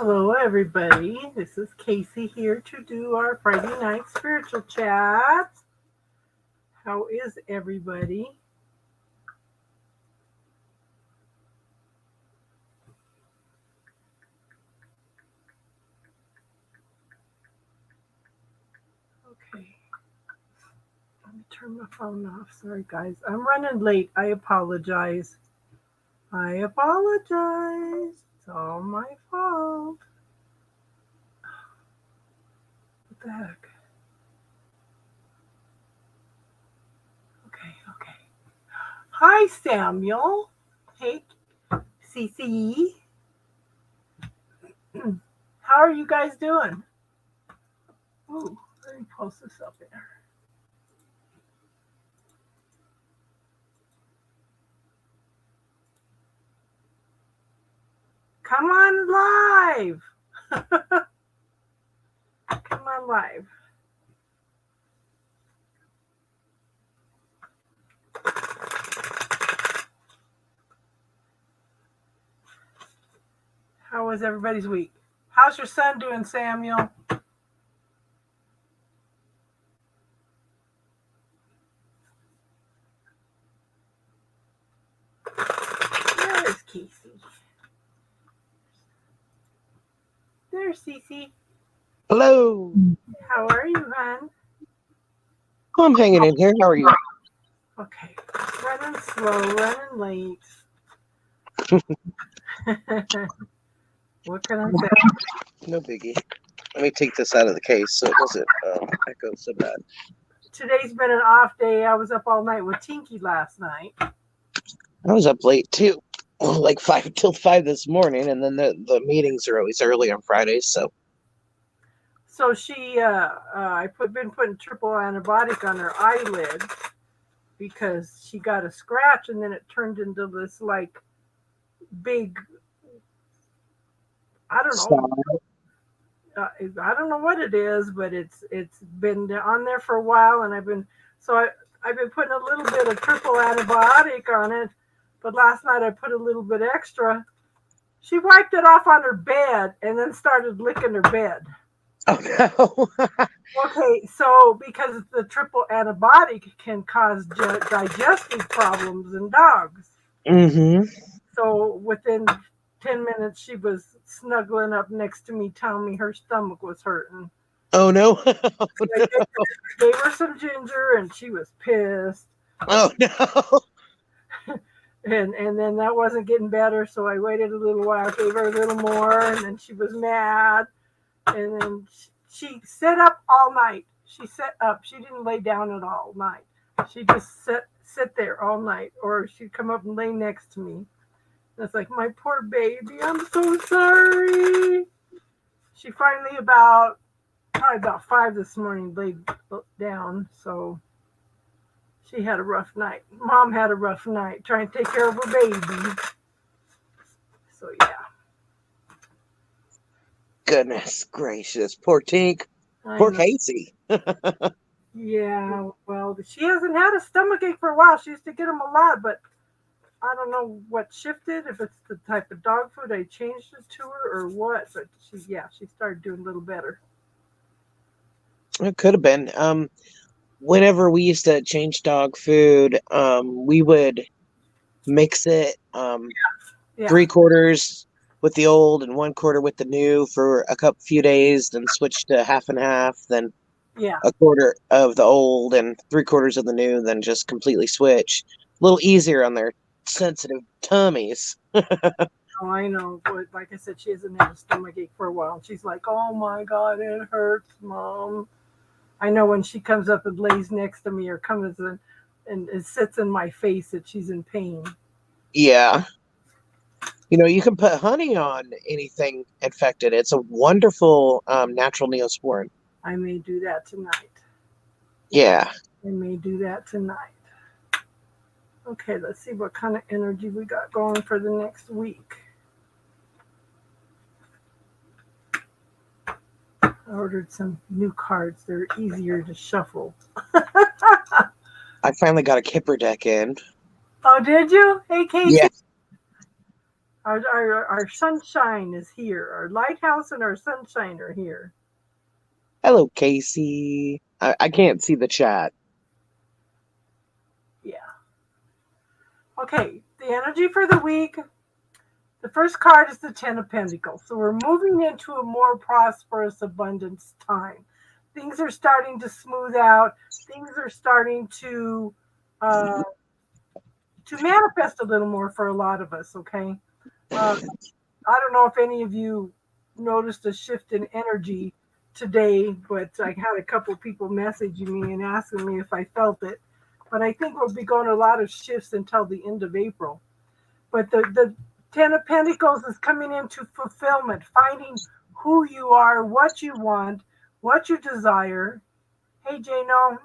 Hello, everybody. This is Casey here to do our Friday night spiritual chat. How is everybody? Okay, let me turn my phone off. Sorry, guys. I'm running late. I apologize. It's all my fault. What the heck? Okay. Hi, Samuel. Hey, Cece. How are you guys doing? Ooh, let me post this up there. Come on live. Come on live. How was everybody's week? How's your son doing, Samuel? There's Casey. There's Cece. Hello. How are you, hon? I'm hanging in here. How are you? Okay. Running slow, running late. What can I say? No biggie. Let me take this out of the case so it doesn't echo so bad. Today's been an off day. I was up all night with Tinky last night. I was up late too, like 5 till 5 this morning, and then the meetings are always early on Fridays. So she, been putting triple antibiotic on her eyelid because she got a scratch and then it turned into this like big, I don't know. I don't know what it is, but it's been on there for a while, and I've been putting a little bit of triple antibiotic on it. But last night I put a little bit extra. She wiped it off on her bed and then started licking her bed. Oh no. Okay, so because the triple antibiotic can cause digestive problems in dogs. Mm-hmm. So within 10 minutes, she was snuggling up next to me, telling me her stomach was hurting. Oh no. Oh, no. I gave her some ginger, and she was pissed. Oh no. And then that wasn't getting better, so I waited a little while, gave her a little more, and then she was mad. And then she sat up all night. She sat up. She didn't lay down at all night. She just sit there all night, or she'd come up and lay next to me. And it's like, my poor baby, I'm so sorry. She finally probably about 5 this morning laid down, so she had a rough night. Mom had a rough night trying to take care of her baby. So yeah. Goodness gracious. Poor Tink. Poor Casey. Yeah, well, she hasn't had a stomachache for a while. She used to get them a lot, but I don't know what shifted, if it's the type of dog food I changed it to her or what, but she started doing a little better. It could have been. Whenever we used to change dog food, we would mix it 3/4 with the old and 1/4 with the new for a few days, then switch to half and half, then a quarter of the old and 3/4 of the new, then just completely switch. A little easier on their sensitive tummies. Oh, I know, but like I said, she hasn't had a stomachache for a while. She's like, oh my God, it hurts, Mom. I know when she comes up and lays next to me or comes in and it sits in my face that she's in pain. Yeah. You can put honey on anything infected. It's a wonderful natural neosporin. I may do that tonight. Yeah. I may do that tonight. Okay, let's see what kind of energy we got going for the next week. I ordered some new cards. They're easier to shuffle. I finally got a Kipper deck in. Oh, did you? Hey, Casey. Yeah. Our sunshine is here. Our lighthouse and our sunshine are here. Hello, Casey. I can't see the chat. Yeah. Okay, the energy for the week. The first card is the Ten of Pentacles. So we're moving into a more prosperous abundance time. Things are starting to smooth out. Things are starting to manifest a little more for a lot of us, okay? I don't know if any of you noticed a shift in energy today, but I had a couple of people messaging me and asking me if I felt it. But I think we'll be going a lot of shifts until the end of April. But the Ten of Pentacles is coming into fulfillment, finding who you are, what you want, what you desire. Hey, Jano.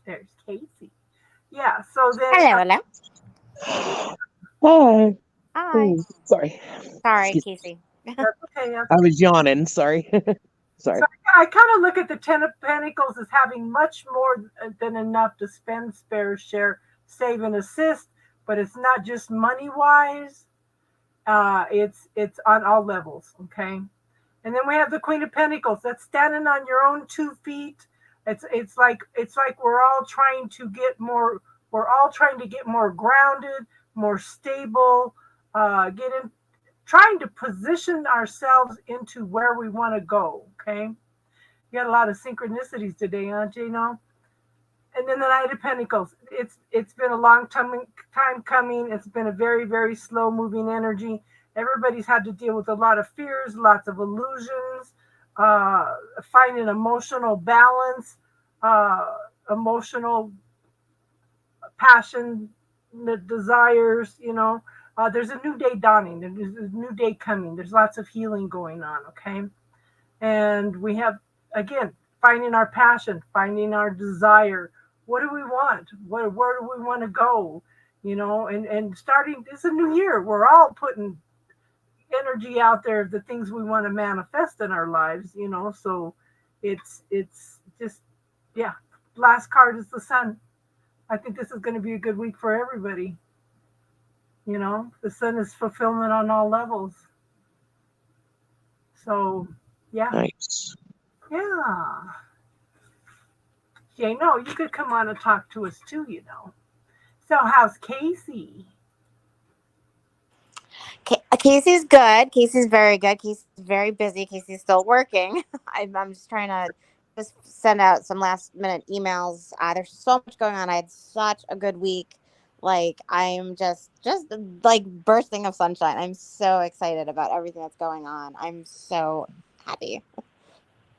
There's Casey. Yeah, so then. Hello. Hi. Hi. Oh, sorry. Sorry, Casey. That's okay. I was yawning. Sorry. Sorry. So I kind of look at the Ten of Pentacles as having much more than enough to spend, spare, share, save, and assist. But it's not just money wise. It's on all levels. Okay. And then we have the Queen of Pentacles. That's standing on your own 2 feet. It's like we're all trying to get more. We're all trying to get more grounded, more stable. Trying to position ourselves into where we want to go. Okay. You got a lot of synchronicities today, huh, Jano? And then the Knight of Pentacles. It's been a long time coming. It's been a very, very slow moving energy. Everybody's had to deal with a lot of fears, lots of illusions, finding emotional balance, emotional passion, desires, there's a new day dawning. There's a new day coming. There's lots of healing going on, okay? And we have, again, finding our passion, finding our desire. What do we want? Where do we want to go? And starting, it's a new year. We're all putting energy out there of the things we want to manifest in our lives, so it's just, yeah. Last card is the Sun. I think this is going to be a good week for everybody. The Sun is fulfillment on all levels. So, yeah. Nice. Yeah. You could come on and talk to us too, So, how's Casey? Casey's good. Casey's very good. Casey's very busy. Casey's still working. I'm just trying to just send out some last minute emails. There's so much going on. I had such a good week. Like, I'm just like bursting of sunshine. I'm so excited about everything that's going on. I'm so happy.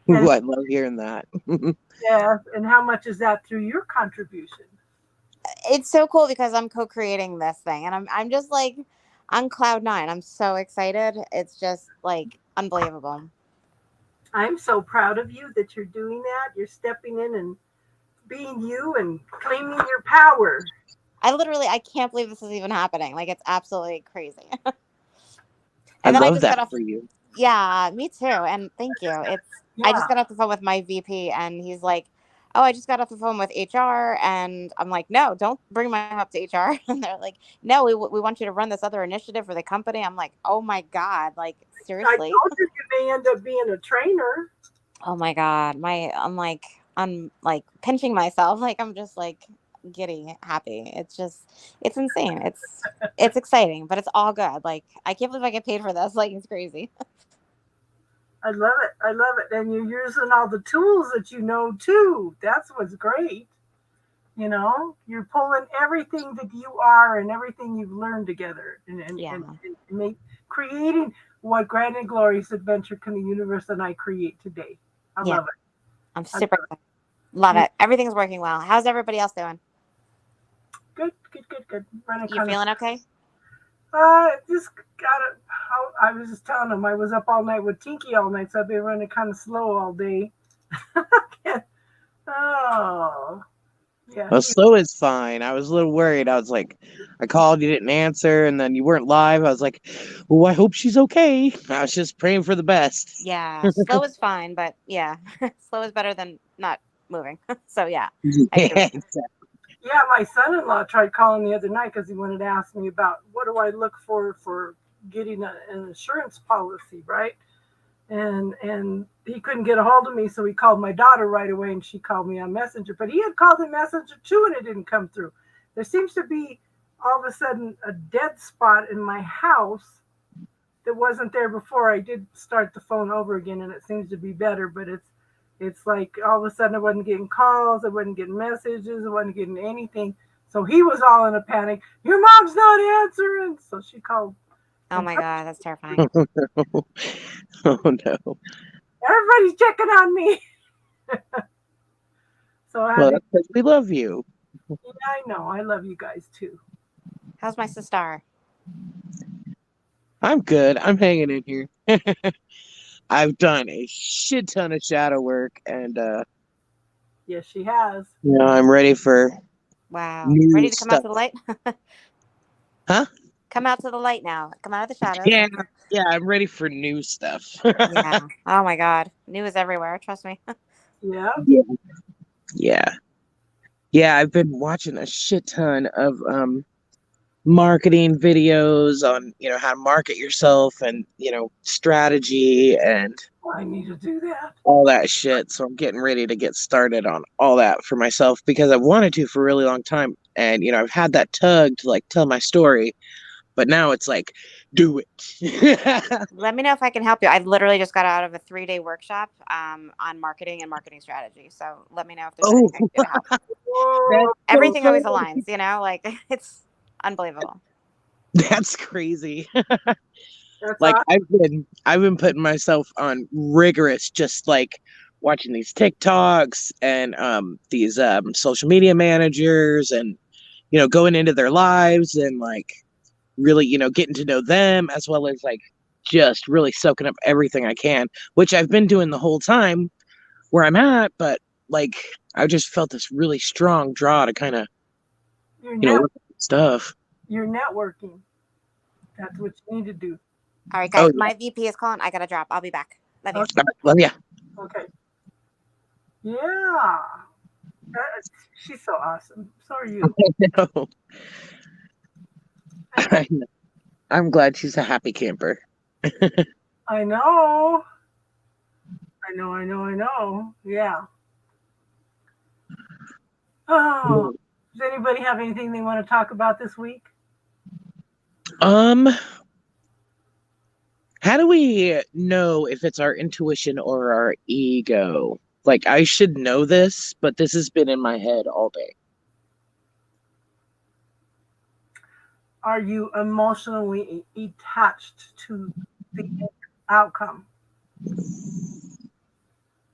Ooh, I love hearing that. Yeah, and how much is that through your contribution? It's so cool because I'm co-creating this thing, and I'm just like on cloud 9. I'm so excited. It's just like unbelievable. I'm so proud of you that you're doing that. You're stepping in and being you and claiming your power. I can't believe this is even happening. Like, it's absolutely crazy. I love that for you. Yeah, me too. And thank you. I just got off the phone with my VP, and he's like, "Oh, I just got off the phone with HR," and I'm like, "No, don't bring my up to HR." And they're like, "No, we want you to run this other initiative for the company." I'm like, "Oh my God, like, seriously?" I told you may end up being a trainer. Oh my God, I'm like pinching myself. Like, I'm just like giddy happy. It's insane. It's exciting, but it's all good. Like, I can't believe I get paid for this. Like, it's crazy. I love it. And you're using all the tools that you know too. That's what's great. You're pulling everything that you are and everything you've learned together and creating what Grand and Glorious Adventure Can the Universe and I create today. I love it. I'm super excited. Love it. Everything's working well. How's everybody else doing? Good. You feeling okay? Just got it. I was just telling him I was up all night with Tinky all night, so I've been running kind of slow all day. Oh, yeah. Well, slow is fine. I was a little worried. I was like, I called, you didn't answer, and then you weren't live. I was like, well, I hope she's okay. I was just praying for the best. Yeah, slow is fine, but yeah, slow is better than not moving. So yeah. Exactly. Yeah, my son-in-law tried calling the other night because he wanted to ask me about what do I look for getting an insurance policy, right? And he couldn't get a hold of me, so he called my daughter right away, and she called me on Messenger. But he had called in Messenger too, and it didn't come through. There seems to be all of a sudden a dead spot in my house that wasn't there before. I did start the phone over again, and it seems to be better. But it's like all of a sudden I wasn't getting calls, I wasn't getting messages, I wasn't getting anything. So he was all in a panic. Your mom's not answering. So she called. Oh my God, that's terrifying. Oh no. Everybody's checking on me. So I Well, had that's 'cause we love you. yeah, I know. I love you guys too. How's my sister? I'm good. I'm hanging in here. I've done a shit ton of shadow work, and Yes, she has. I'm ready for Wow. new Ready to come out stuff. to the light? Huh? Come out to the light now. Come out of the shadows. Yeah, I'm ready for new stuff. Yeah. Oh my God. New is everywhere. Trust me. Yeah. Yeah. Yeah, I've been watching a shit ton of marketing videos on, how to market yourself and, strategy and I need to do that. all that shit. So I'm getting ready to get started on all that for myself because I've wanted to for a really long time. And, I've had that tug to like tell my story, but now it's like, do it. Let me know if I can help you. I literally just got out of a 3-day workshop on marketing and marketing strategy. So let me know if there's Oh, anything I can do to help. Whoa. Everything always funny. aligns, like it's unbelievable. That's crazy. That's Like awesome. I've been putting myself on rigorous, just like watching these TikToks and these social media managers and going into their lives and like really getting to know them as well as like just really soaking up everything I can, which I've been doing the whole time where I'm at, but like I just felt this really strong draw to kind of work stuff. You're networking. That's what you need to do. All right, guys. Oh, My VP is calling. I got to drop. I'll be back. Love you. Okay. well, yeah. Okay. Yeah. She's so awesome. So are you. I know. I'm glad she's a happy camper. I know. I know. Yeah. Oh, does anybody have anything they want to talk about this week? How do we know if it's our intuition or our ego? Like, I should know this, but this has been in my head all day. Are you emotionally attached to the outcome?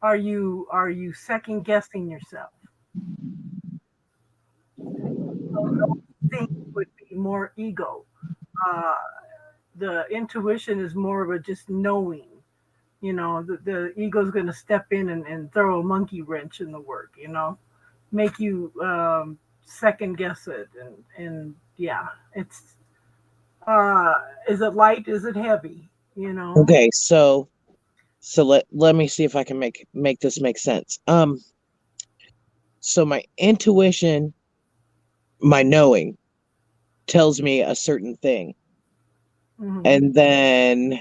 Are you second guessing yourself? I think would be more ego. The intuition is more of a just knowing. The ego is going to step in and throw a monkey wrench in the work. Make you second guess it, and yeah, it's. Is it light? Is it heavy? Okay, so let me see if I can make this make sense. So my intuition, my knowing, tells me a certain thing, and then,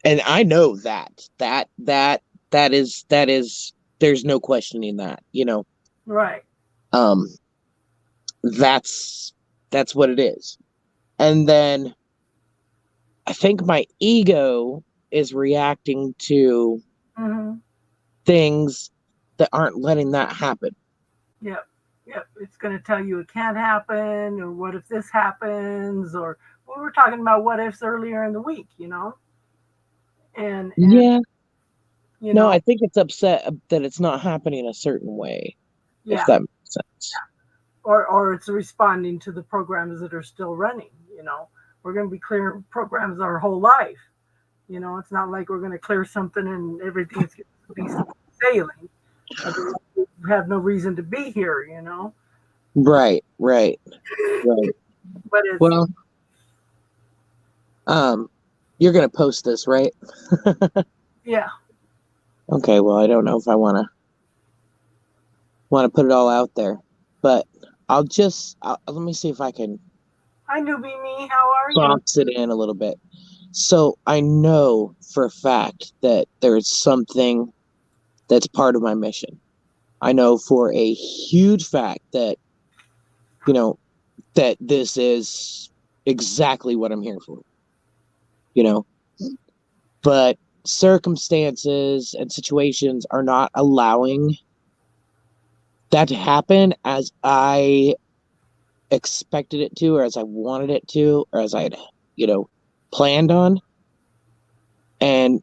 and I know that is there's no questioning that, Right. That's what it is. And then I think my ego is reacting to things that aren't letting that happen. Yep. It's going to tell you it can't happen, or what if this happens, or we were talking about what ifs earlier in the week, and yeah. No, I think it's upset that it's not happening a certain way. Yeah. If that makes sense. Or it's responding to the programs that are still running. We're going to be clearing programs our whole life. It's not like we're going to clear something and everything's going to be sailing. We have no reason to be here. Right. But it's, Well, you're going to post this, right? yeah. Okay. Well, I don't know if I want to put it all out there, but let me see if I can Hi, newbie me. How are you? box it in a little bit. So I know for a fact that there is something that's part of my mission. I know for a huge fact that, that this is exactly what I'm here for, you know, but circumstances and situations are not allowing that to happen as I expected it to, or as I wanted it to, or as I had, planned on. And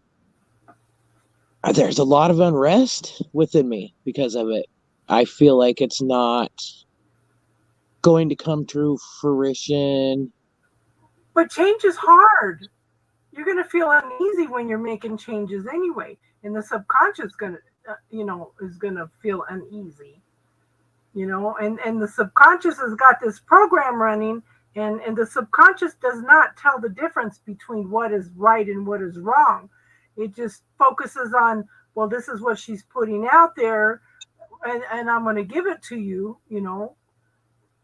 there's a lot of unrest within me because of it. I feel like it's not going to come to fruition. But change is hard. You're going to feel uneasy when you're making changes anyway. And the subconscious going to, is going to feel uneasy. And the subconscious has got this program running, and the subconscious does not tell the difference between what is right and what is wrong. It just focuses on, well, this is what she's putting out there, and I'm going to give it to you,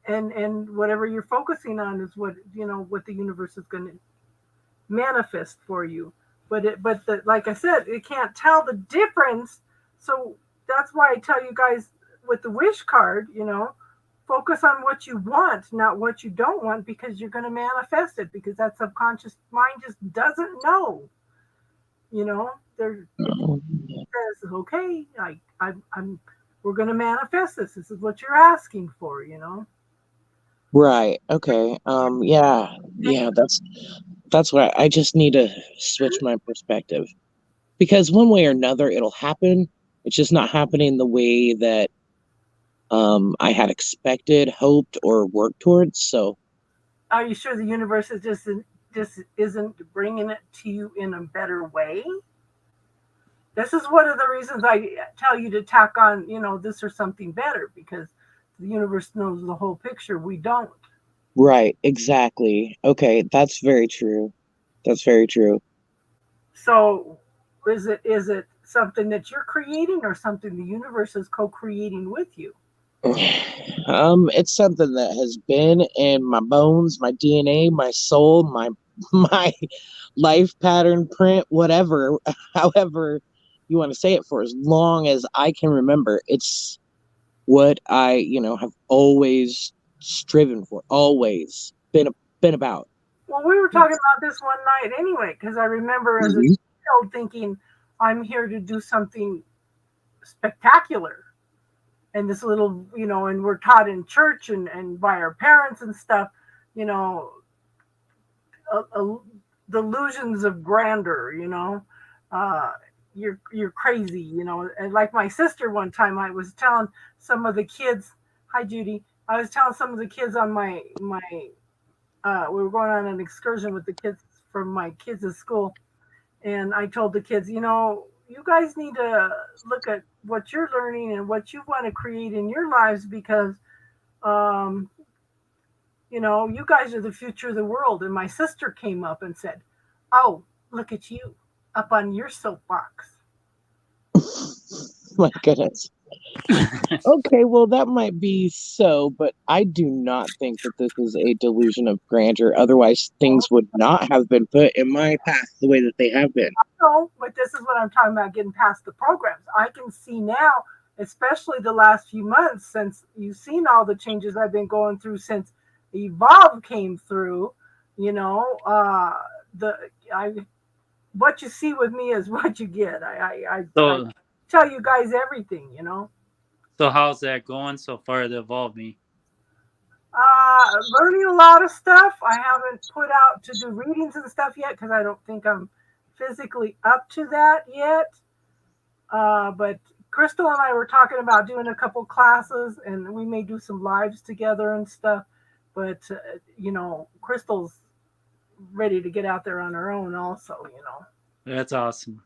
and whatever you're focusing on is what the universe is going to manifest for you. Like I said, it can't tell the difference. So that's why I tell you guys with the wish card, focus on what you want, not what you don't want, because you're going to manifest it, because that subconscious mind just doesn't know. It says, okay, I'm we're going to manifest this. This is what you're asking for, Right. Okay. Yeah. That's what I just need to switch my perspective, because one way or another it'll happen. It's just not happening the way that I had expected, hoped, or worked towards. So are you sure the universe is just isn't bringing it to you in a better way? This is one of the reasons I tell you to tack on, this or something better, because the universe knows the whole picture. We don't. right, exactly. Okay, that's very true. That's very true. So is it something that you're creating, or something the universe is co-creating with you? It's something that has been in my bones, my DNA, my soul, my my life pattern print, whatever, however you want to say it, for as long as I can remember. It's what I, have always striven for, always been about. Well, we were talking about this one night anyway, because I remember as a Mhm. child thinking, I'm here to do something spectacular. And this little, and we're taught in church and by our parents and stuff, you know, delusions of grandeur, uh, you're crazy, And like my sister one time, I was telling some of the kids, hi Judy, I was telling some of the kids on my we were going on an excursion with the kids from my kids' school, and I told the kids, you guys need to look at what you're learning and what you want to create in your lives, because um, you guys are the future of the world. And my sister came up and said, oh, look at you up on your soapbox. My goodness. Okay, well, that might be so, but I do not think that this is a delusion of grandeur. Otherwise, things would not have been put in my path the way that they have been. No, but this is what I'm talking about, getting past the programs. I can see now, especially the last few months, since you've seen all the changes I've been going through since Evolve came through, the I what you see with me is what you get. I So, tell you guys everything, so how's that going so far? The Evolve Me. Learning a lot of stuff. I haven't put out to do readings and stuff yet, because I don't think I'm physically up to that yet. But Crystal and I were talking about doing a couple classes, and we may do some lives together and stuff. But Crystal's ready to get out there on her own, also. That's awesome.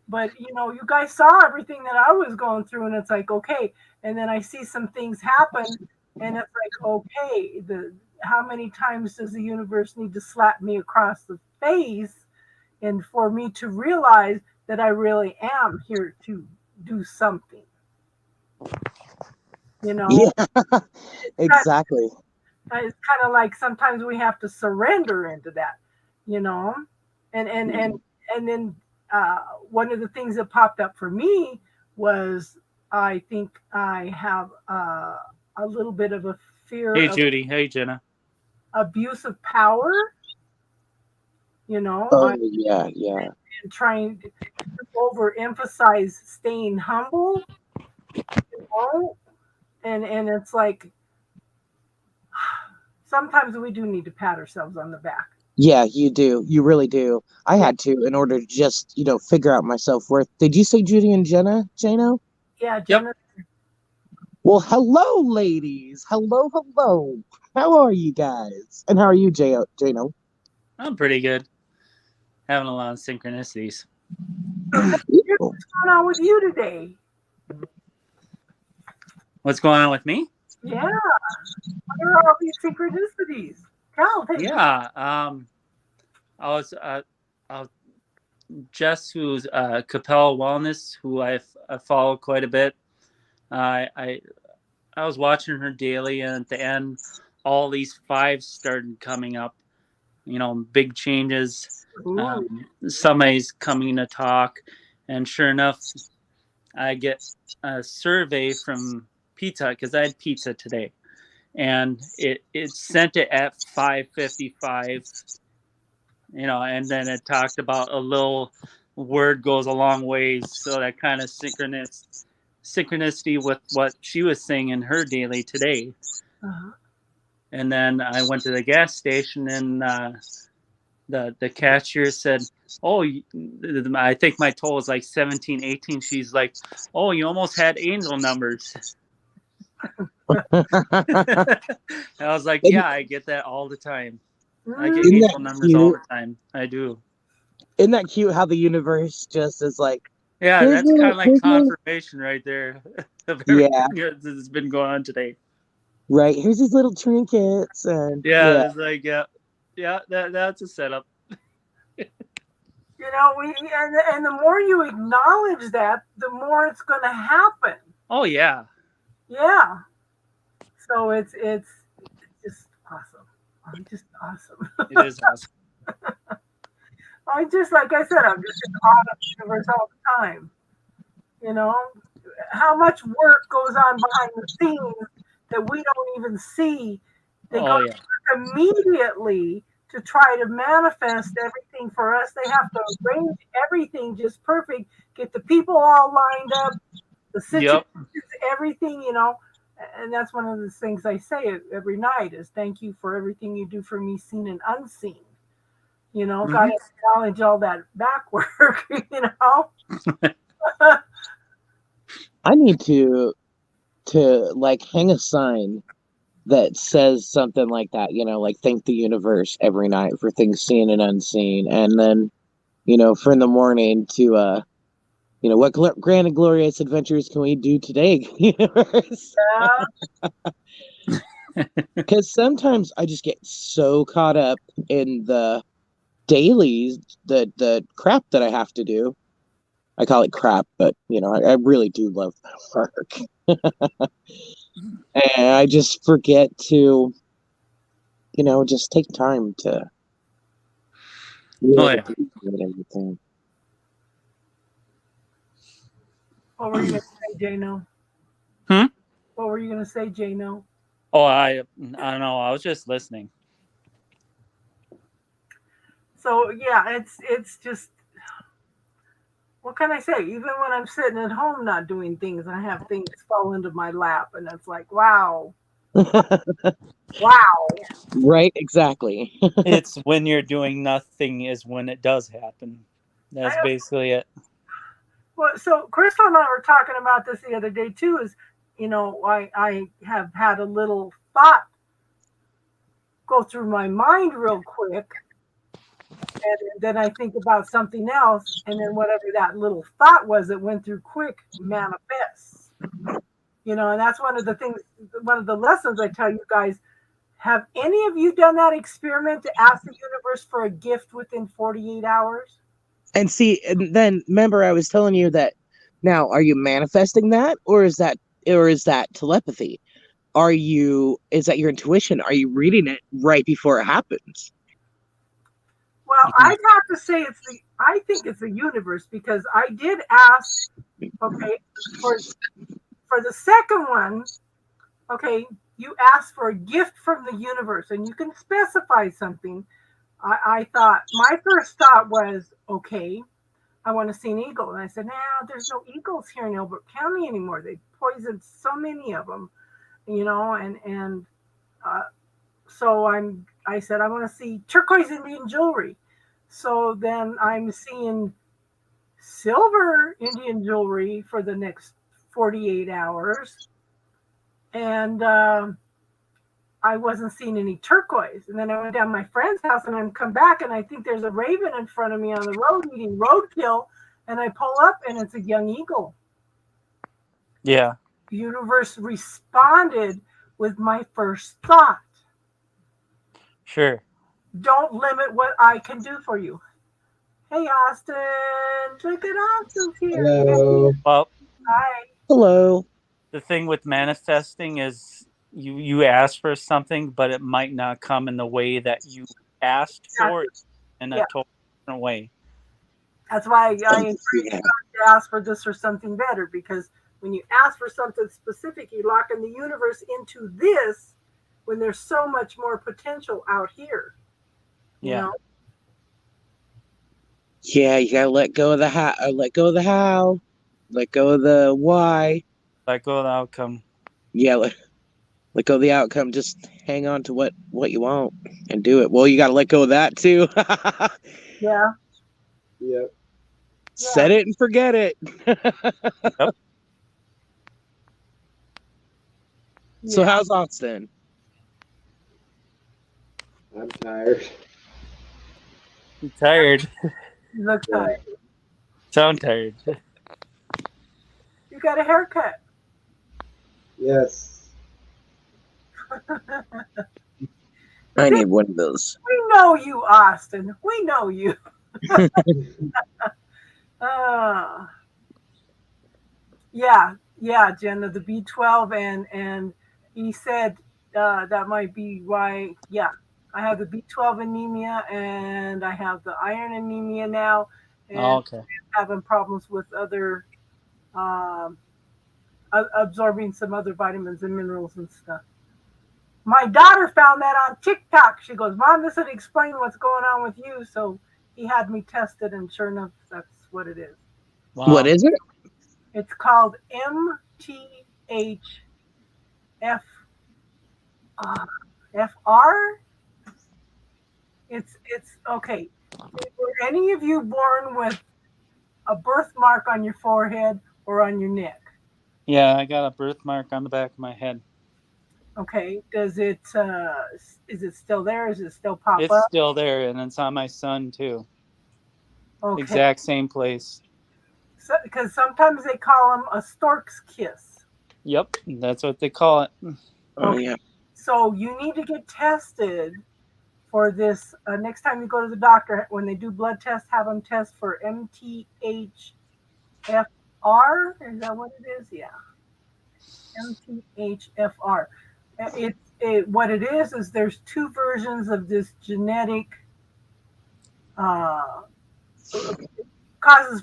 But you guys saw everything that I was going through, and it's like, okay. And then I see some things happen, and it's like, okay, how many times does the universe need to slap me across the face, and for me to realize that I really am here to do something? You know, Yeah, exactly. it's kind of like sometimes we have to surrender into that, you know, and then one of the things that popped up for me was I think I have a little bit of a fear Hey, of Judy. Hey, Jenna. abuse of power. You know, Oh yeah, yeah. I'm trying to overemphasize staying humble, you know, and it's like sometimes we do need to pat ourselves on the back. Yeah, you do. You really do. I Yeah, had to in order to just, figure out my self-worth. Did you say Judy and Jenna, Jano? yeah, Yep. Jenna. Well, hello, ladies. Hello, hello. How are you guys? And how are you, Jano? I'm pretty good. Having a lot of synchronicities. So, what's Beautiful. going on with you today? What's going on with me? Yeah, what are all these synchronicities? Cal, hey, Yeah. I was Jess, who's Capella Wellness, who I follow quite a bit. I was watching her daily, and at the end, all these fives started coming up. Big changes. ooh, Somebody's coming to talk, and sure enough, I get a survey from Pizza because I had pizza today, and it sent it at 5:55. And then it talked about a little word goes a long ways, so that kind of synchronicity with what she was saying in her daily today. uh-huh. And then I went to the gas station, and the cashier said, "Oh, I think my total is like 17, 18." She's like, "Oh, you almost had angel numbers." I was like, Isn't "Yeah, I get that all the time. I get Mm, that angel numbers all cute? the time. I do." Isn't that cute how the universe just is like, Yeah, here's that's kind little, of like here's little, confirmation right there of yeah, everything that's been going on today. right. Here's these little trinkets and Yeah, yeah, it's like, yeah, that's a setup. you know, and the more you acknowledge that, the more it's going to happen. Oh yeah, Yeah. So it's just awesome. I'm just awesome. it is awesome. I just like I said, I'm just in awe of the universe all the time. You know, how much work goes on behind the scenes that we don't even see. They go Oh yeah. to work immediately to try to manifest everything for us. They have to arrange everything just perfect, get the people all lined up, the situations, Yep. everything, you know. And that's one of the things I say every night is thank you for everything you do for me, seen and unseen. You know, got Hmm. to acknowledge all that back work, you know. I need to like hang a sign that says something like that, like thank the universe every night for things seen and unseen. And then, for in the morning to what grand and glorious adventures can we do today, universe? Because sometimes I just get so caught up in the dailies, the crap that I have to do. I call it crap, but I really do love my work. And I just forget to, just take time to Oh really yeah. appreciate everything. What were you going to say, Jano? Hmm? What were you going to say, Jano? Oh, I don't know. I was just listening. So yeah, it's just what can I say? Even when I'm sitting at home not doing things, I have things fall into my lap, and it's like, wow, wow. Right, exactly. It's when you're doing nothing is when it does happen. That's I, basically it. well, so Crystal and I were talking about this the other day too. Is you know, I have had a little thought go through my mind real quick, and then I think about something else, and then whatever that little thought was that went through quick manifests. You know, and that's one of the things, one of the lessons I tell you guys. Have any of you done that experiment to ask the universe for a gift within 48 hours? And see, and then remember I was telling you that now are you manifesting that or is that or is that telepathy? Is that your intuition? Are you reading it right before it happens? Well, I'd have to say I think it's the universe, because I did ask, okay, for the second one, okay, you asked for a gift from the universe and you can specify something. I thought, my first thought was, okay, I want to see an eagle. And I said, nah, there's no eagles here in Elbert County anymore. They poisoned so many of them, and so I said, I want to see turquoise Indian jewelry. So then I'm seeing silver Indian jewelry for the next 48 hours. And I wasn't seeing any turquoise. And then I went down to my friend's house and I come back and I think there's a raven in front of me on the road eating roadkill. And I pull up and it's a young eagle. Yeah. The universe responded with my first thought. Sure. Don't limit what I can do for you. Hey, Austin. Look at Austin's here. Hello. Well, Hi. Hello. the thing with manifesting is you ask for something, but it might not come in the way that you asked for it in a totally different way. That's why I encourage you not to ask for this or something better, because when you ask for something specific, you lock in the universe into this when there's so much more potential out here. You know? Yeah, you gotta let go of the how, let go of the how, let go of the why. Let go of the outcome. Yeah, let go of the outcome. Just hang on to what you want and do it. Well, you gotta let go of that too. Yeah. Yep. Set it and forget it. Yep. So how's Austin? I'm tired. I'm tired. You look tired. Sound tired. You got a haircut. Yes. I need one of those. We know you, Austin. We know you. Yeah, Jenna, the B12 and he said that might be why. Yeah, I have the B12 anemia and I have the iron anemia now, and Okay. I'm having problems with other absorbing some other vitamins and minerals and stuff. My daughter found that on TikTok. She goes, Mom, this would explain what's going on with you. So he had me tested, and sure enough, that's what it is. Wow. What is it? It's called MTHFR. It's okay. Were any of you born with a birthmark on your forehead or on your neck? Yeah, I got a birthmark on the back of my head. Okay. Does it? Is it still there? Is it still pop It's up? still there, and it's on my son too. Okay. Exact same place. Because sometimes they call them a stork's kiss. Yep, that's what they call it. Oh yeah. So you need to get tested for this. Next time you go to the doctor, when they do blood tests, have them test for MTHFR. Is that what it is? Yeah. MTHFR. What it is there's two versions of this genetic causes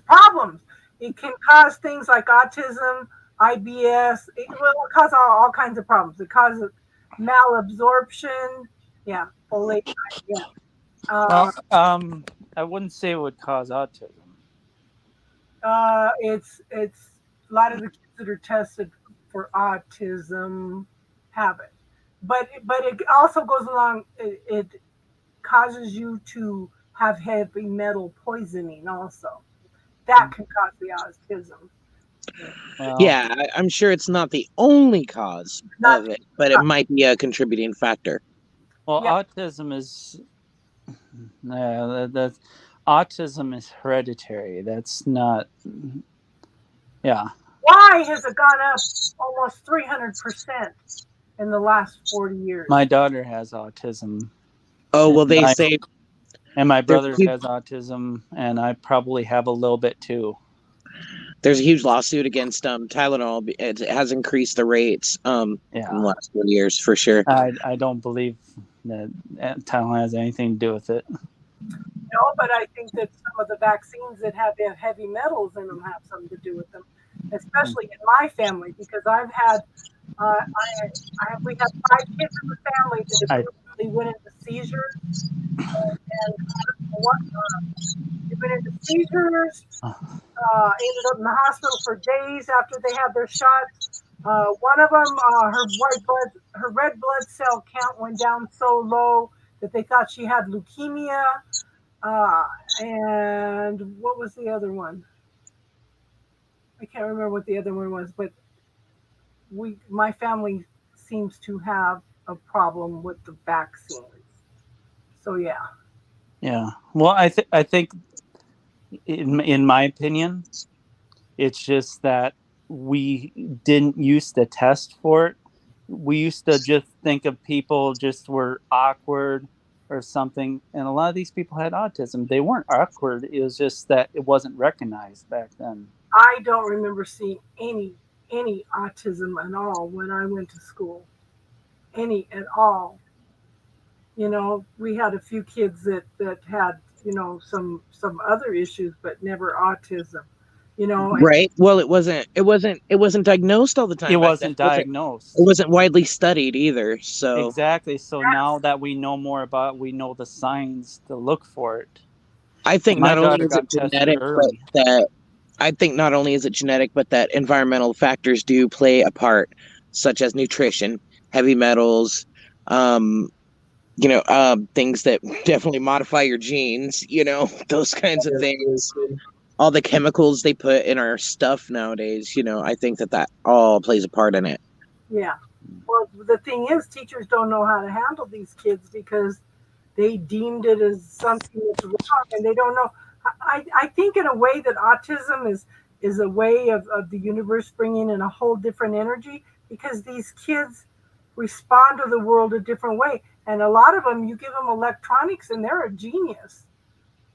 problems. It can cause things like autism, IBS. It will cause all kinds of problems. It causes malabsorption. Yeah, folate. Yeah. Well, I wouldn't say it would cause autism. It's a lot of the kids that are tested for autism have it, but it also goes along. It causes you to have heavy metal poisoning also. That can cause the autism. Well, Yeah, I'm sure it's not the only cause of it, but it might be a contributing factor. Well, Yeah. autism is autism is hereditary. That's not. Yeah. Why has it gone up almost 300% in the last 40 years? My daughter has autism. Oh well, they say. And my brother There's- has autism, and I probably have a little bit too. there's a huge lawsuit against Tylenol. It has increased the rates in the last 4 years for sure. I don't believe that Tylenol has anything to do with it. No, but I think that some of the vaccines that have heavy metals in them have something to do with them, especially in my family, because I've had we have 5 kids in the family that have went into seizures, and they went into seizures. Ended up in the hospital for days after they had their shots. One of them, her red blood cell count went down so low that they thought she had leukemia. And what was the other one? I can't remember what the other one was, but my family seems to have a problem with the vaccines. So yeah. Yeah. Well, I think in my opinion, it's just that we didn't used to test for it. We used to just think of people just were awkward or something, and a lot of these people had autism. They weren't awkward. It was just that it wasn't recognized back then. I don't remember seeing any autism at all when I went to school. Any at all. You know, we had a few kids that had, you know, some other issues, but never autism. You know, right? Well, it wasn't diagnosed all the time. It wasn't diagnosed. It wasn't widely studied either. So exactly. So now that we know more about, we know the signs to look for it. I think not only is it genetic, but that environmental factors do play a part, such as nutrition, heavy metals, things that definitely modify your genes, you know, those kinds of things. All the chemicals they put in our stuff nowadays, you know, I think that all plays a part in it. Yeah. Well, the thing is, teachers don't know how to handle these kids because they deemed it as something that's wrong, and they don't know. I think in a way that autism is a way of the universe bringing in a whole different energy, because these kids respond to the world a different way. And a lot of them, you give them electronics and they're a genius.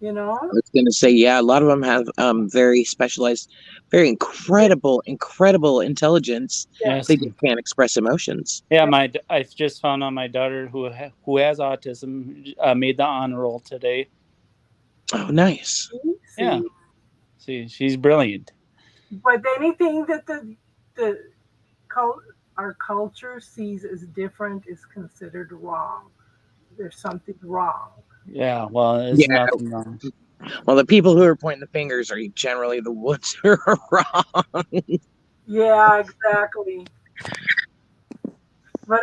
You know, I was going to say, yeah, a lot of them have very specialized, very incredible intelligence. Yes. They just can't express emotions. Yeah, I just found out my daughter who has autism made the honor roll today. Oh, nice. Yeah. See, she's brilliant. But anything that our culture sees as different is considered wrong. There's something wrong. Yeah, well, there's nothing wrong. Well, the people who are pointing the fingers are generally the ones who are wrong. Yeah, exactly. But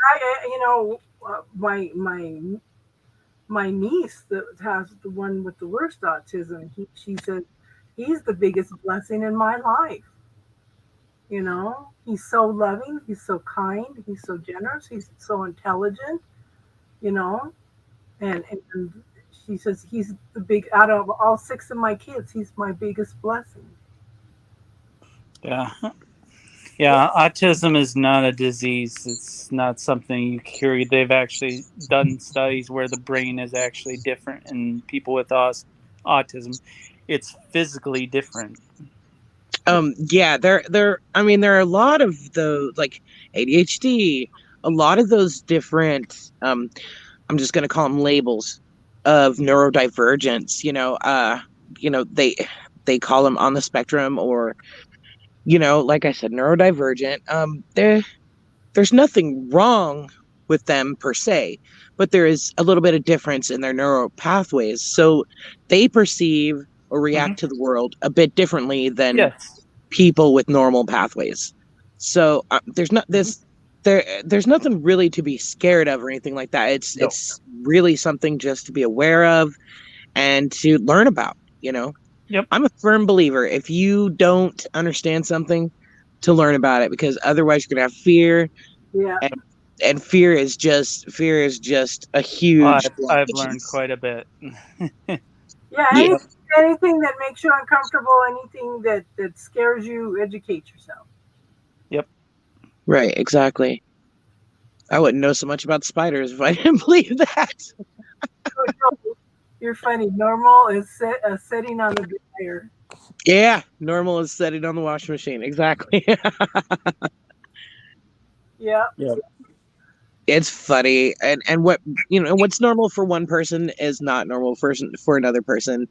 my niece that has the one with the worst autism, she said he's the biggest blessing in my life. You know, he's so loving, he's so kind, he's so generous, he's so intelligent, you know, and she says he's out of all 6 of my kids, he's my biggest blessing. Yeah. Yeah, autism is not a disease. It's not something you cure. They've actually done studies where the brain is actually different in people with autism. It's physically different. Yeah, there are a lot of those, like ADHD, a lot of those different I'm just going to call them labels of neurodivergence, they call them on the spectrum, or like I said, neurodivergent. There's nothing wrong with them per se, but there is a little bit of difference in their neural pathways, so they perceive or react to the world a bit differently than people with normal pathways. So there's nothing really to be scared of or anything like that. It's really something just to be aware of and to learn about, you know. Yep. I'm a firm believer, if you don't understand something, to learn about it, because otherwise you're gonna have fear. Yeah. And fear is just a huge. I've learned quite a bit. Anything that makes you uncomfortable, anything that scares you, educate yourself. Yep. Right, exactly. I wouldn't know so much about spiders if I didn't believe that. You're funny. Normal is sitting on the dryer. Yeah, normal is setting on the washing machine. Exactly. Yeah. Yeah. It's funny, and what what's normal for one person is not normal for another person.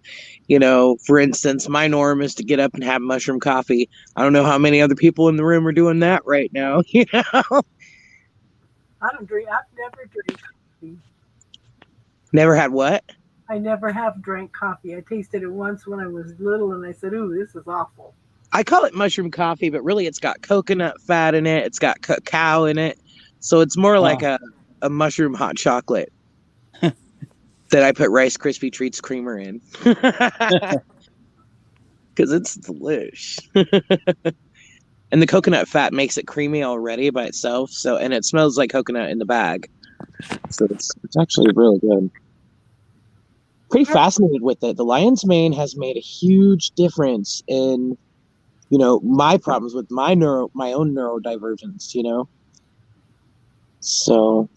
For instance, my norm is to get up and have mushroom coffee. I don't know how many other people in the room are doing that right now. I don't drink. I've never drank coffee. Never had what? I never have drank coffee. I tasted it once when I was little, and I said, "Ooh, this is awful." I call it mushroom coffee, but really it's got coconut fat in it. It's got cacao in it, so it's more like a mushroom hot chocolate that I put Rice Krispie Treats creamer in. Because it's delish. And the coconut fat makes it creamy already by itself. And it smells like coconut in the bag. So it's actually really good. Pretty fascinated with it. The lion's mane has made a huge difference in, my problems with my own neurodivergence, So,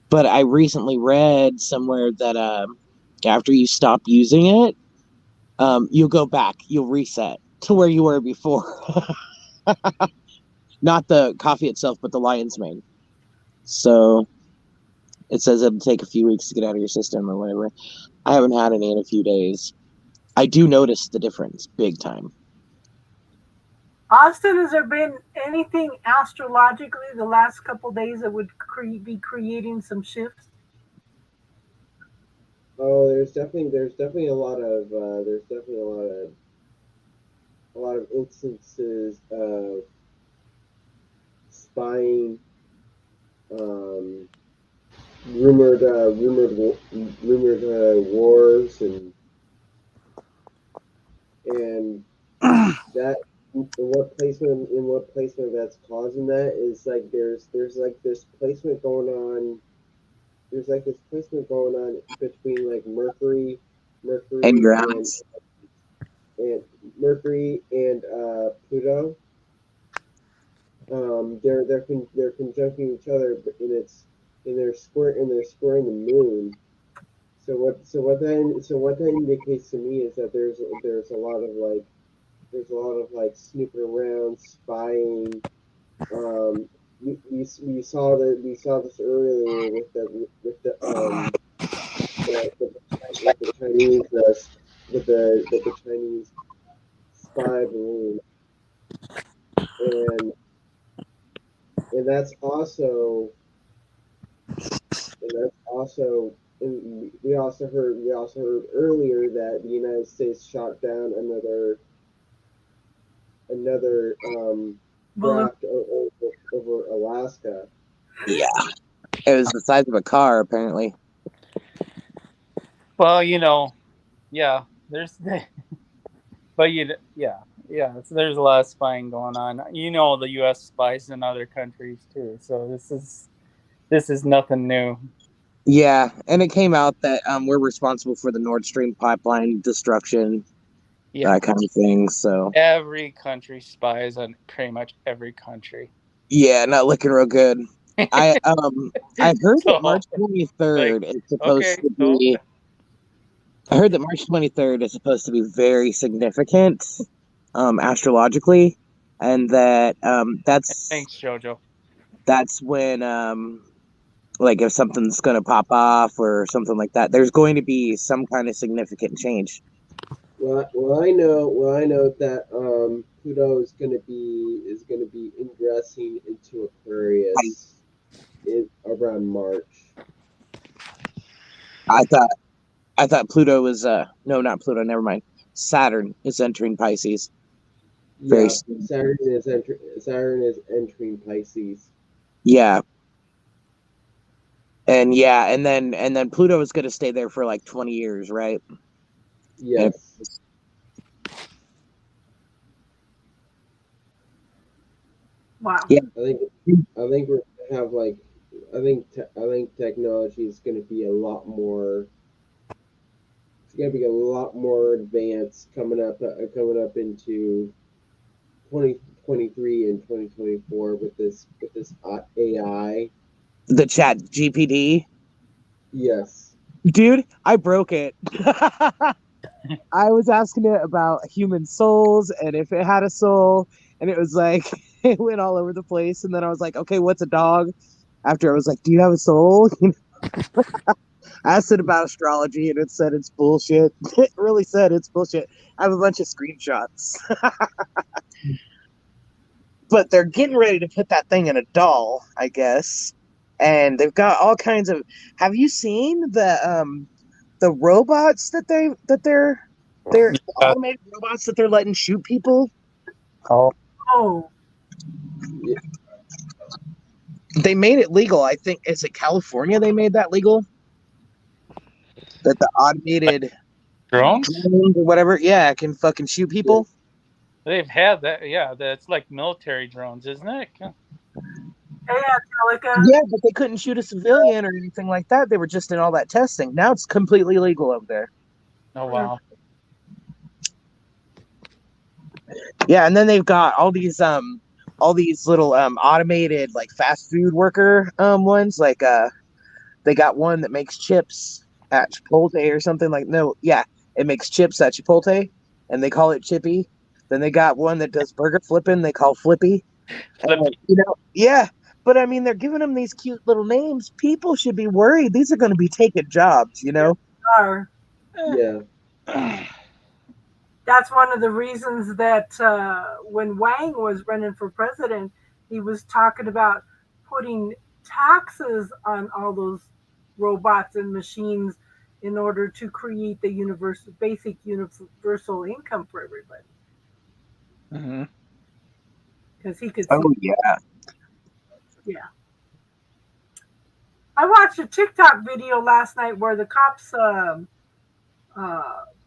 but I recently read somewhere that after you stop using it, you'll go back, you'll reset to where you were before. Not the coffee itself, but the lion's mane. So it says it'll take a few weeks to get out of your system or whatever. I haven't had any in a few days. I do notice the difference big time. Austin, has there been anything astrologically the last couple days that would be creating some shifts? Oh, there's definitely a lot of instances of spying, rumored wars, and that in what placement that's causing that is like there's like this placement going on. There's like this placement going on between like Mercury And Uranus. and Pluto. They're conjuncting each other, but they're squaring the moon. So what that indicates to me is that there's a lot of like snooping around, spying. We saw this earlier with the Chinese with the Chinese spy balloon, and that's also and we also heard earlier that the United States shot down another craft over Alaska. Yeah. It was the size of a car, apparently. Well, yeah, there's, but so there's a lot of spying going on. The U.S. spies in other countries too. So this is nothing new. Yeah, and it came out that we're responsible for the Nord Stream pipeline destruction, that kind of thing. So every country spies on pretty much every country. Yeah, not looking real good. I heard that March 23rd is supposed to be. I heard that March 23rd is supposed to be very significant, astrologically, and that that's. Thanks, Jojo. That's when like if something's gonna pop off or something like that, there's going to be some kind of significant change. Well, I know that Pluto is going to be ingressing into Aquarius around March. I thought Pluto was no, not Pluto. Never mind. Saturn is entering Pisces. Yeah, Saturn is entering Pisces. Yeah. And then Pluto is going to stay there for like 20 years, right? Yes. Wow. Yeah. I think we're gonna have like I think technology is going to be a lot more. It's going to be a lot more advanced coming up into 2023 and 2024 with this AI. The Chat GPT. Yes. Dude, I broke it. I was asking it about human souls and if it had a soul, and it was like it went all over the place. And then I was like, okay, what's a dog? After I was like, do you have a soul? I asked it about astrology, and it said it's bullshit. It really said it's bullshit. I have a bunch of screenshots. But they're getting ready to put that thing in a doll, I guess. And they've got all kinds of. Have you seen the robots they're automated robots that they're letting shoot people? Oh, They made it legal. I think is it California they made that legal? That the automated Drones? drones or whatever, yeah, can fucking shoot people. They've had that. Yeah, that's like military drones, isn't it? hey, Angelica. Yeah, but they couldn't shoot a civilian or anything like that. They were just in all that testing. Now it's completely legal over there. Oh, wow. Yeah, and then they've got all these little automated like fast food worker ones. Like they got one that makes chips at Chipotle or something like it makes chips at Chipotle and they call it Chippy. Then they got one that does burger flipping, they call Flippy. Flippy. Yeah. But I mean, they're giving them these cute little names. People should be worried. These are going to be taking jobs, Are. Yeah. That's one of the reasons that when Wang was running for president, he was talking about putting taxes on all those robots and machines in order to create the basic universal income for everybody. Mm-hmm. Because he could. Oh yeah. Yeah. I watched a TikTok video last night where the cops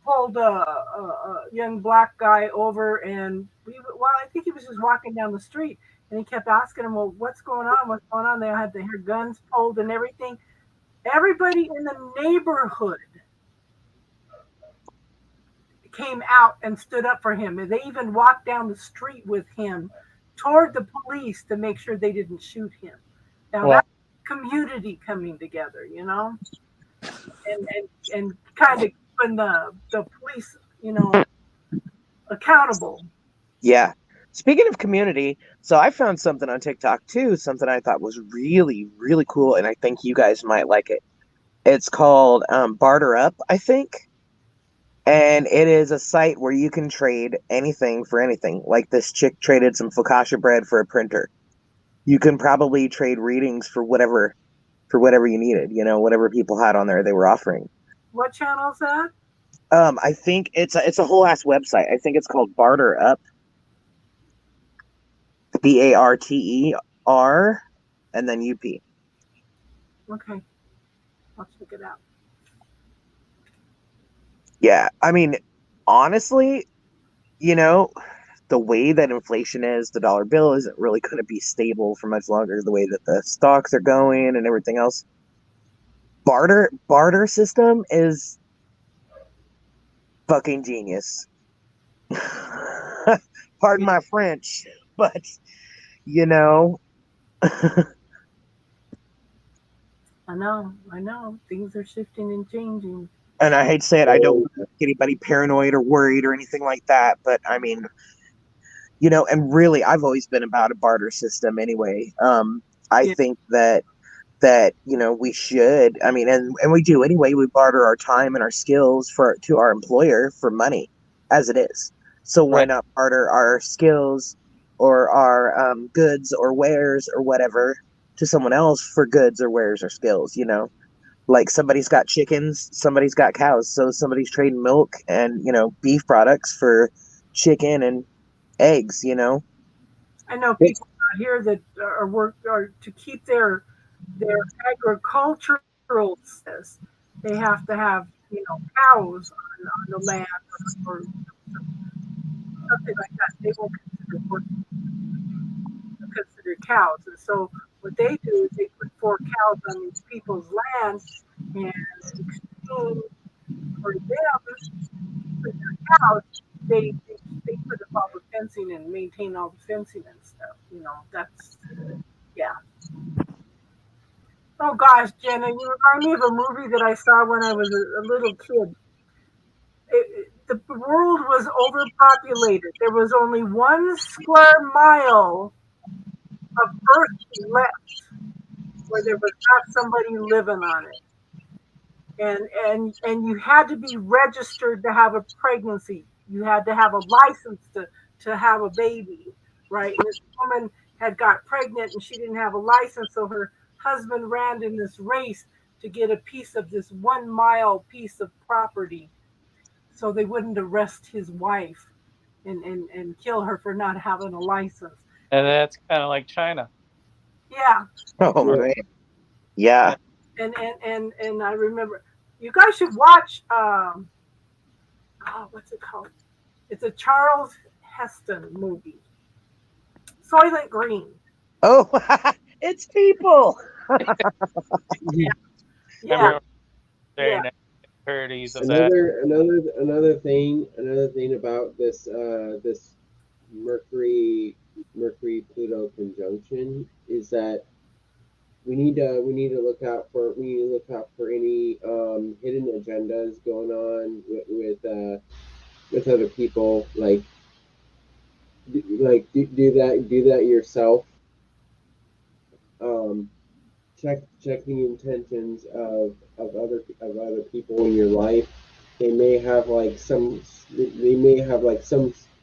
pulled a young black guy over, and I think he was just walking down the street, and he kept asking him, "Well, what's going on? What's going on?" They had their guns pulled and everything. Everybody in the neighborhood came out and stood up for him, and they even walked down the street with him toward the police to make sure they didn't shoot him. Now that's community coming together, and kind of keeping the police, accountable. Yeah. Speaking of community, so I found something on TikTok too, something I thought was really, really cool, and I think you guys might like it. It's called Barter Up, I think. And it is a site where you can trade anything for anything. Like this chick traded some focaccia bread for a printer. You can probably trade readings for whatever you needed, whatever people had on there they were offering. What channel is that? I think it's a whole ass website. I think it's called Barter Up. BARTER and then UP. Okay. I'll check it out. Yeah, I mean, honestly, the way that inflation is, the dollar bill isn't really going to be stable for much longer. The way that the stocks are going and everything else, barter system is fucking genius. Pardon my French, but I know. Things are shifting and changing. And I hate to say it, I don't make anybody paranoid or worried or anything like that. But I mean, and really, I've always been about a barter system anyway. I think that we should. I mean, and we do anyway. We barter our time and our skills to our employer for money, as it is. So why not barter our skills or our goods or wares or whatever to someone else for goods or wares or skills? Like somebody's got chickens, somebody's got cows, so somebody's trading milk and beef products for chicken and eggs. I know people out here that are to keep their agricultural status. They have to have cows on the land or something like that. They won't consider cows, and so what they do is they put 4 cows on these people's land, and exchange for them for their cows, they put up all the fencing and maintain all the fencing and stuff. That's Oh gosh, Jenna, you remind me of a movie that I saw when I was a little kid. the world was overpopulated. There was only 1 square mile of earth left where there was not somebody living on it. And you had to be registered to have a pregnancy. You had to have a license to have a baby, right? And this woman had got pregnant and she didn't have a license, so her husband ran in this race to get a piece of this 1 mile piece of property so they wouldn't arrest his wife and kill her for not having a license. And that's kind of like China. Yeah. Oh man. Yeah. And I remember, you guys should watch what's it called? It's a Charles Heston movie. Soylent Green. Oh, it's people. Yeah. Very Yeah. parodies of that. Another thing about this this Mercury Pluto conjunction is that we need to look out for any hidden agendas going on with other people. Like do that yourself. Check the intentions of other people in your life. They may have like some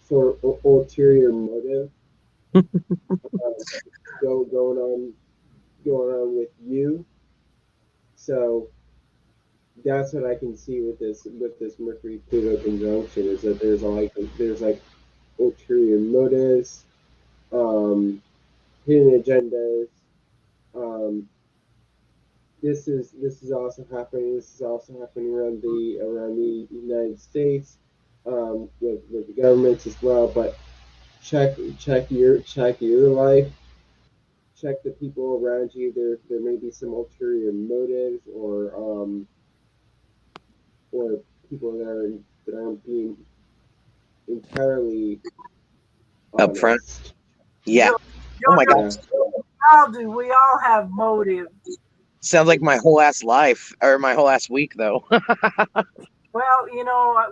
sort of ulterior motive going on with you. So that's what I can see with this Mercury Pluto conjunction, is that there's like ulterior motives, hidden agendas. This is also happening. This is also happening around the United States, with the governments as well. But check your life. Check the people around you. There may be some ulterior motives, or people that aren't being entirely Upfront. honest. Yeah. Oh my God. We all have motive. Sounds like my whole ass life, or my whole ass week, though. Well,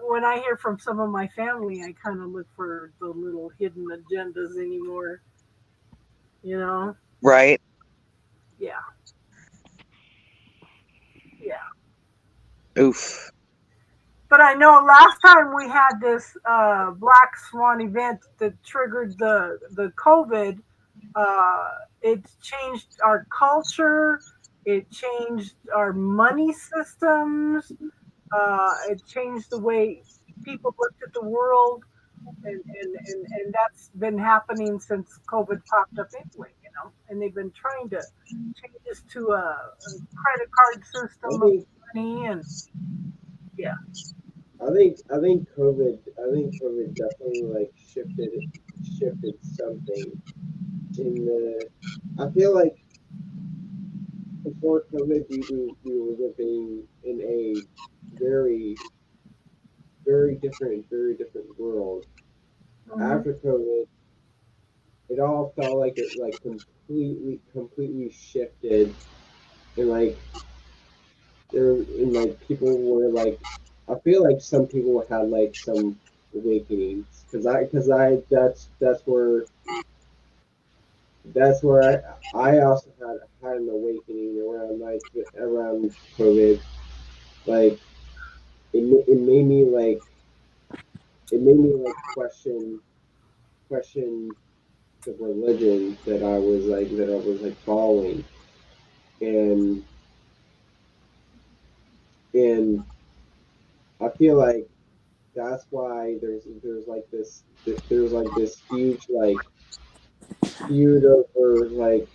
when I hear from some of my family, I kind of look for the little hidden agendas anymore. Right. Yeah. Yeah. Oof. But I know last time we had this Black Swan event that triggered the COVID, it changed our culture. It changed our money systems. It changed the way people looked at the world, and that's been happening since COVID popped up anyway. And they've been trying to change this to a credit card system of money, and yeah. I think COVID definitely like shifted something in the. I feel like before COVID, we were living in a very different world. Mhm. After COVID, it all felt like it completely shifted, and like people were like, I feel like some people had like some awakenings, because that's where I also had an awakening around COVID. Like it made me like question the religion that I was like following, and I feel like that's why there's like this huge like feud over like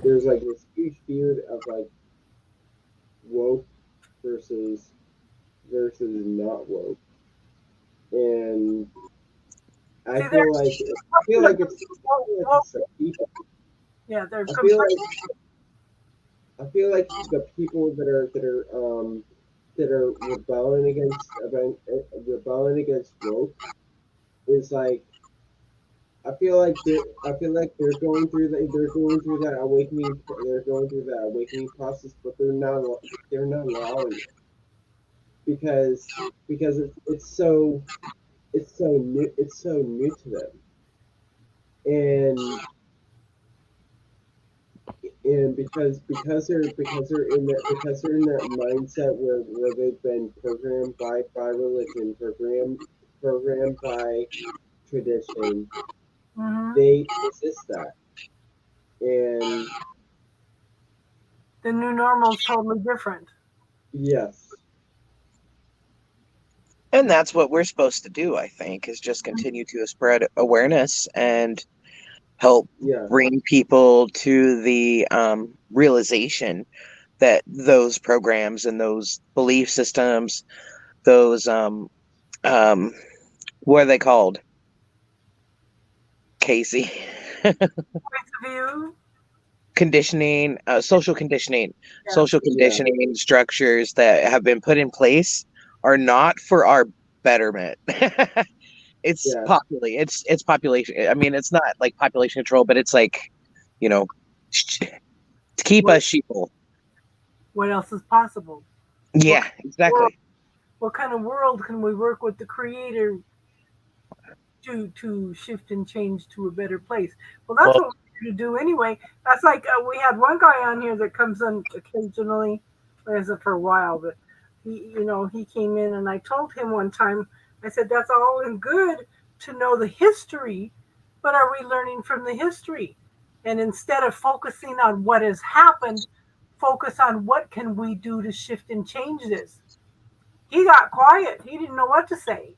there's like this huge feud of like woke versus not woke, and I feel like it's some people. Yeah, there's I feel like the people that are rebelling against woke is like, I feel like they're going through that awakening process, but they're not allowing it, because it's so new to them, and because they're in that mindset where they've been programmed by religion, programmed by tradition, Hmm. they resist that. And The new normal is totally different. yes, And that's what we're supposed to do, I think, is just continue to spread awareness and help yeah, bring people to the realization that those programs and those belief systems, those um, what are they called, Casey? Points of view. Conditioning, Yeah. social yeah, conditioning structures that have been put in place are not for our betterment. It's yeah. it's population. I mean, it's not like population control, but it's like, you know, to keep What us sheeple. what else is possible? What Yeah, kind of world, exactly. what kind of world can we work with the creator to shift and change to a better place? Well, that's Well, what we're here to do anyway. That's like we had one guy on here that comes on occasionally, isn't for a while, but he came in and I told him one time, I said that's all and good to know the history, but are we learning from the history? And instead of focusing on what has happened, focus on what can we do to shift and change this. He got quiet. He didn't know what to say.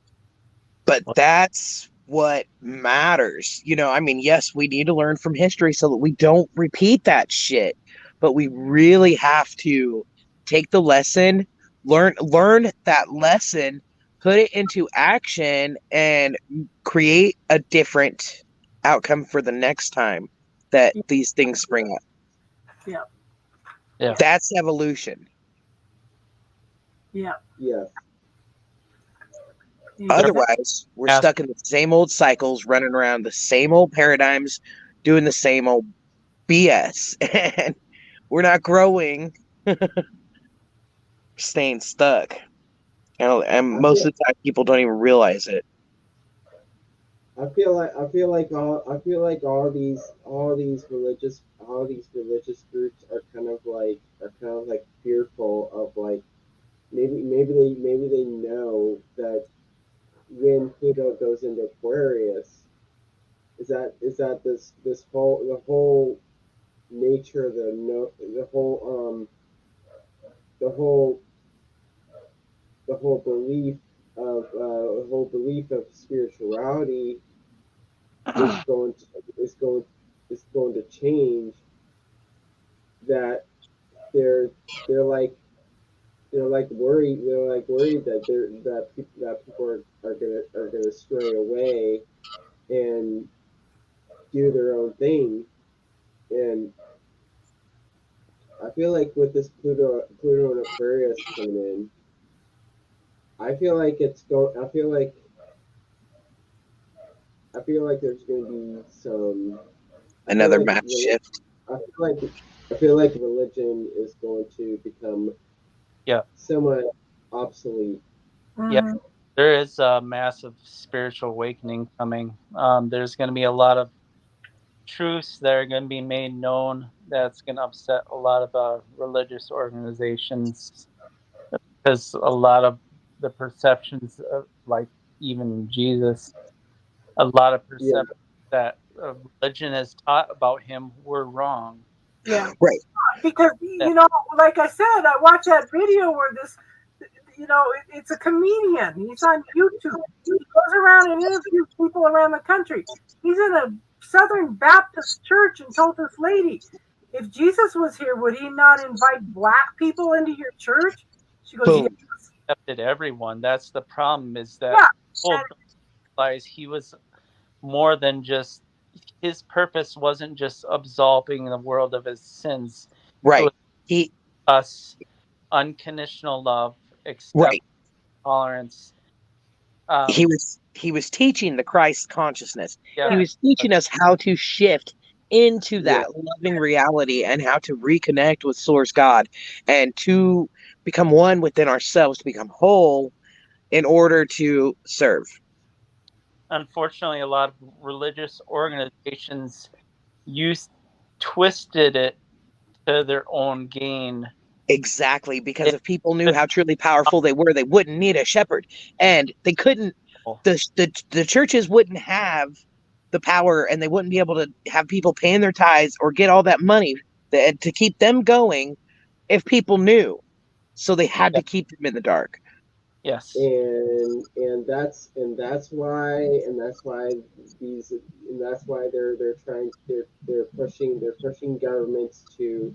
But that's what matters. I mean, yes, we need to learn from history so that we don't repeat that shit. But we really have to take the lesson, learn that lesson, put it into action, and create a different outcome for the next time that these things spring up. Yeah, yeah. That's evolution. yeah, Yes. yeah. Otherwise, we're stuck in the same old cycles, running around the same old paradigms, doing the same old BS. And we're not growing, staying stuck. And I most feel of the time, people don't even realize it. I feel like all these religious groups are kind of like fearful of like maybe they know that when Pluto goes into Aquarius, this whole the whole nature of the no the whole the whole belief the whole belief of spirituality is going to is going is going to change, that they're they're like they're like worried that people are gonna stray away and do their own thing. And I feel like with this Pluto and Aquarius coming in, I feel like I feel like there's going to be some. I feel Another like mass shift. I feel like I feel like religion is going to become Yeah. somewhat obsolete. Yeah. Mhm. There is a massive spiritual awakening coming. There's going to be a lot of truths that are going to be made known that's going to upset a lot of religious organizations, because a lot of the perceptions of, like, even Jesus, a lot of Yeah, perceptions that religion has taught about him were wrong. Yeah, Right. because That, like I said, I watched that video where this, it's a comedian. He's on YouTube. He goes around and interviews people around the country. He's in a Southern Baptist church and told this lady, if Jesus was here, would he not invite black people into your church? She goes, yes. Boom. accepted everyone. That's the problem, is that Yeah. people don't realize he was more than just, his purpose wasn't just absolving the world of his sins. It Right. was He us unconditional love, acceptance, right. tolerance. He was teaching the Christ consciousness. He Yeah, was teaching us how to shift into yeah, that loving reality and how to reconnect with Source God and to become one within ourselves, to become whole in order to serve. Unfortunately, a lot of religious organizations twisted it to their own gain. Exactly, because if people knew how truly powerful they were, they wouldn't need a shepherd, and they couldn't. The churches wouldn't have the power, and they wouldn't be able to have people paying their tithes or get all that money to keep them going if people knew. So they had to keep them in the dark. Yes. And that's why they're pushing governments to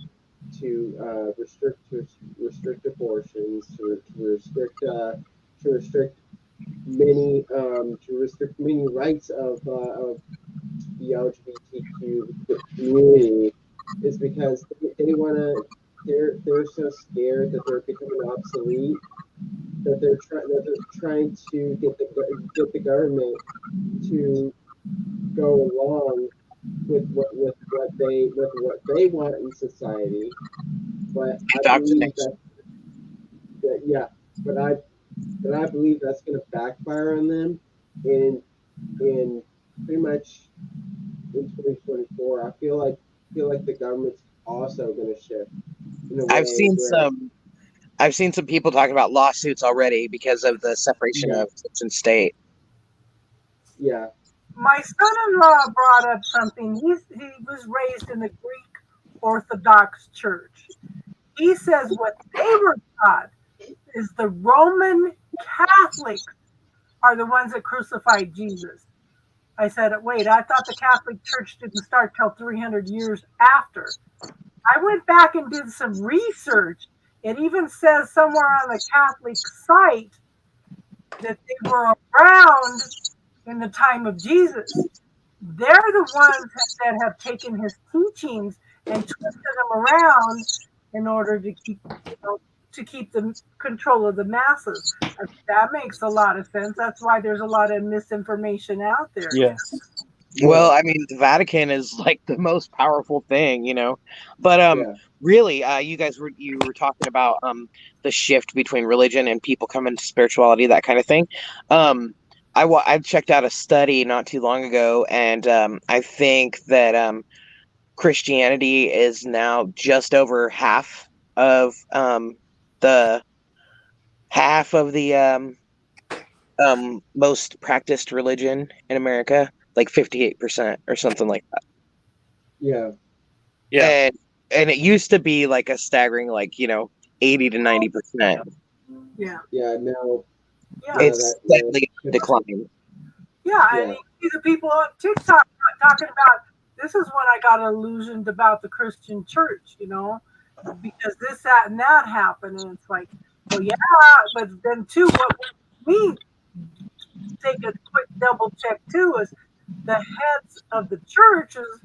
restrict abortions, to restrict many rights of the LGBTQ community, is because they want to. They're so scared that they're becoming obsolete, that they're trying to get the government to go along with what they want in society. But I believe but I believe that's going to backfire on them in pretty much in 2024. I feel like the government's also going to shift. I've seen some people talking about lawsuits already because of the separation of church and state. Yeah. My son-in-law brought up something. He was raised in the Greek Orthodox Church. He says what they were taught is the Roman Catholics are the ones that crucified Jesus. I said, wait, I thought the Catholic Church didn't start till 300 years after. I went back and did some research. It even says somewhere on the Catholic site that they were around in the time of Jesus. They're the ones that have taken his teachings and twisted them around in order to keep the control of the masses. That makes a lot of sense. That's why there's a lot of misinformation out there. Yes. Well, I mean, the Vatican is like the most powerful thing, But really, you guys were talking about the shift between religion and people coming to spirituality, that kind of thing. I checked out a study not too long ago, and I think that Christianity is now just over half of the most practiced religion in America, like 58% or something like that. Yeah. Yeah. And it used to be like a staggering 80 to 90%. Yeah. Yeah, now it's steadily declining. Yeah, and you see the people on TikTok talking about, this is when I got illusioned about the Christian church, because this, that, and that happened. And it's like, well, yeah, but then too, what we take a quick double check too is the heads of the churches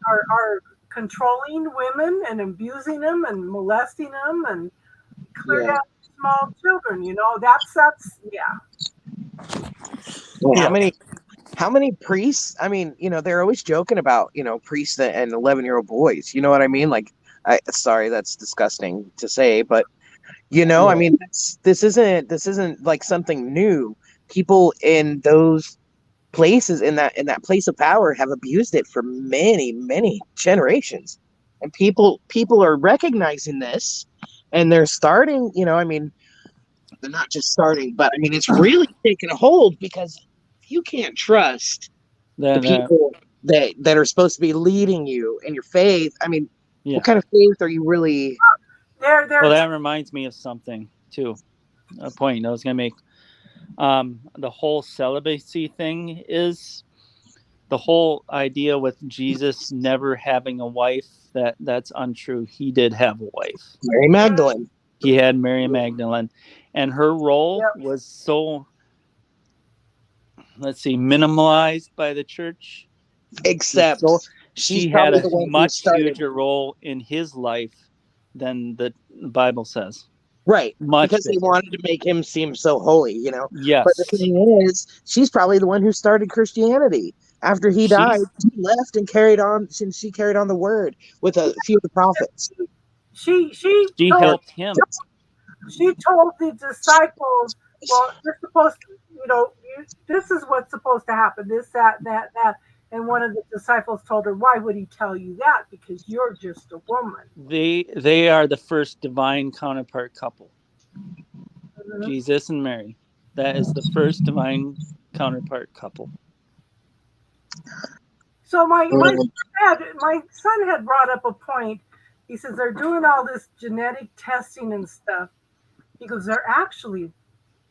are controlling women and abusing them and molesting them and cleared out small children. That's How many priests? I mean, they're always joking about, priests and 11-year-old boys. You know what I mean? Like, sorry, that's disgusting to say, but I mean, this isn't like something new. People in those places, in that place of power, have abused it for many, many generations, and people are recognizing this, and they're starting. I mean, they're not just starting, but I mean, it's really taking a hold, because you can't trust the people that are supposed to be leading you in your faith. I mean, what kind of faith are you really? Well, that reminds me of something too. A point I was going to make. The whole celibacy thing is the whole idea with Jesus never having a wife. That's untrue. He did have a wife, Mary Magdalene. He had Mary Magdalene, and her role was so, minimalized by the church. Except she had a much huger role in his life than the Bible says. Right. Because they wanted to make him seem so holy, Yes. But the thing is, she's probably the one who started Christianity. After he died, she left and carried on, since she carried on the word with a few of the prophets. She helped him. she told the disciples, well, you're supposed to, this is what's supposed to happen, this, that, that, that. And one of the disciples told her, why would he tell you that? Because you're just a woman. They are the first divine counterpart couple. Mhm. Jesus and Mary. That is the first divine counterpart couple. So my son had brought up a point. He says they're doing all this genetic testing and stuff. He goes, they're actually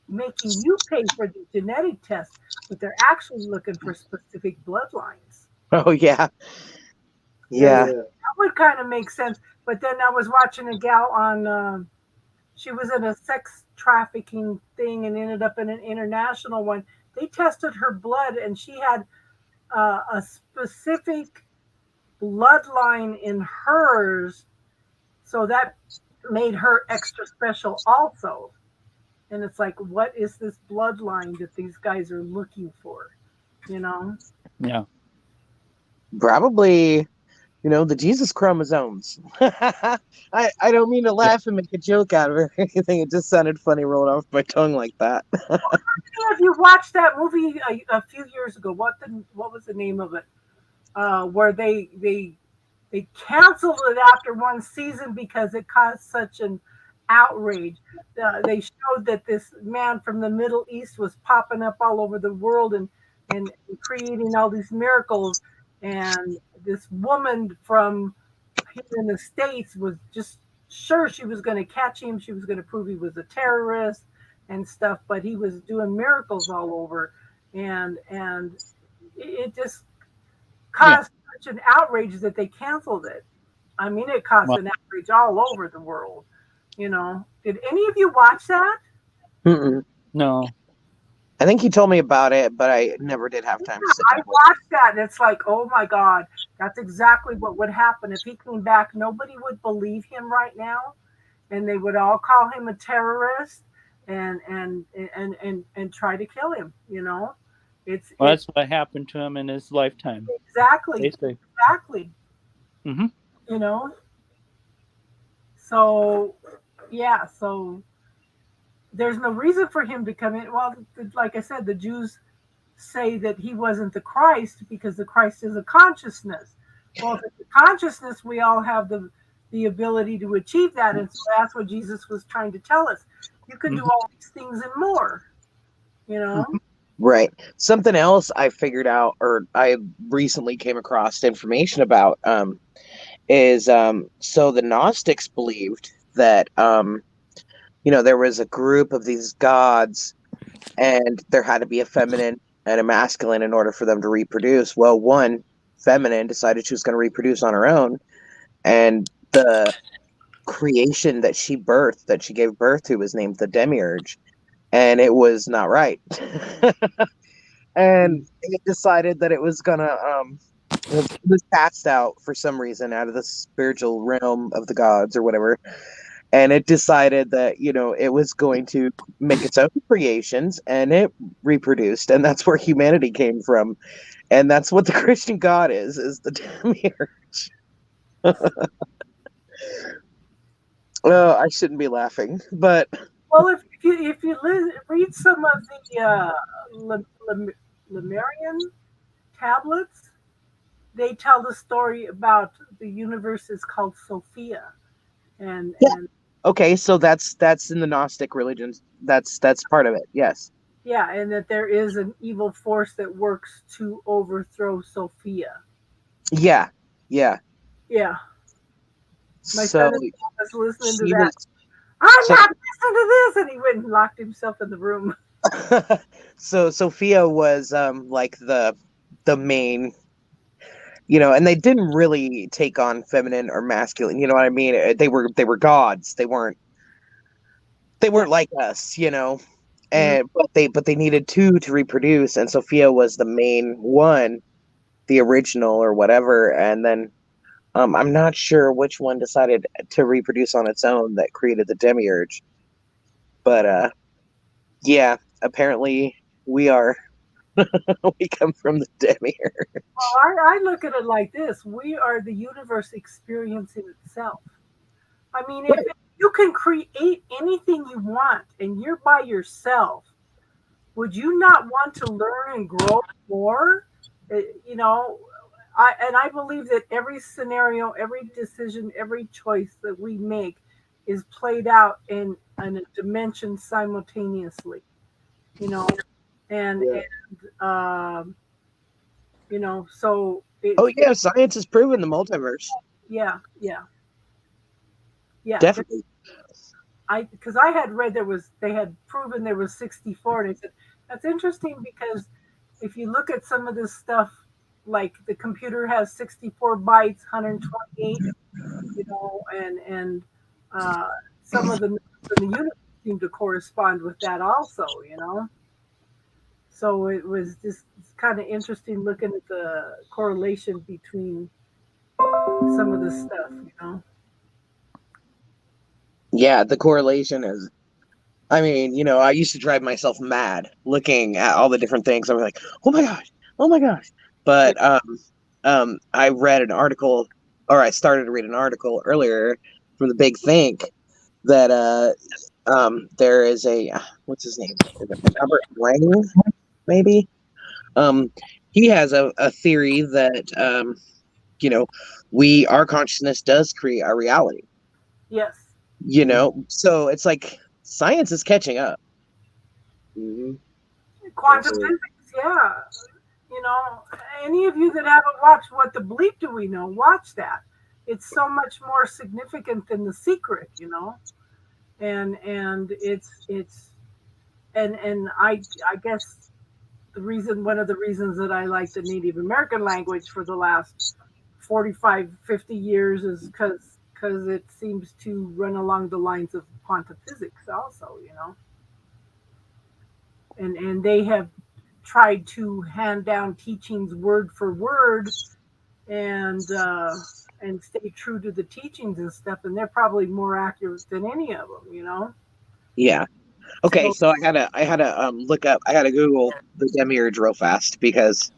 making you pay for the genetic test, but they're actually looking for specific bloodlines. Oh yeah. Yeah. That would kind of make sense. But then I was watching a gal on, she was in a sex trafficking thing and ended up in an international one. They tested her blood and she had a specific bloodline in hers. So that made her extra special also. And it's like, what is this bloodline that these guys are looking for? Yeah. Probably, the Jesus chromosomes. I don't mean to laugh and make a joke out of it or anything. It just sounded funny rolling off my tongue like that. If you watched that movie a few years ago, what was the name of it? Where they canceled it after one season because it caused such an outrage. They showed that this man from the Middle East was popping up all over the world and creating all these miracles, and this woman from here in the States was just sure she was going to catch him. She was going to prove he was a terrorist and stuff, but he was doing miracles all over, and it just caused such an outrage that they canceled it. I mean, it caused an outrage all over the world. Did any of you watch that? Mm-mm. No. I think he told me about it, but I never did have time to sit I down. watched that, and it's like, oh my God, that's exactly what would happen if he came back. Nobody would believe him right now, and they would all call him a terrorist and try to kill him. That's what happened to him in his lifetime. Exactly. Basically. Exactly. Mm-hmm. So, yeah. So there's no reason for him to come in. Well, like I said, the Jews say that he wasn't the Christ because the Christ is a consciousness. Well, if it's a consciousness, we all have the ability to achieve that. And so that's what Jesus was trying to tell us. You can do all these things and more, Right. Something else I figured out, or I recently came across information about, is so the Gnostics believed that there was a group of these gods, and there had to be a feminine and a masculine in order for them to reproduce. Well, one feminine decided she was going to reproduce on her own, and the creation that she gave birth to, was named the Demiurge, and it was not right. And it decided that it was gonna it was cast out for some reason out of the spiritual realm of the gods or whatever, and it decided that it was going to make its own creations, and it reproduced, and that's where humanity came from, and that's what the Christian God is the Demiurge. I shouldn't be laughing, but well, if you read some of the Lemurian tablets, they tell the story about the universe is called Sophia, and okay, so that's in the Gnostic religions. That's part of it. Yes. Yeah, and that there is an evil force that works to overthrow Sophia. Yeah. My So son was listening to that. I'm not listening to this, and he went and locked himself in the room. So Sophia was like the main, and they didn't really take on feminine or masculine. You know what I mean? They were gods. They weren't like us, and but they needed two to reproduce, and Sophia was the main one, the original or whatever, and then I'm not sure which one decided to reproduce on its own that created the Demiurge, but yeah, apparently we are. We come from the Demiurge. Well, I look at it like this: we are the universe experiencing itself. I mean, you can create anything you want, and you're by yourself. Would you not want to learn and grow more? You know, I believe that every scenario, every decision, every choice that we make is played out in a dimension simultaneously. You know, and Yeah. you know, so Oh yeah, science has proven the multiverse. yeah, yeah, yeah. Definitely. Because I had read they had proven there was 64, and I said that's interesting because if you look at some of this stuff, like the computer has 64 bytes, 128, you know, and uh, some of the numbers in the universe seem to correspond with that also, you know. So it was just kind of interesting looking at the correlation between some of this stuff, you know. Yeah, the correlation is. I mean, you know, I used to drive myself mad looking at all the different things. I was like, oh my gosh, oh my gosh. Yeah. But I read an article, or I started to read an article earlier from the Big Think that there is a what's his name? Is it Robert Lang, maybe? Um, he has a theory that you know, our consciousness does create our reality. Yes. You know, so it's like science is catching up. Mm-hmm. Quantum Definitely. physics, yeah. You know, any of you that haven't watched What the Bleep Do We Know, watch that. It's so much more significant than The Secret, you know. And it's and I guess one of the reasons that I like the Native American language for the last 45, 50 years is because it seems to run along the lines of quantum physics also, you know. And they have tried to hand down teachings word for word and stay true to the teachings and stuff, and they're probably more accurate than any of them, you know. Yeah. Okay, So so I had to look up. I had to Google the demiurge real fast because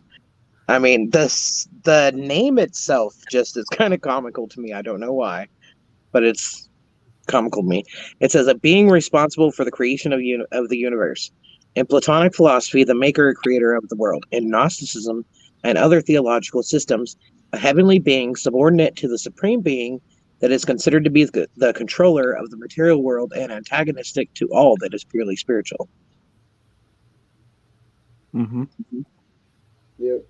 I mean the name itself just is kind of comical to me. I don't know why, but it's comical to me. It says a being responsible for the creation of the universe. In Platonic philosophy, the maker or creator of the world. In Gnosticism and other theological systems, a heavenly being subordinate to the supreme being that is considered to be the controller of the material world and antagonistic to all that is purely spiritual. Mm-hmm. Yep.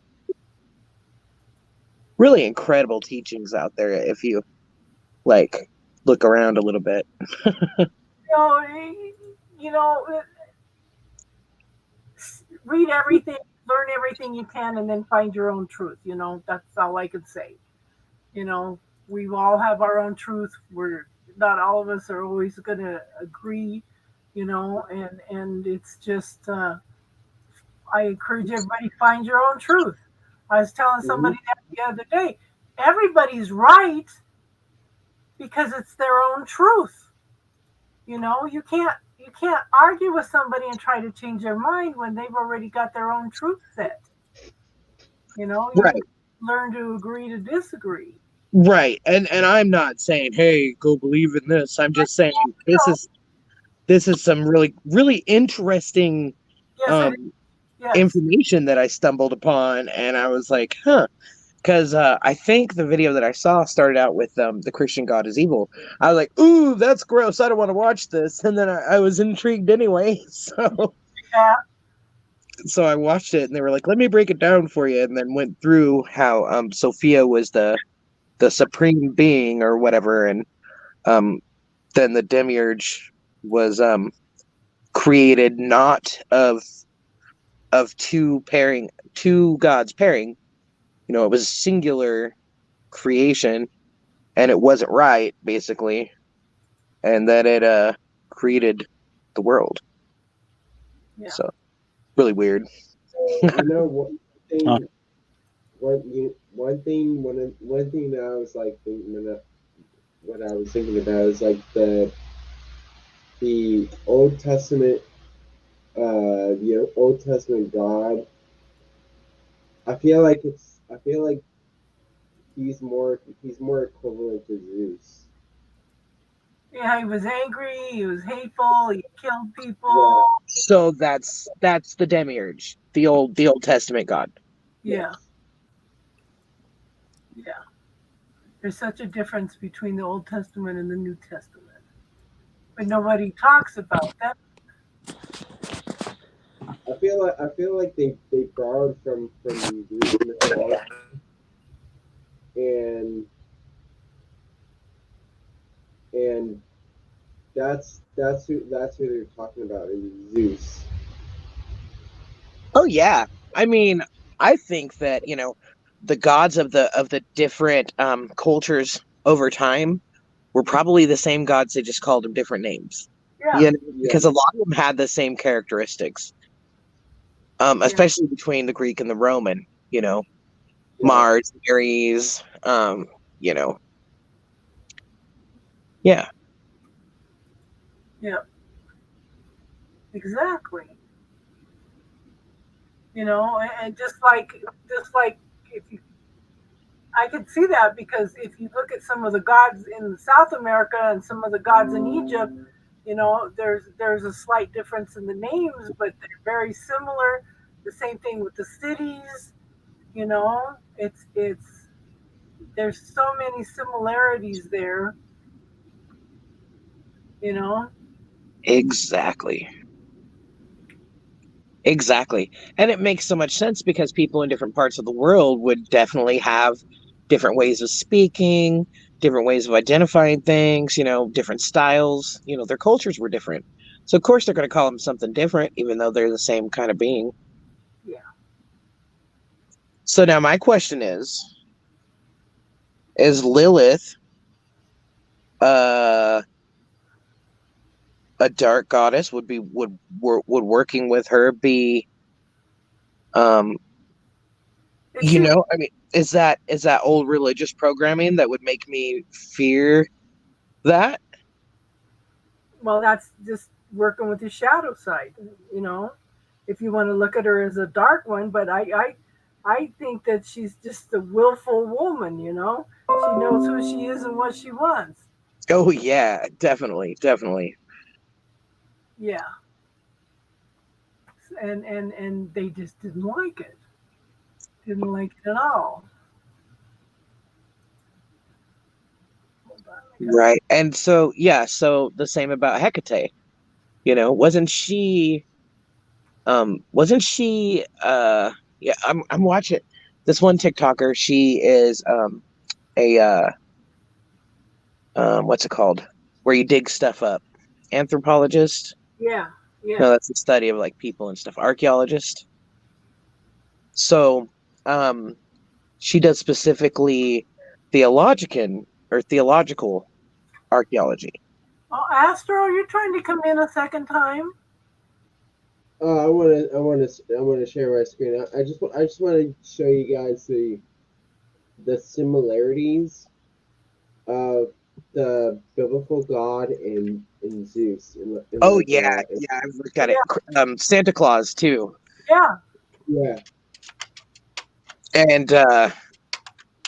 Really incredible teachings out there if you like look around a little bit. know, you know, read everything, learn everything you can, and then find your own truth. You know, that's all I could say. You know, we all have our own truth. We're not all of us are always going to agree. You know, and it's just I encourage everybody to find your own truth. I was telling somebody that the other day. Everybody's right because it's their own truth. You know, you can't argue with somebody and try to change their mind when they've already got their own truth set. You know, you Right. learn to agree to disagree. Right. And I'm not saying, hey, go believe in this. I'm just saying this is some really, really interesting Yes, it is. um Yes. information that I stumbled upon, and I was like, huh. Because I think the video that I saw started out with the Christian God is evil. I was like, ooh, that's gross. I don't want to watch this. And then I was intrigued anyway. Yeah. So I watched it, and they were like, let me break it down for you, and then went through how Sophia was the supreme being or whatever, and um, then the demiurge was created not of two gods pairing. You know, it was a singular creation, and it wasn't right, basically, and that it created the world. Yeah. So really weird. You know, one thing, Huh. one thing that I was like thinking what I was thinking about is like the Old Testament, the Old Testament God. I feel like he's more equivalent to Zeus. Yeah, he was angry. He was hateful. He killed Yeah. people. So that's the demiurge, the Old Testament God. Yeah, yeah. There's such a difference between the Old Testament and the New Testament, but nobody talks about that. I feel like they borrowed from Greek mythology, and and that's who they're talking about is Zeus. Oh yeah. I mean, I think that, the gods of the different cultures over time were probably the same gods, they just called them different names. Yeah, You know, Yeah, because a lot of them had the same characteristics. yeah, Especially between the Greek and the Roman, yeah. Mars, Ares, you know. Yeah. yeah. Exactly. And just like if you, I could see that because if you look at some of the gods in South America and some of the gods in Egypt, there's a slight difference in the names, but they're very similar. The same thing with the cities. It's there's so many similarities there. You know, Exactly. Exactly. And it makes so much sense because people in different parts of the world would definitely have different ways of speaking, different ways of identifying things, different styles. Their cultures were different. So, of course, they're going to call them something different, even though they're the same kind of being. yeah. So, now my question is Lilith uh, a dark goddess? Would working with her be, um, It's you. I mean, is that old religious programming that would make me fear that? Well, that's just working with the shadow side. You know, if you want to look at her as a dark one, but I think that she's just a willful woman. She knows who she is and what she wants. Oh yeah, definitely, definitely. Yeah, and they just didn't like it. Didn't like it at all. Hold on, I got. Right. And so yeah, so the same about Hecate. Wasn't she yeah, I'm watching this one TikToker, she is a what's it called? Where you dig stuff up. Anthropologist? Yeah, No, yeah. that's the study of like people and stuff. Archaeologist. So um she does specifically theological archaeology. Oh, Astro, you're trying to come in a second time? I want to share my screen. I just want to show you guys the similarities of the biblical God and Zeus in Oh like yeah, yeah, I've looked at Yeah, it. Santa Claus too. yeah. yeah. And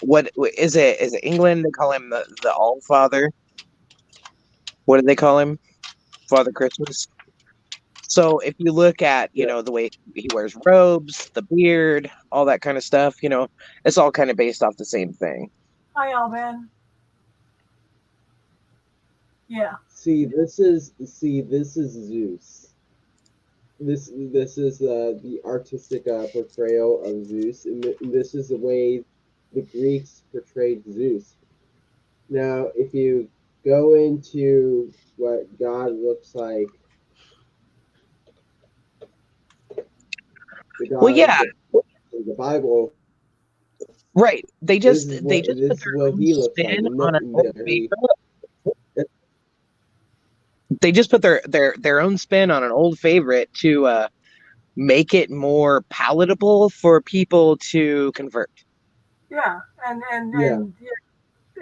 what is it? Is it England? They call him the All Father. What do they call him? Father Christmas. So if you look at, Yeah. the way he wears robes, the beard, all that kind of stuff, it's all kind of based off the same thing. Hi, Alvin. Yeah, This is Zeus. This is the artistic portrayal of Zeus, and this is the way the Greeks portrayed Zeus. Now, if you go into what God looks like, the Well, God yeah, of the Bible, right. They just put this is their what own he looks like. spin And on an old he, favorite. They just put their own spin on an old favorite to make it more palatable for people to convert. yeah. And and yeah, and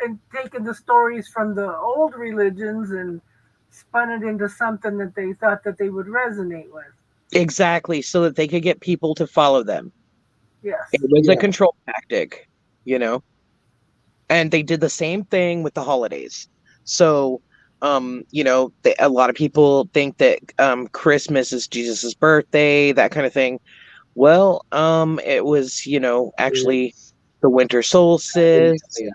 and taking the stories from the old religions and spun it into something that they thought that they would resonate with. Exactly, so that they could get people to follow them. It Yes. was a yeah, control tactic, you know? And they did the same thing with the holidays. So a lot of people think that Christmas is Jesus's birthday, that kind of thing. Well, it was, actually It's the winter in solstice. Maya.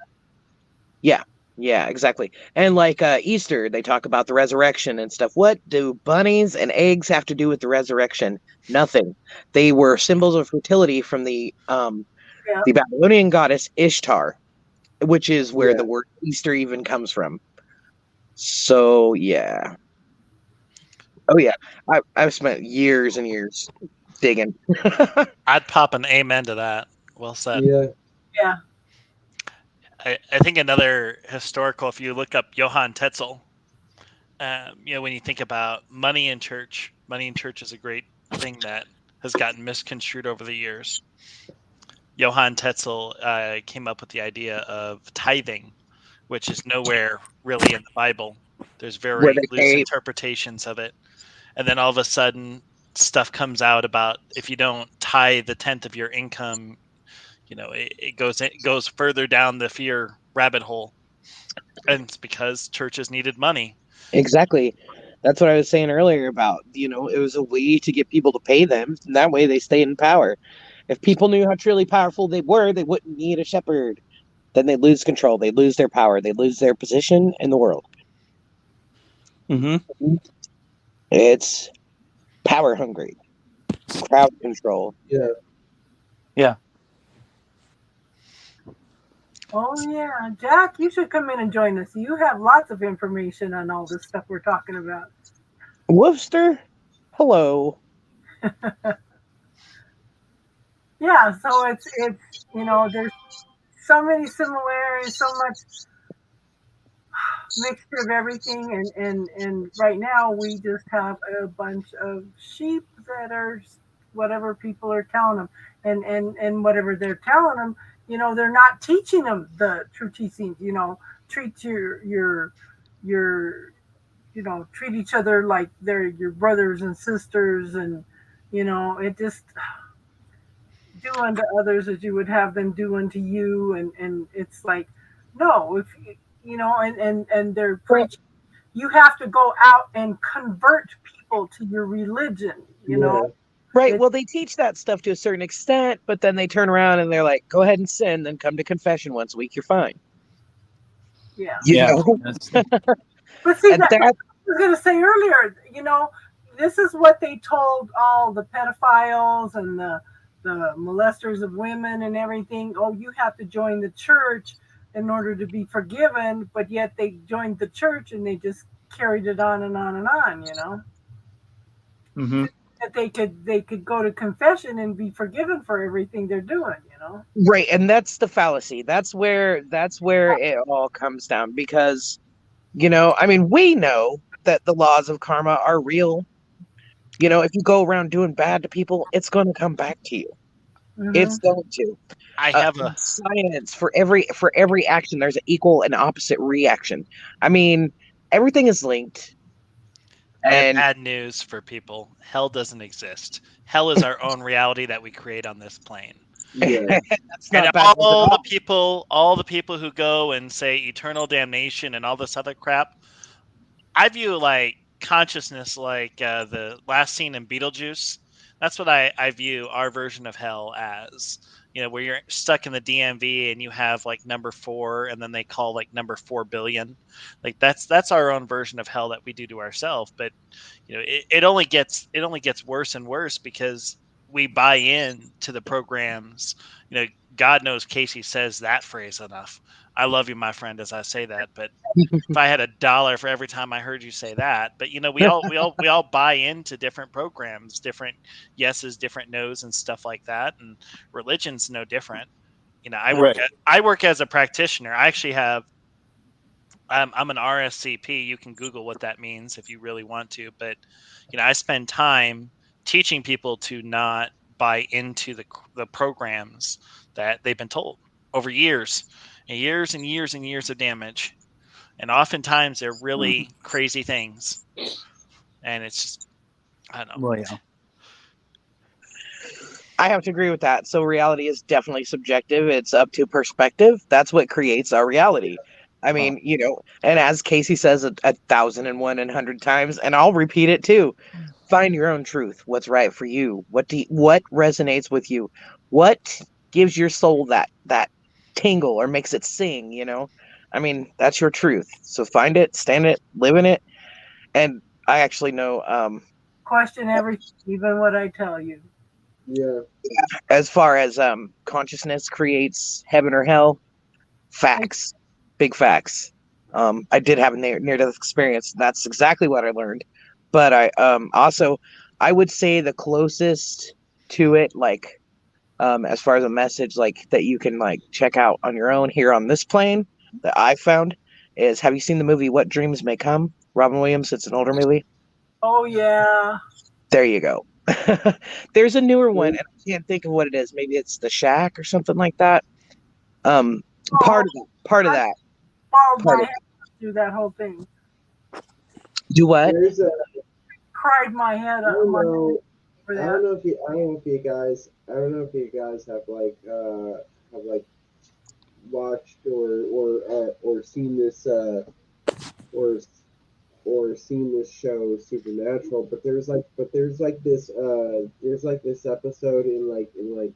Yeah, yeah, exactly. And like Easter, they talk about the resurrection and stuff. What do bunnies and eggs have to do with the resurrection? Nothing. They were symbols of fertility from Yeah. the Babylonian goddess Ishtar, which is where Yeah. the word Easter even comes from. So yeah. Oh yeah. I've spent years and years digging. I'd pop an amen to that. Well said. Yeah. Yeah. I think another historical, if you look up Johann Tetzel, when you think about money in church is a great thing that has gotten misconstrued over the years. Johann Tetzel came up with the idea of tithing, which is nowhere really in the Bible. There's Where very they loose pay interpretations of it. And then all of a sudden, stuff comes out about if you don't tithe the 10th of your income, it goes further down the fear rabbit hole. And it's because churches needed money. exactly. That's what I was saying earlier about, it was a way to get people to pay them, and that way they stay in power. If people knew how truly powerful they were, they wouldn't need a shepherd. Then they'd lose control, they'd lose their power, they'd lose their position in the world. Mm-hmm. It's power hungry, crowd control. Yeah. Yeah. Oh yeah, Jack, you should come in and join us. You have lots of information on all this stuff we're talking about. Woofster, hello. Yeah, so it's there's so many similarities, so much mixture of everything, and right now we just have a bunch of sheep that are whatever people are telling them, and whatever they're telling them, they're not teaching them the true teachings. Treat your treat each other like they're your brothers and sisters, and it just do unto others as you would have them do unto you, and it's like, no, if and they're preaching, you have to go out and convert people to your religion, Yeah. Right. Well, they teach that stuff to a certain extent, but then they turn around and they're like, go ahead and sin, then come to confession once a week. You're fine. Yeah. Yeah. But see, And that, that- I was going to say earlier, this is what they told all the pedophiles and the molesters of women and everything. Oh, you have to join the church in order to be forgiven, but yet they joined the church and they just carried it on and on and on, Mm-hmm. that they could go to confession and be forgiven for everything they're doing, Right, and that's the fallacy. That's where it all comes down, because we know that the laws of karma are real. If you go around doing bad to people, it's going to come back to you. Mhm. It's going to. I have a Science, for every action there's an equal and opposite reaction. Everything is linked. I have And bad news for people. Hell doesn't exist. Hell is our own reality that we create on this plane. Yeah. that's And not bad. all the people who go and say eternal damnation and all this other crap, I view like consciousness like the last scene in Beetlejuice. That's what I view our version of hell as. Where you're stuck in the DMV and you have like number 4, and then they call like number 4 billion. Like that's our own version of hell that we do to ourselves. But it only gets worse and worse because we buy in to the programs. God knows Casey says that phrase enough. I love you, my friend, as I say that. But if I had $1 for every time I heard you say that, but we all buy into different programs, different yeses, different nos, and stuff like that. And religion's no different. I work as a practitioner. I actually have. I'm an RSCP. You can Google what that means if you really want to. But I spend time teaching people to not buy into the programs that they've been told over years and years and years and years of damage. And oftentimes they're really crazy things. And it's just, I don't know. Well, yeah. I have to agree with that. So reality is definitely subjective. It's up to perspective. That's what creates our reality. I mean, and as Casey says 1,001 and 100 times, and I'll repeat it too. Find your own truth. What's right for you? What resonates with you? What gives your soul that tingle or makes it sing? I mean, that's your truth. So find it, stand it, live in it. And I actually know, Question everything, even what I tell you. Yeah. as far as consciousness creates heaven or hell, facts, big facts. I did have a near-death experience. That's exactly what I learned. But I also, I would say the closest to it, like as far as a message like that you can like check out on your own here on this plane that I found is, have you seen the movie What Dreams May Come? Robin Williams. It's an older movie. Oh yeah. There you go. There's a newer one, and I can't think of what it is. Maybe it's The Shack or something like that. Part of that. Bawled my head through that whole thing. Do what? There's a. Cried my head I up. don't know. For I that. don't know if you guys have watched or seen this or seen this show Supernatural, but there's this episode in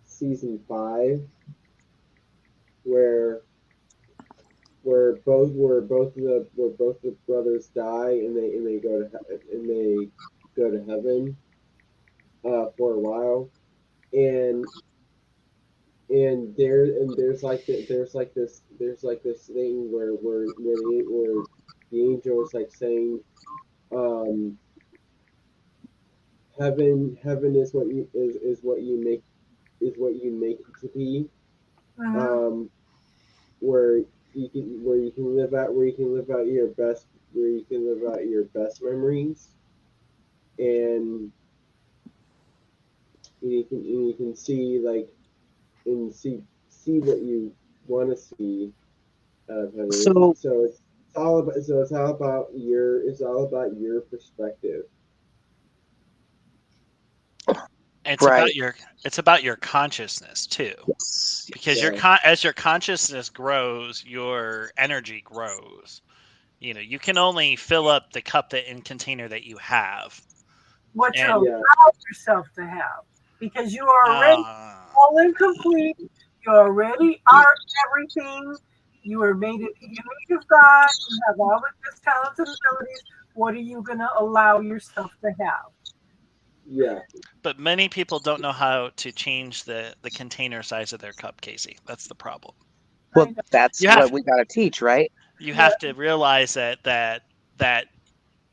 season 5 where both the brothers die and they go to heaven for a while, and there's this thing where the angel is like saying, heaven is what you make it to be, where you can live out your best memories, and you can see see what you want to see out of heaven. So It's all about your perspective. It's about your consciousness too, because as your consciousness grows, your energy grows. You can only fill up the cup and container that you have. What you allow yourself to have, because you are already full and complete. You already are everything. You are made in the image of God. You have all of His talents and abilities. What are you going to allow yourself to have? Yeah. But many people don't know how to change the container size of their cup, Casey. That's the problem. Well, that's what we got to teach, right? You have to realize that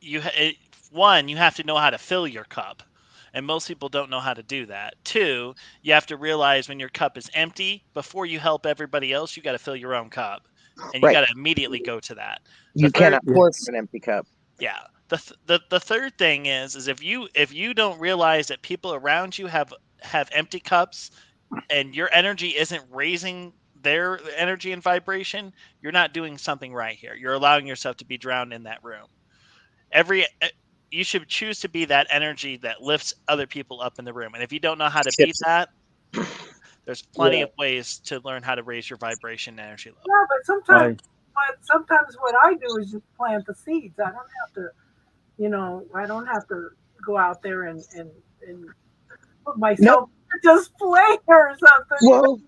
you have to know how to fill your cup, and most people don't know how to do that. 2, you have to realize when your cup is empty, before you help everybody else, you got to fill your own cup, and you got to immediately go to that. You cannot pour from an empty cup. Yeah. The third thing is if you don't realize that people around you have empty cups, and your energy isn't raising their energy and vibration, you're not doing something right here. You're allowing yourself to be drowned in that room. You should choose to be that energy that lifts other people up in the room. And if you don't know how to beat that, there's plenty of ways to learn how to raise your vibration and energy level. Yeah, but sometimes what I do is just plant the seeds. I don't have to, I don't have to go out there and put myself on display or something. Well,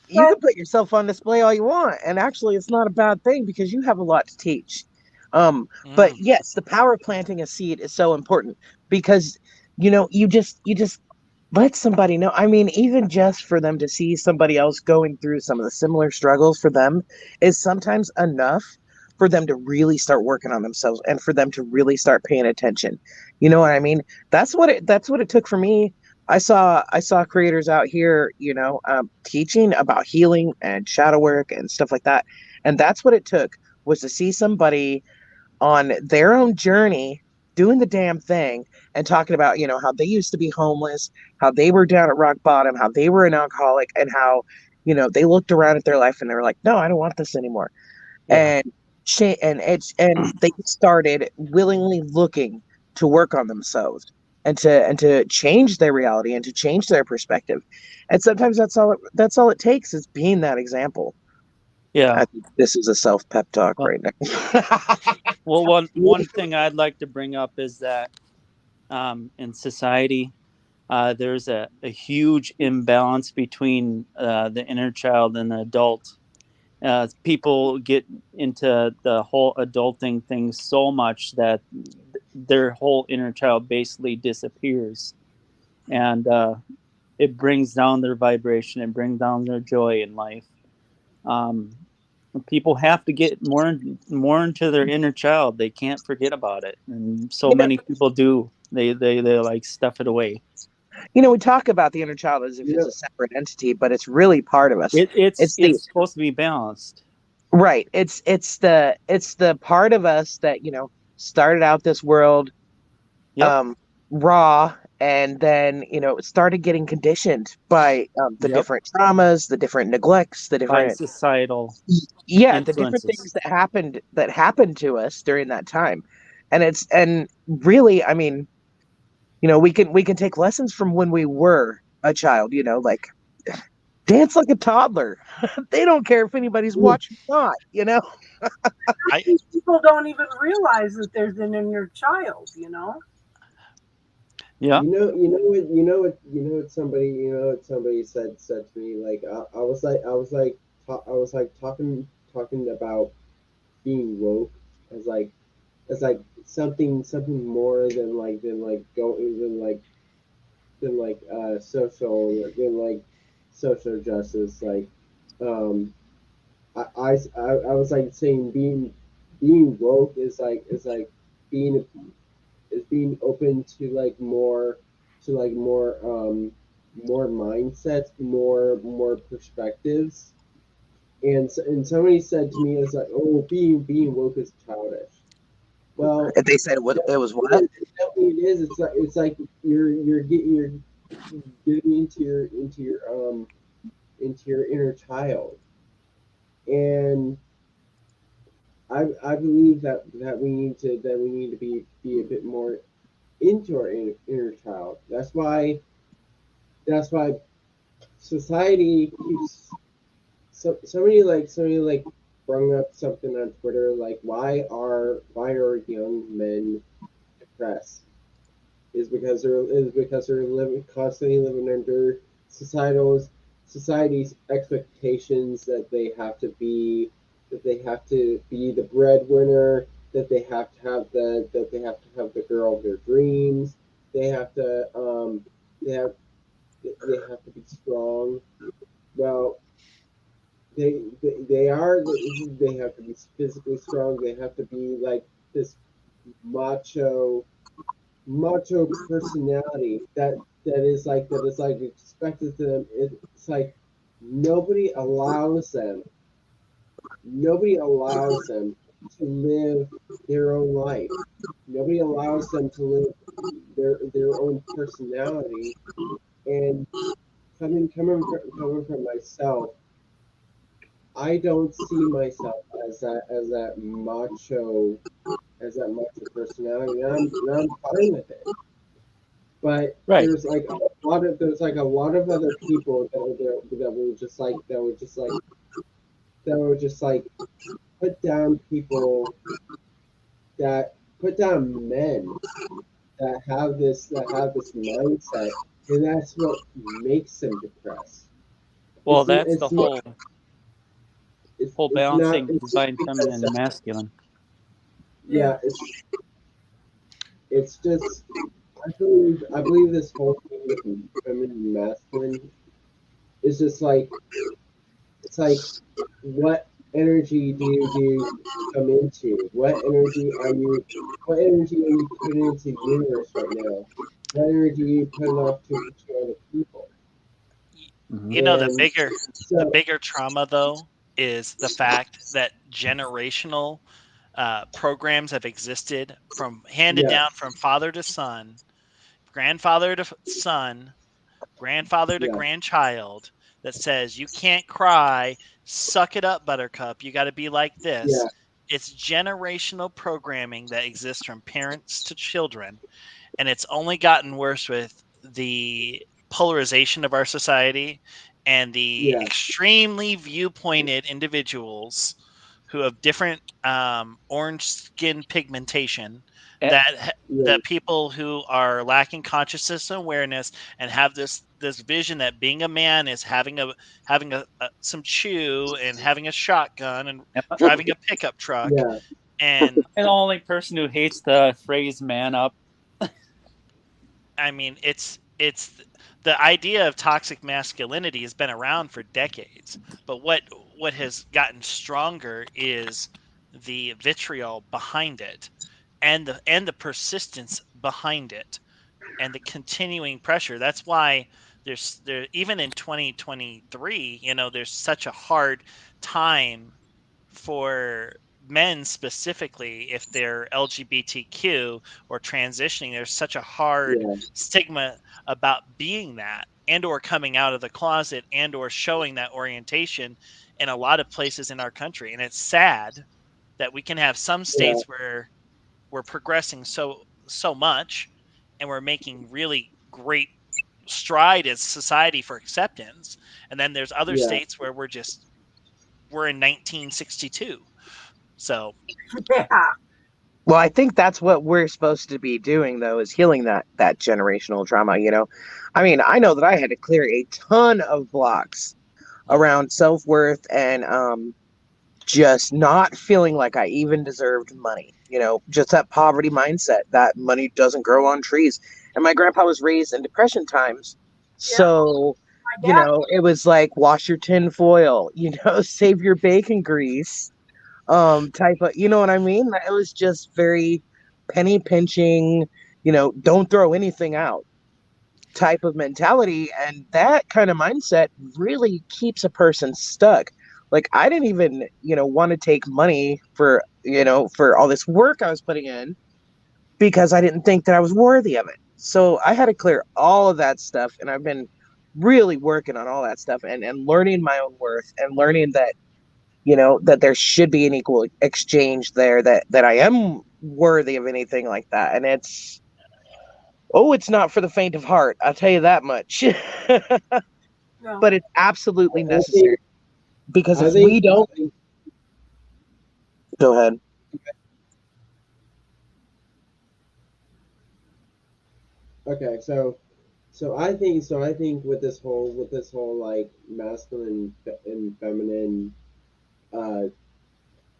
you can put yourself on display all you want, and actually it's not a bad thing because you have a lot to teach. But yes, the power of planting a seed is so important because you just let somebody know. I mean, even just for them to see somebody else going through some of the similar struggles for them is sometimes enough for them to really start working on themselves and for them to really start paying attention. You know what I mean? That's what it took for me. I saw creators out here, teaching about healing and shadow work and stuff like that. And that's what it took, was to see somebody on their own journey doing the damn thing and talking about, how they used to be homeless, how they were down at rock bottom, how they were an alcoholic, and how, they looked around at their life and they were like, no, I don't want this anymore. Yeah. And they started willingly looking to work on themselves and to change their reality and to change their perspective. And sometimes that's all it takes, is being that example. Yeah. I think this is a self pep talk Well, right now. well, one thing I'd like to bring up is that in society, there's a huge imbalance between the inner child and the adult. People get into the whole adulting thing so much that their whole inner child basically disappears, and it brings down their vibration. It brings down their joy in life. Um, People have to get more into their inner child. They can't forget about it, and so You know, many people do. They like stuff it away. we talk about the inner child as if You it's know, a separate entity, but it's really part of us. It's It's the it's supposed to be balanced. right. It's the part of us that started out this world Yep. raw, and then it started getting conditioned by the Yep. different traumas, the different neglects, the By different societal the different influences. things that happened to us during that time. And really, I mean, we can take lessons from when we were a child, like dance like a toddler. They don't care if anybody's watching or not. I People don't even realize that there's an inner child, you know? Yeah. what somebody said to me. Like I was like talking about being woke as like something more than going than social justice. Um, I was like saying being woke is like being being open to more mindsets, more perspectives. And somebody said to me, "It's like, oh, being woke is childish." Well, They said it was what? definitely it is. It's like you're getting into your inner child, and I believe that we need to be a bit more into our inner child. That's why society keeps somebody brought up something on Twitter, like why are young men depressed? Is because they're constantly living under society's expectations that they have to be the breadwinner, that they have to have the girl of their dreams. They have to they have they have to be strong. Well, they have to be physically strong. They have to be like this macho macho personality that is expected to them. It's like nobody allows them nobody allows them to live their own life. Nobody allows them to live their own personality. And coming from myself, I don't see myself as that macho personality, and I'm fine with it. But Right. there's like a lot of other people that would just like put down people that put down men that have this mindset, and that's what makes them depressed. Well, It's that's the it's not whole it's not balancing it's just divine feminine because and masculine. yeah it's just I believe this whole thing with feminine and masculine is just like it's like what energy do you come into? What energy are you putting into the universe right now? What energy are you putting off to other people? Mhm. You know, the And bigger the so bigger trauma though is the fact that generational programs have existed from handed down yes, from father to son, grandfather to son, grandfather to yes, grandchild, that says you can't cry, suck it up, buttercup, you got to be like this. yeah, It's generational programming that exists from parents to children, and it's only gotten worse with the polarization of our society and the extremely viewpointed individuals who have different orange skin pigmentation, that people who are lacking consciousness and awareness and have this vision that being a man is having some chew and having a shotgun and driving a pickup truck. Yeah. And the only person who hates the phrase "man up." I mean, it's the idea of toxic masculinity has been around for decades, but what has gotten stronger is the vitriol behind it, and the persistence behind it, and the continuing pressure. That's why there even in 2023, there's such a hard time for men specifically if they're LGBTQ or transitioning. There's such a hard stigma about being that, and or coming out of the closet, and or showing that orientation in a lot of places in our country. And it's sad that we can have some states where we're progressing so much and we're making really great stride as society for acceptance, and then there's other states where we're in 1962. So Yeah. Well, I think that's what we're supposed to be doing, though, is healing that generational trauma. I mean, I know that I had to clear a ton of blocks around self-worth and just not feeling like I even deserved money. Just that poverty mindset that money doesn't grow on trees. And my grandpa was raised in Depression times, so it was like wash your tin foil, save your bacon grease. Type of, you know what I mean? It was just very penny pinching, don't throw anything out type of mentality. And that kind of mindset really keeps a person stuck. Like, I didn't even, want to take money for all this work I was putting in because I didn't think that I was worthy of it. So I had to clear all of that stuff. And I've been really working on all that stuff and learning my own worth and learning that, that there should be an equal exchange there, that I am worthy of anything like that. And it's not for the faint of heart. I'll tell you that much. No. But it's absolutely necessary, because if we don't, go ahead. Okay, so I think with this whole like masculine and feminine going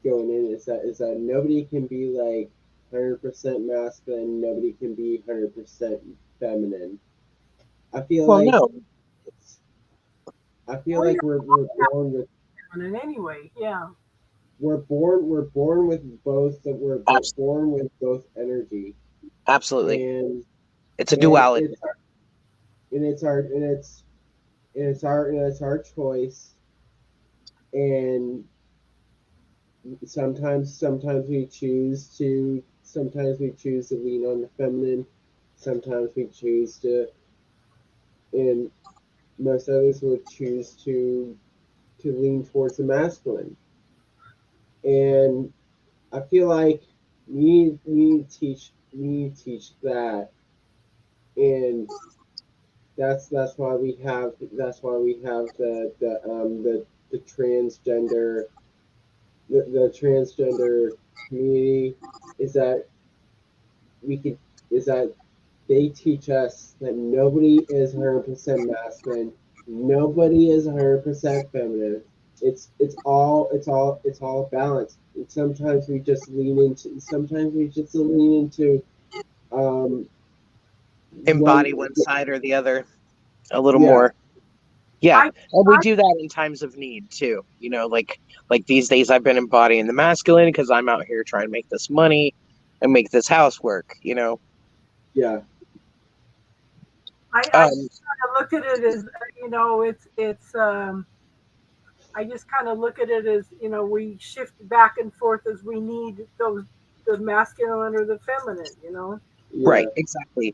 in is that nobody can be like 100% masculine, nobody can be 100% feminine. I feel like we're born with in any way, yeah. We're born with both. We're born with both energy. Absolutely. And it's a duality. It's our choice. And sometimes we choose to lean on the feminine. Sometimes we choose to, and most others would choose to lean towards the masculine. And I feel like we need to teach that, and that's why we have the transgender community, is that they teach us that nobody is 100% masculine, nobody is 100% feminine. It's all balanced. And sometimes we just lean into embody one side or the other a little more. Yeah, and we do that in times of need too. Like these days I've been embodying the masculine because I'm out here trying to make this money and make this house work. Yeah. I kind of look at it as, it's I just kind of look at it as, we shift back and forth as we need the masculine or the feminine, Yeah. Right, exactly.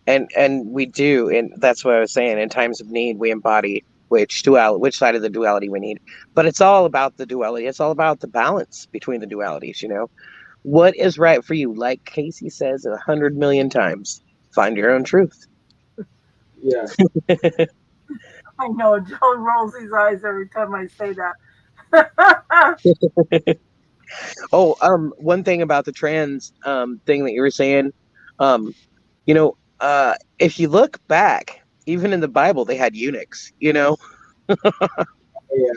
And we do, and that's what I was saying. In times of need, we embody which side of the duality we need. But it's all about the duality. It's all about the balance between the dualities. What is right for you? Like Casey says 100 million times, find your own truth. Yeah. I know Joan rolls his eyes every time I say that. Oh, one thing about the trans thing that you were saying, um, you know, if you look back, even in the Bible, they had eunuchs, you know? Yeah.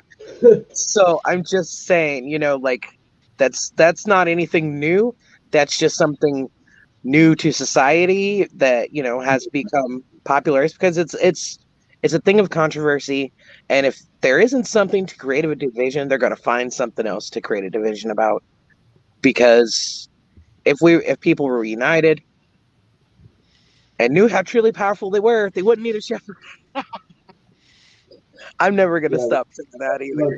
So I'm just saying, like that's not anything new. That's just something new to society that, has become popular. It's because it's a thing of controversy, and if there isn't something to create a division, they're going to find something else to create a division about. Because if people were united and knew how truly powerful they were, they wouldn't need a shepherd. I'm never going to Yeah, stop saying that either.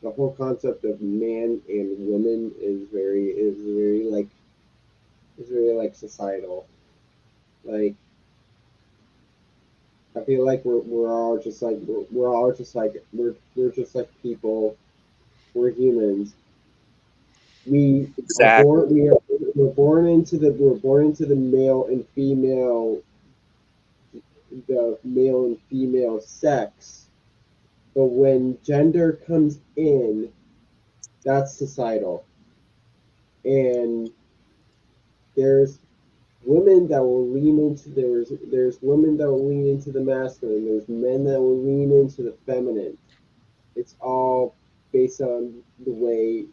the whole concept of man and woman is very like societal. Like I feel like we're all just like we're all just like we're just like people. We're humans. We are born. Exactly. We're born into the male and female the male and female sex. But when gender comes in, that's societal. And there's women that will lean into there's women that will lean into the masculine. There's men that will lean into the feminine. It's all based on the way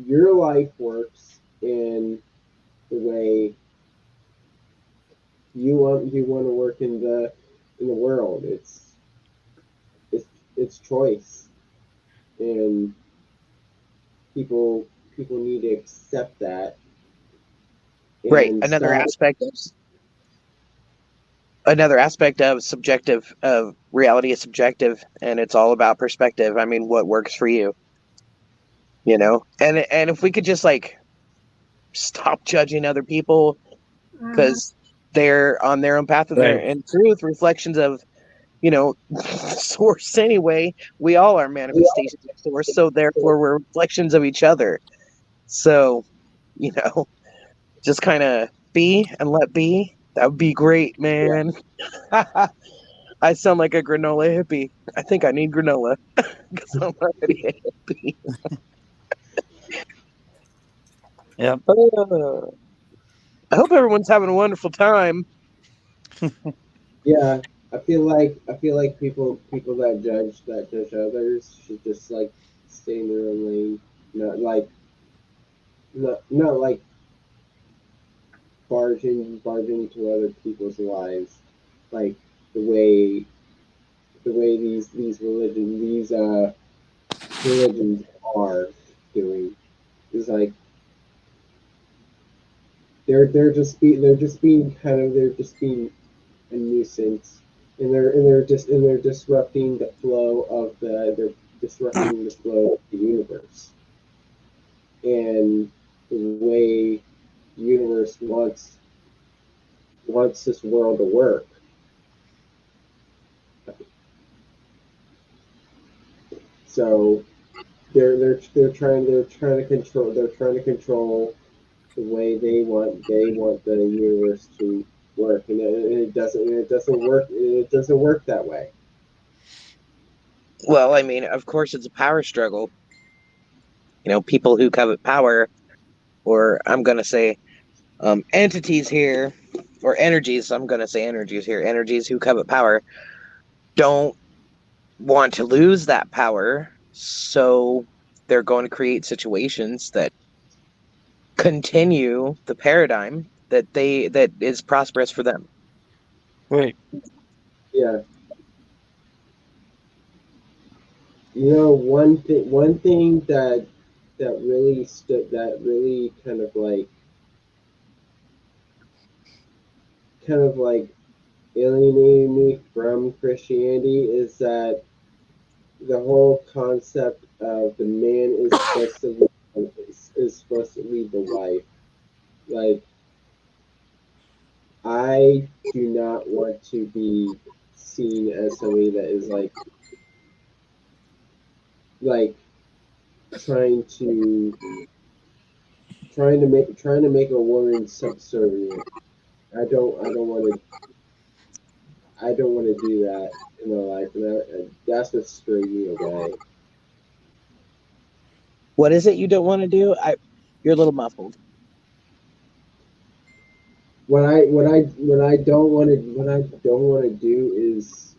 your life works and the way you want to work in the world. It's it's choice, and people people need to accept that Right. and stop. Another aspect of subjective of reality is subjective, and it's all about perspective. I mean, what works for you, and if we could just like stop judging other people Mhm. because they're on their own path and they're Right. in truth reflections of source anyway. We all are manifestations of source, so therefore we're reflections of each other. So you know just kind of be and let be. That would be great, Yeah, man. I sound like a granola hippie. I think I need granola because I'm already a hippie. Yep. I hope everyone's having a wonderful time. yeah. I feel like people that judge others should just like stay in their own lane, not like not like barging into other people's lives, like the way these religions are doing. Is like they're just being a nuisance, and they're disrupting the flow of they're disrupting the flow of the universe and the way the universe wants this world to work. So they're trying to control the way they want the universe to work, and it doesn't work that way. Well, I mean, of course, it's a power struggle. People who covet power, or I'm going to say entities here, or energies, I'm going to say energies here, energies who covet power don't want to lose that power. So they're going to create situations that continue the paradigm that is prosperous for them. Wait. Yeah, one thing that really kind of like alienated me from Christianity is that the whole concept of the man is supposed to lead the wife. Like I do not want to be seen as somebody that is like trying to trying to make a woman subservient. I don't want to. I don't want to do that in my life, and that's what's screwing me away. What is it you don't want to do? You're a little muffled. What I don't want to do is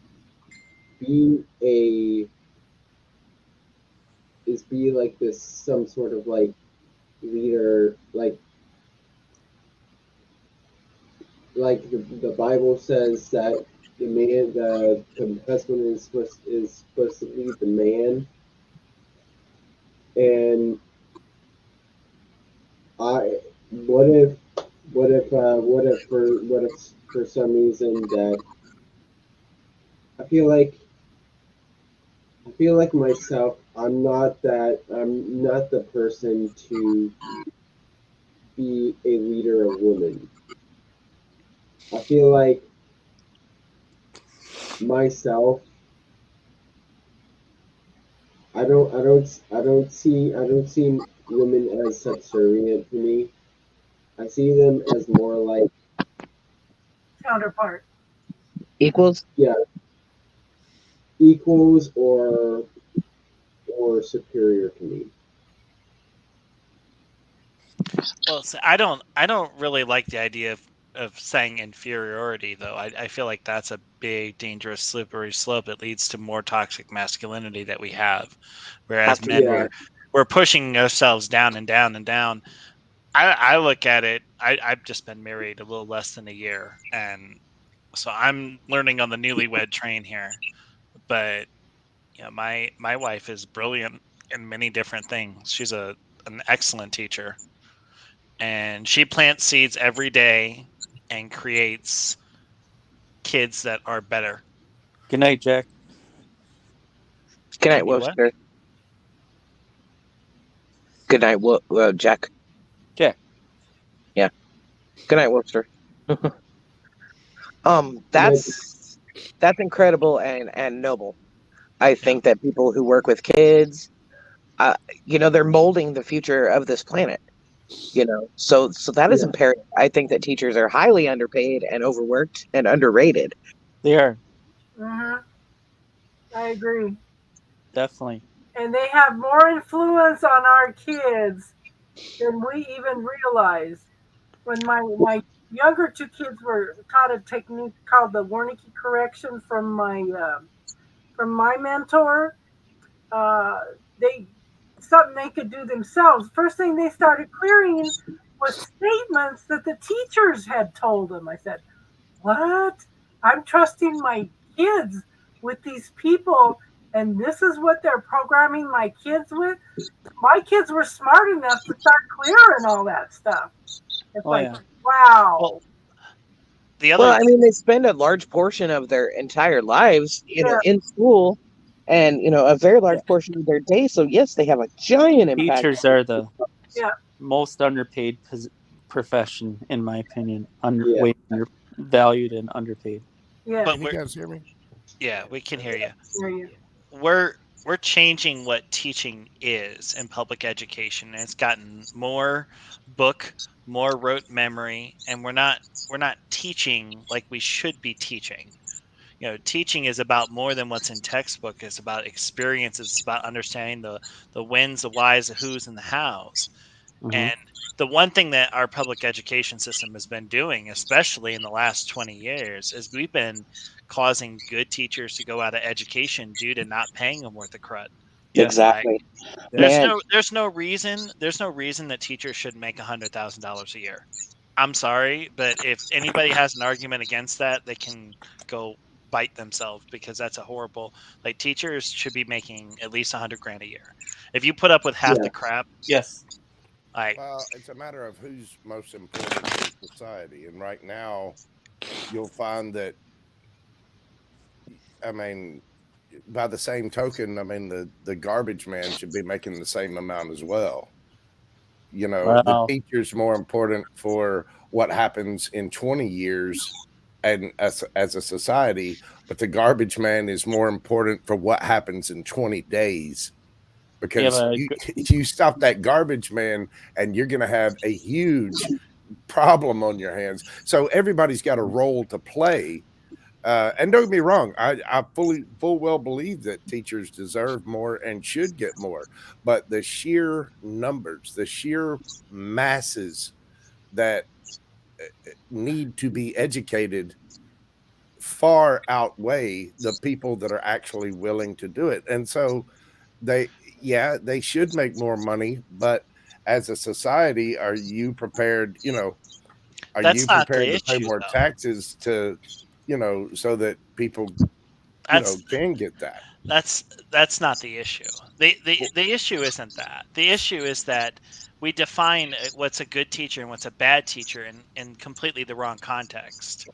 be like this, some sort of like leader, like the Bible says that the husband is supposed to lead the man, and what if for some reason that I feel like myself, I'm not the person to be a leader of women. I feel like myself, I don't see women as subservient to me. I see them as more like Counterpart. Equals? Yeah, equals or superior to me. Well, so I don't really like the idea of saying inferiority, though. I feel like that's a big, dangerous, slippery slope that leads to more toxic masculinity that we have. Whereas men, Yeah. we're pushing ourselves down and down and down. I look at it. I've just been married a little less than a year, and so I'm learning on the newlywed train here. But my wife is brilliant in many different things. She's an excellent teacher, and she plants seeds every day and creates kids that are better. Good night, Jack. Good night, You what? Webster. Good night, Jack. Jack. Yeah. Good night, Webster. That's incredible and noble. I think that people who work with kids, they're molding the future of this planet. So that is imperative. I think that teachers are highly underpaid and overworked and underrated. They are. Mm-hmm. I agree. Definitely. And they have more influence on our kids than we even realize. When my younger two kids were taught a technique called the Wernicke correction from my mentor, they something they could do themselves. First thing they started clearing was statements that the teachers had told them. I said, "What? I'm trusting my kids with these people, and this is what they're programming my kids with." My kids were smart enough to start clearing all that stuff. It's wow. Well, the other. Well, I mean, they spend a large portion of their entire lives, in school, and a very large portion of their day. So yes, they have a giant impact. Teachers are the most underpaid profession, in my opinion. Way undervalued and underpaid. Yeah. Can you guys hear me? Yeah, we can hear you. Hear you. We're changing what teaching is in public education, and it's gotten more book, more rote memory, and we're not teaching like we should be teaching. Teaching is about more than what's in textbook. It's about experiences. It's about understanding the whens, the whys, the whos, and the hows. Mm-hmm. And the one thing that our public education system has been doing, especially in the last 20 years, is we've been causing good teachers to go out of education due to not paying them worth a crud. Exactly. There's no reason that teachers should make $100,000 a year. I'm sorry, but if anybody has an argument against that, they can go bite themselves, because that's a horrible. Like, teachers should be making at least $100,000 a year. If you put up with half the crap, yes. Well, it's a matter of who's most important to society, and right now, you'll find that. I mean, by the same token, I mean the garbage man should be making the same amount as well. The teacher's more important for what happens in 20 years and as a society, but the garbage man is more important for what happens in 20 days. Because you stop that garbage man and you're going to have a huge problem on your hands. So everybody's got a role to play, And don't get me wrong, I full well believe that teachers deserve more and should get more, but the sheer numbers, the sheer masses that need to be educated far outweigh the people that are actually willing to do it. And so they should make more money, but as a society, are you prepared, are That's you not the prepared to pay issue, more though. taxes to, so that people, That's can get that? that's not the issue. The issue isn't that. The issue is that we define what's a good teacher and what's a bad teacher in completely the wrong context.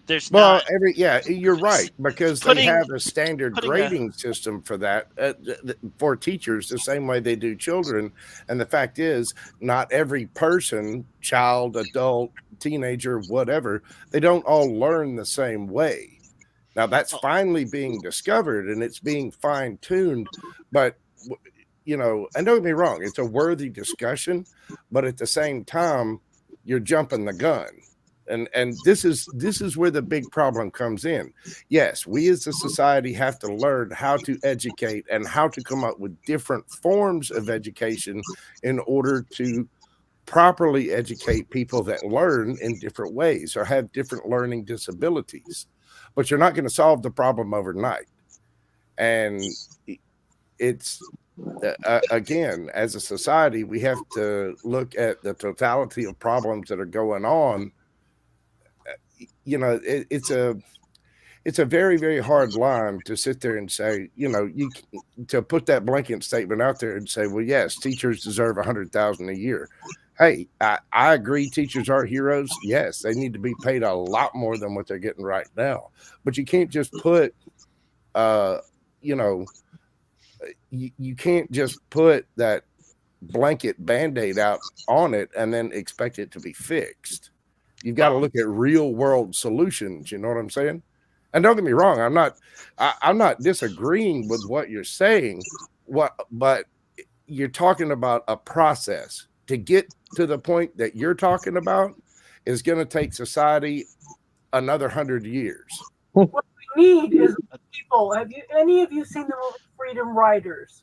There's Well, not you're right, because they putting have a standard putting a grading system for that, for teachers, the same way they do children. And the fact is, not every person, child, adult, teenager, whatever, they don't all learn the same way. Now that's Oh. finally being discovered and it's being fine tuned, but and don't get me wrong, it's a worthy discussion, but at the same time, you're jumping the gun. And this is where the big problem comes in. Yes, we as a society have to learn how to educate and how to come up with different forms of education in order to properly educate people that learn in different ways or have different learning disabilities. But you're not going to solve the problem overnight. And it's again, as a society, we have to look at the totality of problems that are going on. It's a very, very hard line to sit there and say, to put that blanket statement out there and say, well, yes, teachers deserve $100,000 a year. Hey, I agree. Teachers are heroes. Yes, they need to be paid a lot more than what they're getting right now. But you can't just put, you can't just put that blanket Band-Aid out on it and then expect it to be fixed. You've got to look at real world solutions. You know what I'm saying? And don't get me wrong, I'm not disagreeing with what you're saying. But you're talking about a process to get to the point that you're talking about is going to take society another 100 years. What we need is people. Have any of you seen the movie Freedom Riders?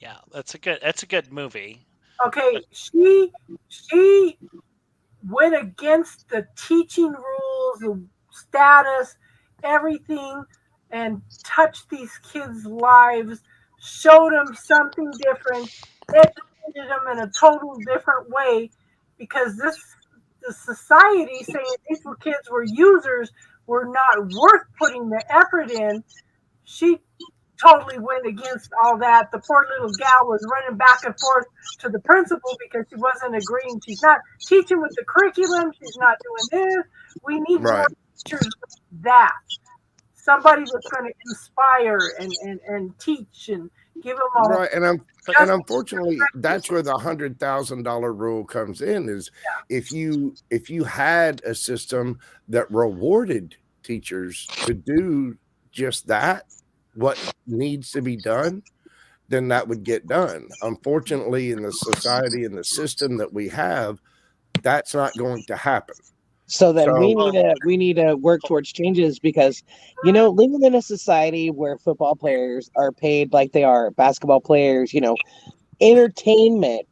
Yeah, that's a good movie. Okay, she went against the teaching rules, the status, everything, and touched these kids' lives, showed them something different, educated them in a total different way, because the society saying these kids were users, were not worth putting the effort in. She totally went against all that. The poor little gal was running back and forth to the principal because she wasn't agreeing. She's not teaching with the curriculum. She's not doing this. We need more teachers like that. Somebody that's going to inspire and teach and give them all. Right, and unfortunately, that's where the $100,000 rule comes in. Is if you had a system that rewarded teachers to do just that, what needs to be done, then that would get done. Unfortunately, in the society and the system that we have, that's not going to happen. So then we need to work towards changes, because living in a society where football players are paid like they are basketball players, entertainment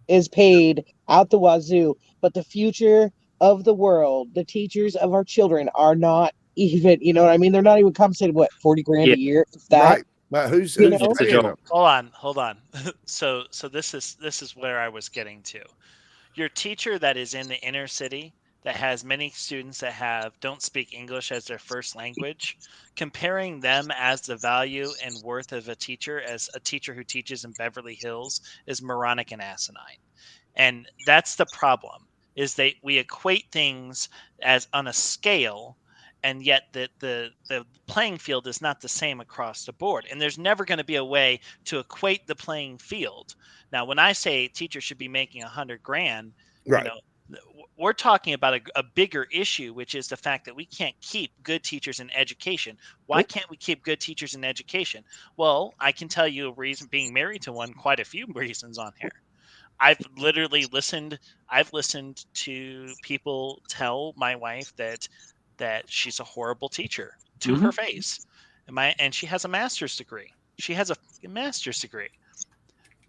is paid out the wazoo, but the future of the world, the teachers of our children are not even, what I mean? They're not even compensated, what, $40,000 a year? Right. But who's hold on. So this is where I was getting to. Your teacher that is in the inner city that has many students that don't speak English as their first language, comparing them as the value and worth of a teacher as a teacher who teaches in Beverly Hills is moronic and asinine. And that's the problem, is we equate things as on a scale, and yet the playing field is not the same across the board. And there's never going to be a way to equate the playing field. Now, when I say teachers should be making $100,000, right, we're talking about a bigger issue, which is the fact that we can't keep good teachers in education. Why can't we keep good teachers in education? Well, I can tell you a reason, being married to one, quite a few reasons on here. I've listened to people tell my wife that that she's a horrible teacher to her face. And she has a master's degree. She has a master's degree.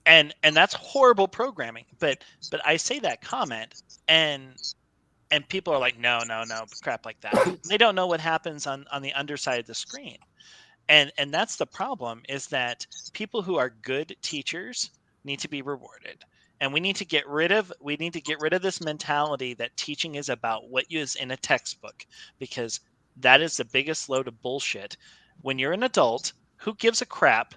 And that's horrible programming. But I say that comment and people are like, no, crap like that. They don't know what happens on the underside of the screen. And that's the problem, is that people who are good teachers need to be rewarded. And we need to get rid of this mentality that teaching is about what is in a textbook, because that is the biggest load of bullshit. When you're an adult, who gives a crap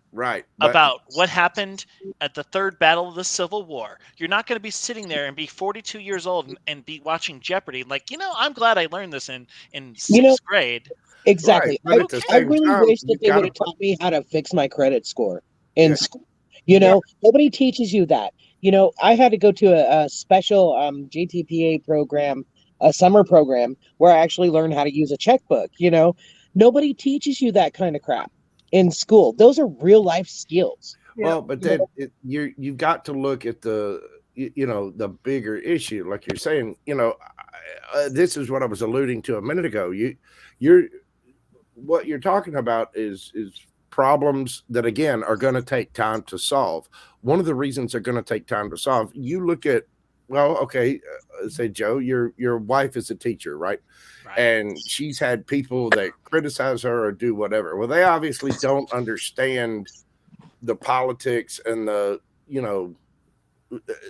about what happened at the third battle of the Civil War? You're not going to be sitting there and be 42 years old and be watching Jeopardy. Like, I'm glad I learned this in sixth grade. Exactly. Right, I really wish that they would have taught me how to fix my credit score in school. Nobody teaches you that. I had to go to a special JTPA program, a summer program, where I actually learned how to use a checkbook. Nobody teaches you that kind of crap in school. Those are real life skills. Well, but then you've got to look at the bigger issue, like you're saying. This is what I was alluding to a minute ago. What you're talking about is problems that, again, are going to take time to solve. One of the reasons they're going to take time to solve, you look at, say, Joe, your wife is a teacher, right? And she's had people that criticize her or do whatever. Well, they obviously don't understand the politics and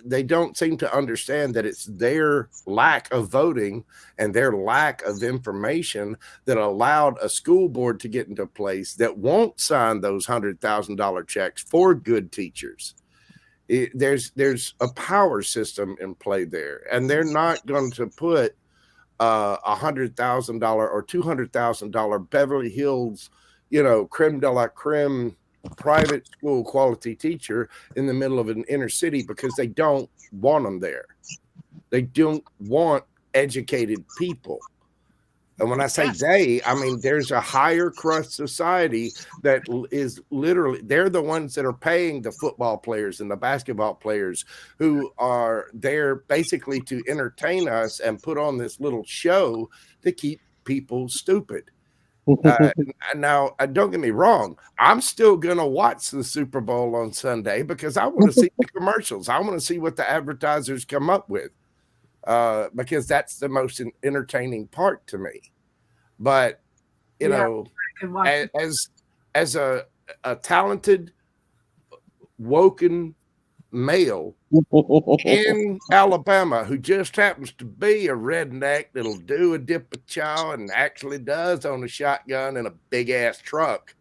they don't seem to understand that it's their lack of voting and their lack of information that allowed a school board to get into place that won't sign those $100,000 checks for good teachers. There's a power system in play there, and they're not going to put $100,000 or $200,000 Beverly Hills, creme de la creme private school quality teacher in the middle of an inner city, because they don't want them there. They don't want educated people. And when I say they, I mean there's a higher crust society that is literally, they're the ones that are paying the football players and the basketball players who are there basically to entertain us and put on this little show to keep people stupid. Now, don't get me wrong, I'm still going to watch the Super Bowl on Sunday because I want to see the commercials. I want to see what the advertisers come up with, because that's the most entertaining part to me. But, as a talented, woken male in Alabama who just happens to be a redneck that'll do a dip of chow and actually does own a shotgun and a big ass truck,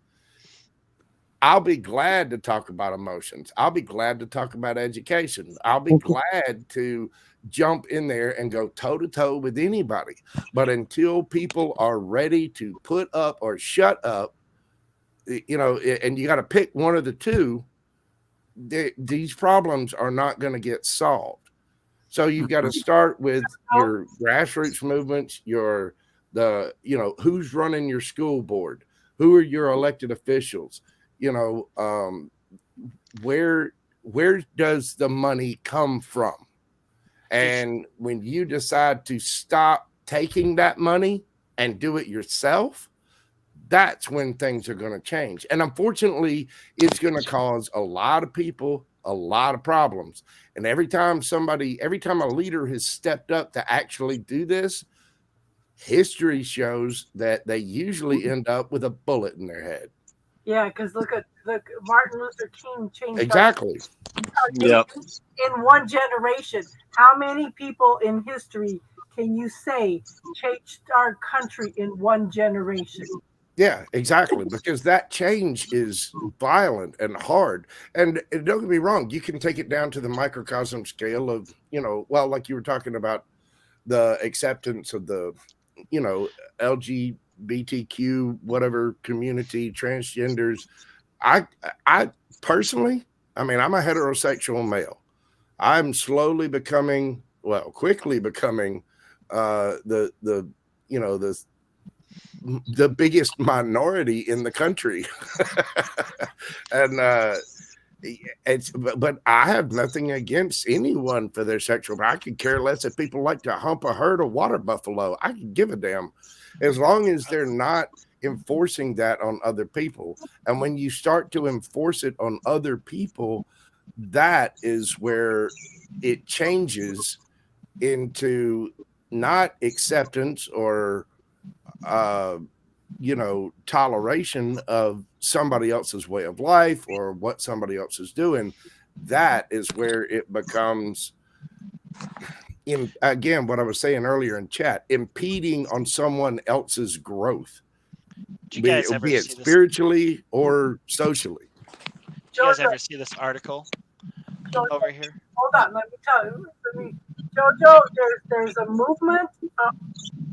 I'll be glad to talk about emotions. I'll be glad to talk about education. I'll be glad to jump in there and go toe to toe with anybody. But until people are ready to put up or shut up, and you got to pick one of the two, these problems are not going to get solved. So you've got to start with your grassroots movements, who's running your school board, who are your elected officials, where does the money come from? And when you decide to stop taking that money and do it yourself, that's when things are going to change. And unfortunately, it's going to cause a lot of people a lot of problems. And every time a leader has stepped up to actually do this, history shows that they usually end up with a bullet in their head. Yeah, because look, Martin Luther King changed exactly. Yep. In one generation. How many people in history can you say changed our country in one generation? Yeah, exactly. Because that change is violent and hard. And don't get me wrong, you can take it down to the microcosm scale of, like you were talking about the acceptance of the, LGBTQ, whatever community, transgenders. I personally, I'm a heterosexual male. I'm quickly becoming the biggest minority in the country. And but I have nothing against anyone for their sexual. I could care less if people like to hump a herd of water buffalo. I could give a damn, as long as they're not enforcing that on other people. And when you start to enforce it on other people, that is where it changes into not acceptance or toleration of somebody else's way of life or what somebody else is doing. That is where it becomes, again, what I was saying earlier in chat, impeding on someone else's growth, be it spiritually or socially. Do you guys ever see this article over here? Hold on, let me tell you. Jojo, there's a movement.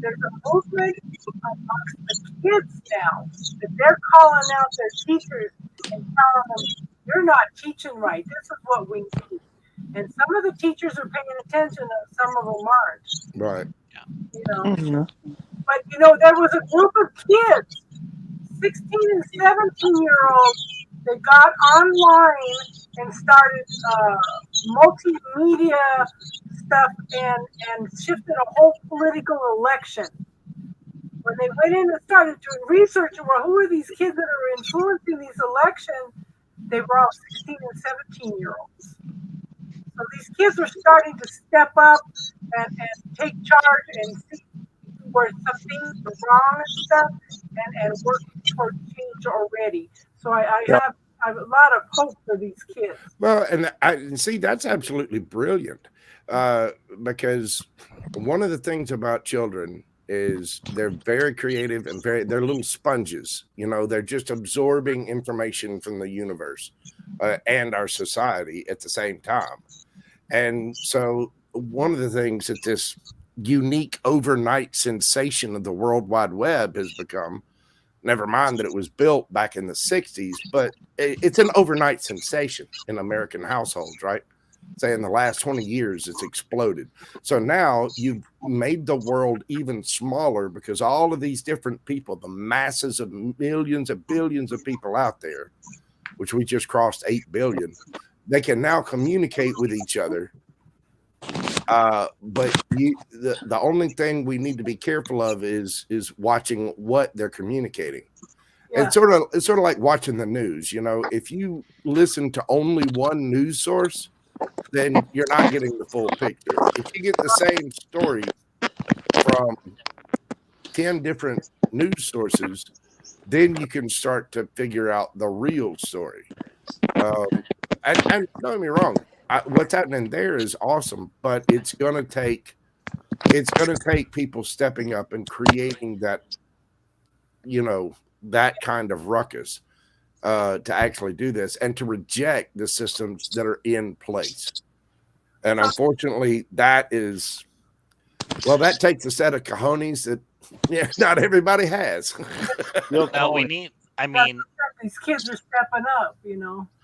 There's a movement amongst the kids now that they're calling out their teachers and telling them, "You're not teaching right. This is what we need." And some of the teachers are paying attention, and some of them aren't. Right. But there was a group of kids, 16 and 17-year-olds, that got online and started multimedia stuff and shifted a whole political election. When they went in and started doing research, well, who are these kids that are influencing these elections? They were all 16 and 17-year-olds. So these kids are starting to step up and take charge and see where some things are wrong and stuff, and work toward change already. So I have a lot of hope for these kids. Well, and I see that's absolutely brilliant, because one of the things about children is they're very creative and they're little sponges. They're just absorbing information from the universe and our society at the same time. And so one of the things that this unique overnight sensation of the World Wide Web has become, never mind that it was built back in the 60s, but it's an overnight sensation in American households, right? Say in the last 20 years, it's exploded. So now you've made the world even smaller because all of these different people, the masses of millions of billions of people out there, which we just crossed 8 billion, they can now communicate with each other. But the only thing we need to be careful of is watching what they're communicating. Yeah. It's sort of like watching the news. If you listen to only one news source, then you're not getting the full picture. If you get the same story from 10 different news sources, then you can start to figure out the real story. And don't get me wrong, what's happening there is awesome, but it's gonna take people stepping up and creating that, that kind of ruckus to actually do this and to reject the systems that are in place. And unfortunately, that takes a set of cojones that not everybody has. No, we need. I mean, these kids are stepping up.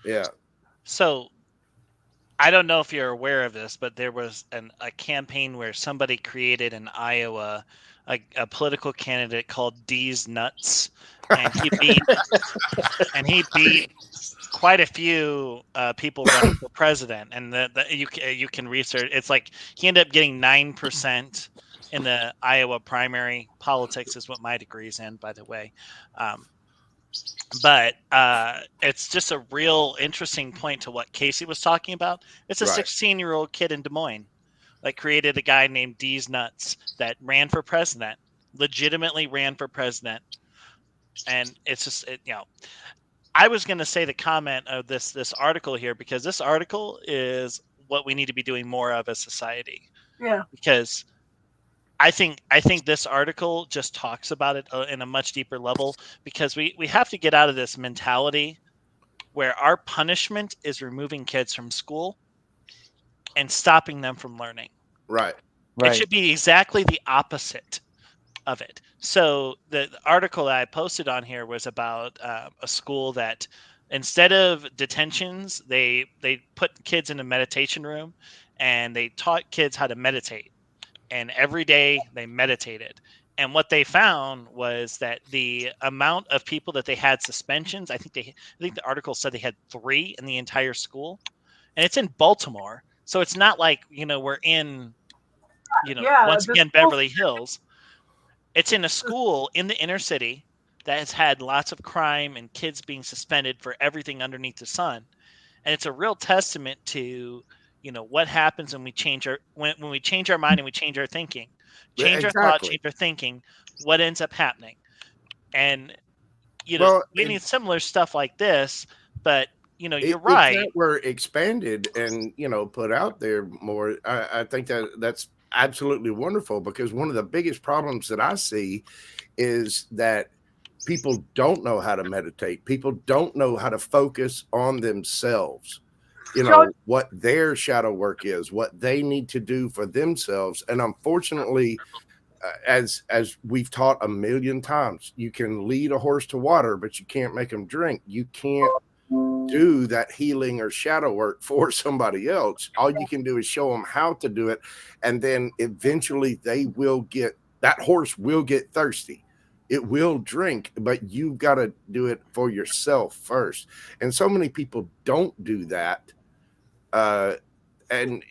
Yeah. So, I don't know if you're aware of this, but there was a campaign where somebody created in Iowa a political candidate called D's Nuts, and he beat quite a few people running for president. And you can research. It's like he ended up getting 9% in the Iowa primary. Politics is what my degree's in, by the way. But it's just a real interesting point to what Casey was talking about. It's a 16-year-old kid in Des Moines that created a guy named D's Nuts that ran for president, legitimately ran for president. And it's just, I was going to say the comment of this article here, because this article is what we need to be doing more of as society. Yeah. Because I think this article just talks about it in a much deeper level, because we have to get out of this mentality where our punishment is removing kids from school and stopping them from learning. Right. It should be exactly the opposite of it. So the article that I posted on here was about a school that instead of detentions, they put kids in a meditation room and they taught kids how to meditate. And every day they meditated. And what they found was that the amount of people that they had suspensions, I think the article said they had 3 in the entire school, and it's in Baltimore. So it's not like, we're in, once again, Beverly Hills. It's in a school in the inner city that has had lots of crime and kids being suspended for everything underneath the sun. And it's a real testament to, what happens when we change when we change our mind and we change our thinking. Change our thought, change our thinking, what ends up happening. And, we need similar stuff like this, but, you're right. If that were expanded and, put out there more, I think that's absolutely wonderful, because one of the biggest problems that I see is that people don't know how to meditate. People don't know how to focus on themselves. What their shadow work is, what they need to do for themselves. And unfortunately, as we've taught a million times, you can lead a horse to water, but you can't make them drink. You can't do that healing or shadow work for somebody else. All you can do is show them how to do it. And then eventually that horse will get thirsty. It will drink, but you've got to do it for yourself first. And so many people don't do that. And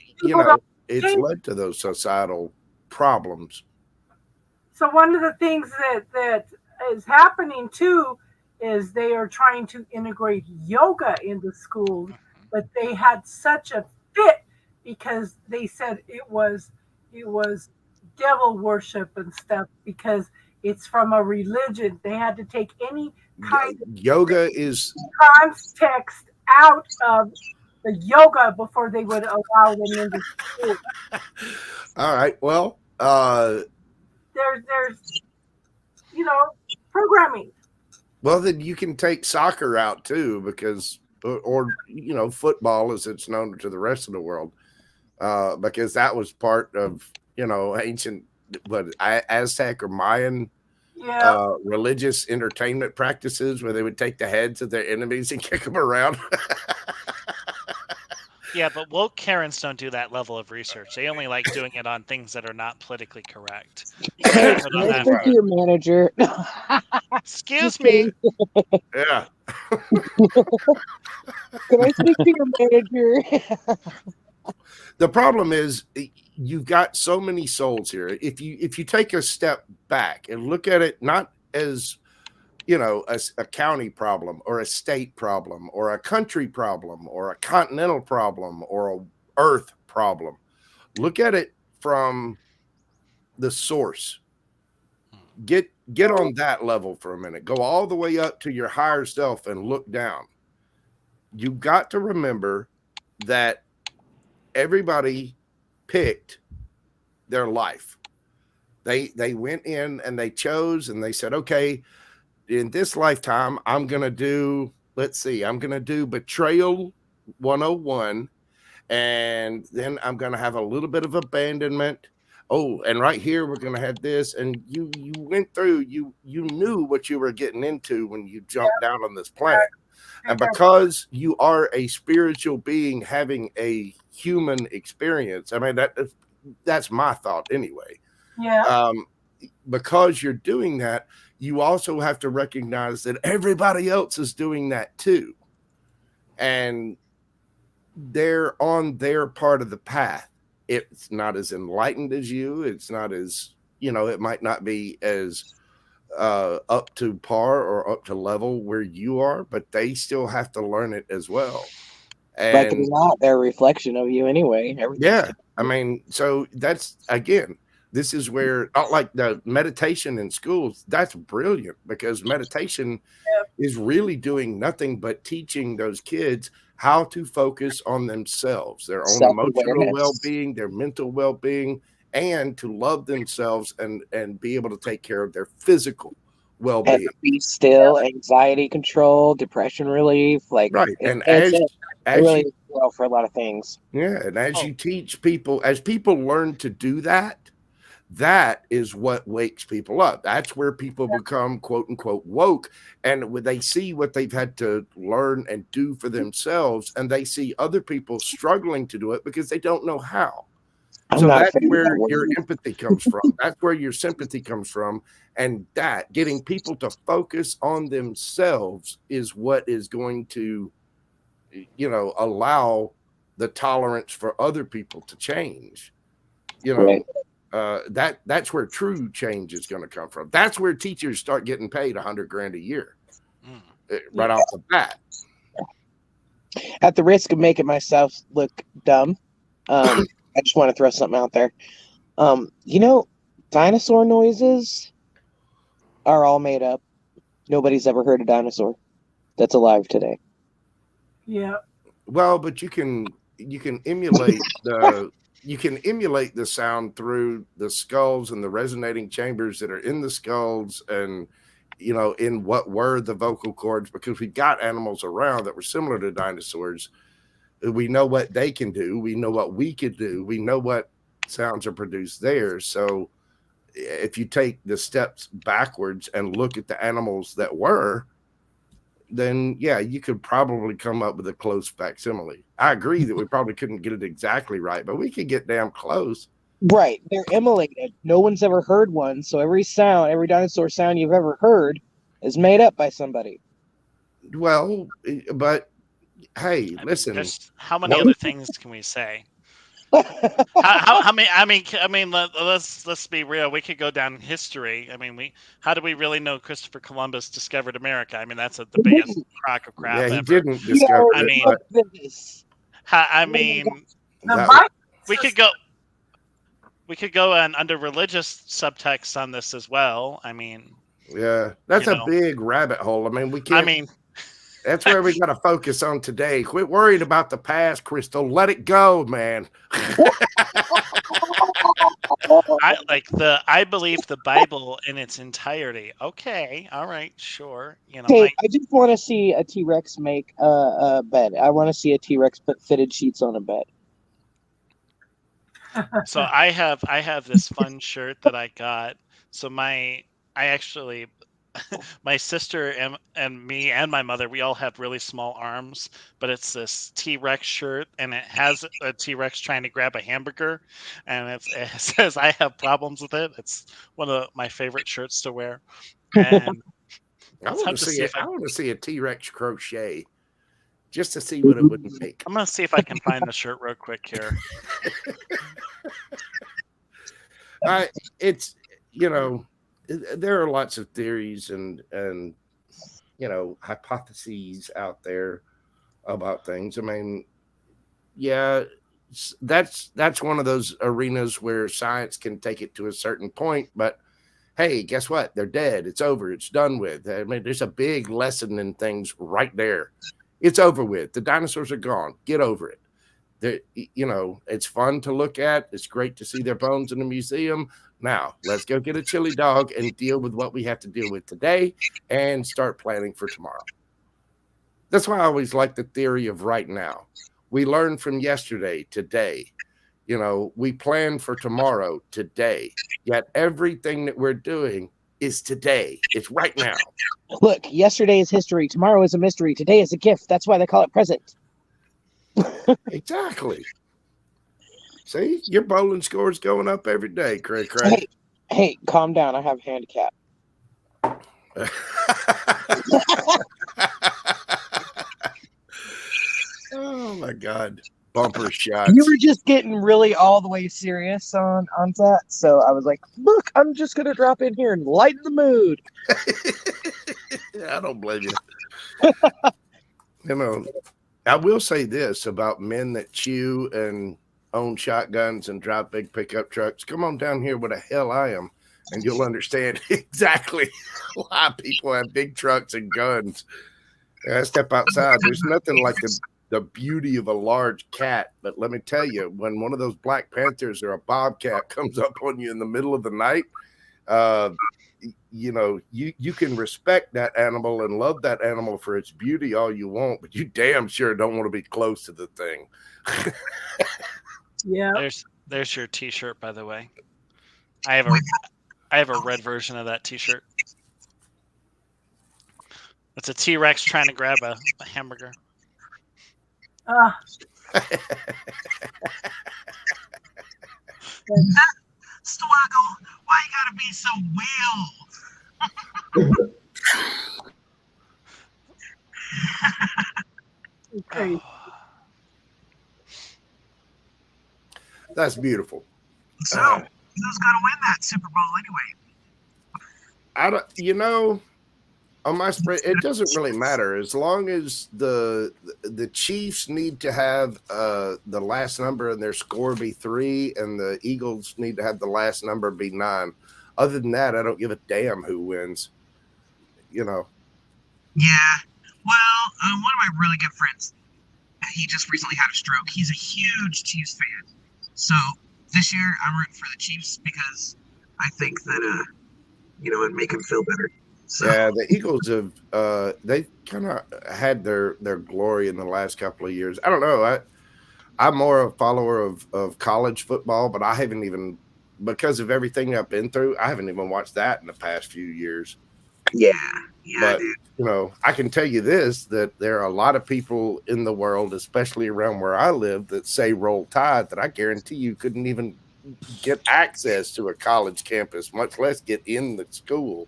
it's led to those societal problems. So one of the things that is happening too is they are trying to integrate yoga into schools, but they had such a fit because they said it was devil worship and stuff, because it's from a religion. They had to take any kind of yoga is context out of the yoga before they would allow them into school. All right. Well, there's programming. Well, then you can take soccer out too, because or football, as it's known to the rest of the world, because that was part of ancient Aztec or Mayan religious entertainment practices, where they would take the heads of their enemies and kick them around. Yeah, but woke Karens don't do that level of research. They only like doing it on things that are not politically correct. Can I speak to your manager? Excuse me. Yeah. Can I speak to your manager? The problem is you've got so many souls here. If you take a step back and look at it not as a county problem or a state problem or a country problem or a continental problem or a earth problem, look at it from the source. Get on that level for a minute. Go all the way up to your higher self and look down. You've got to remember that everybody picked their life. They went in and they chose and they said, okay, in this lifetime, I'm going to do Betrayal 101. And then I'm going to have a little bit of abandonment. Oh, and right here, we're going to have this. And you went through, you knew what you were getting into when you jumped down on this planet. And because you are a spiritual being having a human experience, I mean, that's my thought anyway. Yeah. Because you're doing that, you also have to recognize that everybody else is doing that too. And they're on their part of the path. It's not as enlightened as you. It's not as, it might not be as up to par or up to level where you are, but they still have to learn it as well. And like it's not their reflection of you anyway. Yeah. I mean, so that's, again, this is where, not like the meditation in schools, that's brilliant, because meditation is really doing nothing but teaching those kids how to focus on themselves, their own emotional well-being, their mental well-being, and to love themselves and be able to take care of their physical well-being. And be still, anxiety control, depression relief, right. And really well for a lot of things. Yeah, and as you teach people, as people learn to do that, that is what wakes people up. That's where people become quote unquote woke. And when they see what they've had to learn and do for themselves, and they see other people struggling to do it because they don't know how. So that's where your empathy comes from. That's where your sympathy comes from. And that getting people to focus on themselves is what is going to, allow the tolerance for other people to change. That's where true change is going to come from. That's where teachers start getting paid $100,000 a year, right off the bat. At the risk of making myself look dumb, I just want to throw something out there. Dinosaur noises are all made up. Nobody's ever heard a dinosaur that's alive today. Yeah. Well, but you can emulate the sound through the skulls and the resonating chambers that are in the skulls, and in what were the vocal cords, because we've got animals around that were similar to dinosaurs. We know what they can do. We know what we could do. We know what sounds are produced there. So if you take the steps backwards and look at the animals that were, then yeah, you could probably come up with a close facsimile. I agree that we probably couldn't get it exactly right, but we could get damn close. Right. They're emulated. No one's ever heard one. So every dinosaur sound you've ever heard is made up by somebody. Well, but hey, listen. How many other things can we say? How many? I mean, let's be real. We could go down history. I mean, how do we really know Christopher Columbus discovered America? I mean, that's the biggest crock of crap. Yeah, he ever. didn't discover. We could go. We could go under religious subtext on this as well. I mean, yeah, that's a big rabbit hole. I mean, we can't. I mean, that's where we got to focus on today. Quit worrying about the past, Crystal. Let it go, man. I believe the Bible in its entirety. Okay, all right, sure. Hey, I just want to see a T-Rex make a bed. I want to see a T-Rex put fitted sheets on a bed. So I have this fun shirt that I got. So my sister and me and my mother, we all have really small arms, but it's this T-Rex shirt, and it has a T-Rex trying to grab a hamburger, and it says I have problems with it. It's one of my favorite shirts to wear. And I want to see a T-Rex crochet, just to see what it would make. I'm gonna see if I can find the shirt real quick here. It's there are lots of theories and hypotheses out there about things. I mean, yeah, that's one of those arenas where science can take it to a certain point, but hey, guess what? They're dead. It's over. It's done with. I mean, there's a big lesson in things right there. It's over with. The dinosaurs are gone. Get over it. It's fun to look at. It's great to see their bones in the museum. Now, let's go get a chili dog and deal with what we have to deal with today and start planning for tomorrow. That's why I always like the theory of right now. We learn from yesterday, today. We plan for tomorrow, today. Yet everything that we're doing is today. It's right now. Look, yesterday is history. Tomorrow is a mystery. Today is a gift. That's why they call it present. Exactly. See, your bowling score is going up every day, Craig. Hey, calm down. I have a handicap. Oh my God. Bumper shots. You were just getting really all the way serious on that. So I was like, look, I'm just going to drop in here and lighten the mood. I don't blame you. I will say this about men that chew and own shotguns and drive big pickup trucks. Come on down here where the hell I am, and you'll understand exactly why people have big trucks and guns. I step outside. There's nothing like the beauty of a large cat. But let me tell you, when one of those Black Panthers or a bobcat comes up on you in the middle of the night, you can respect that animal and love that animal for its beauty all you want, but you damn sure don't want to be close to the thing. Yeah. There's your T-shirt, by the way. I have a red version of that T-shirt. It's a T-Rex trying to grab a hamburger. Swaggle, why you gotta be so will? Okay. That's beautiful. So, who's gonna win that Super Bowl anyway? On my spread, it doesn't really matter as long as the Chiefs need to have the last number in their score be 3, and the Eagles need to have the last number be 9. Other than that, I don't give a damn who wins. Yeah. Well, one of my really good friends, he just recently had a stroke. He's a huge Chiefs fan. So this year, I'm rooting for the Chiefs because I think that it'd make him feel better. So. Yeah, the Eagles have they kind of had their glory in the last couple of years. I don't know. I'm more a follower of college football, but I haven't even, because of everything I've been through, I haven't even watched that in the past few years. Yeah, but I can tell you this, that there are a lot of people in the world, especially around where I live, that say Roll Tide, that I guarantee you couldn't even get access to a college campus, much less get in the school.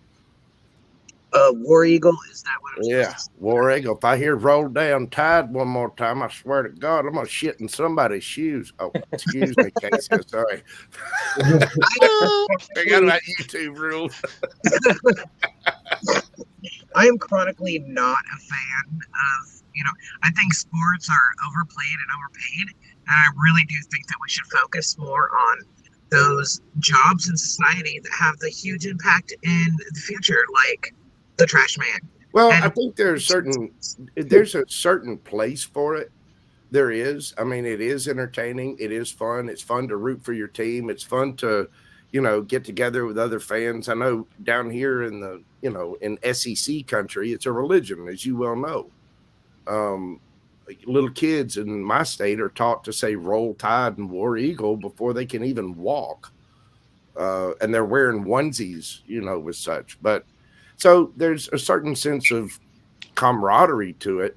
War Eagle, is that what it was? Yeah, War Eagle. If I hear Roll Down Tide one more time, I swear to God, I'm gonna shit in somebody's shoes. Oh, excuse me, Casey. Sorry. I got that YouTube rule. I am chronically not a fan of, I think sports are overplayed and overpaid, and I really do think that we should focus more on those jobs in society that have the huge impact in the future, like the trash man. Well, I think there's a certain place for it. There is. I mean, it is entertaining. It is fun. It's fun to root for your team. It's fun to, get together with other fans. I know down here in the, in SEC country, it's a religion, as you well know. Little kids in my state are taught to say Roll Tide and War Eagle before they can even walk. And they're wearing onesies, with such. But so there's a certain sense of camaraderie to it.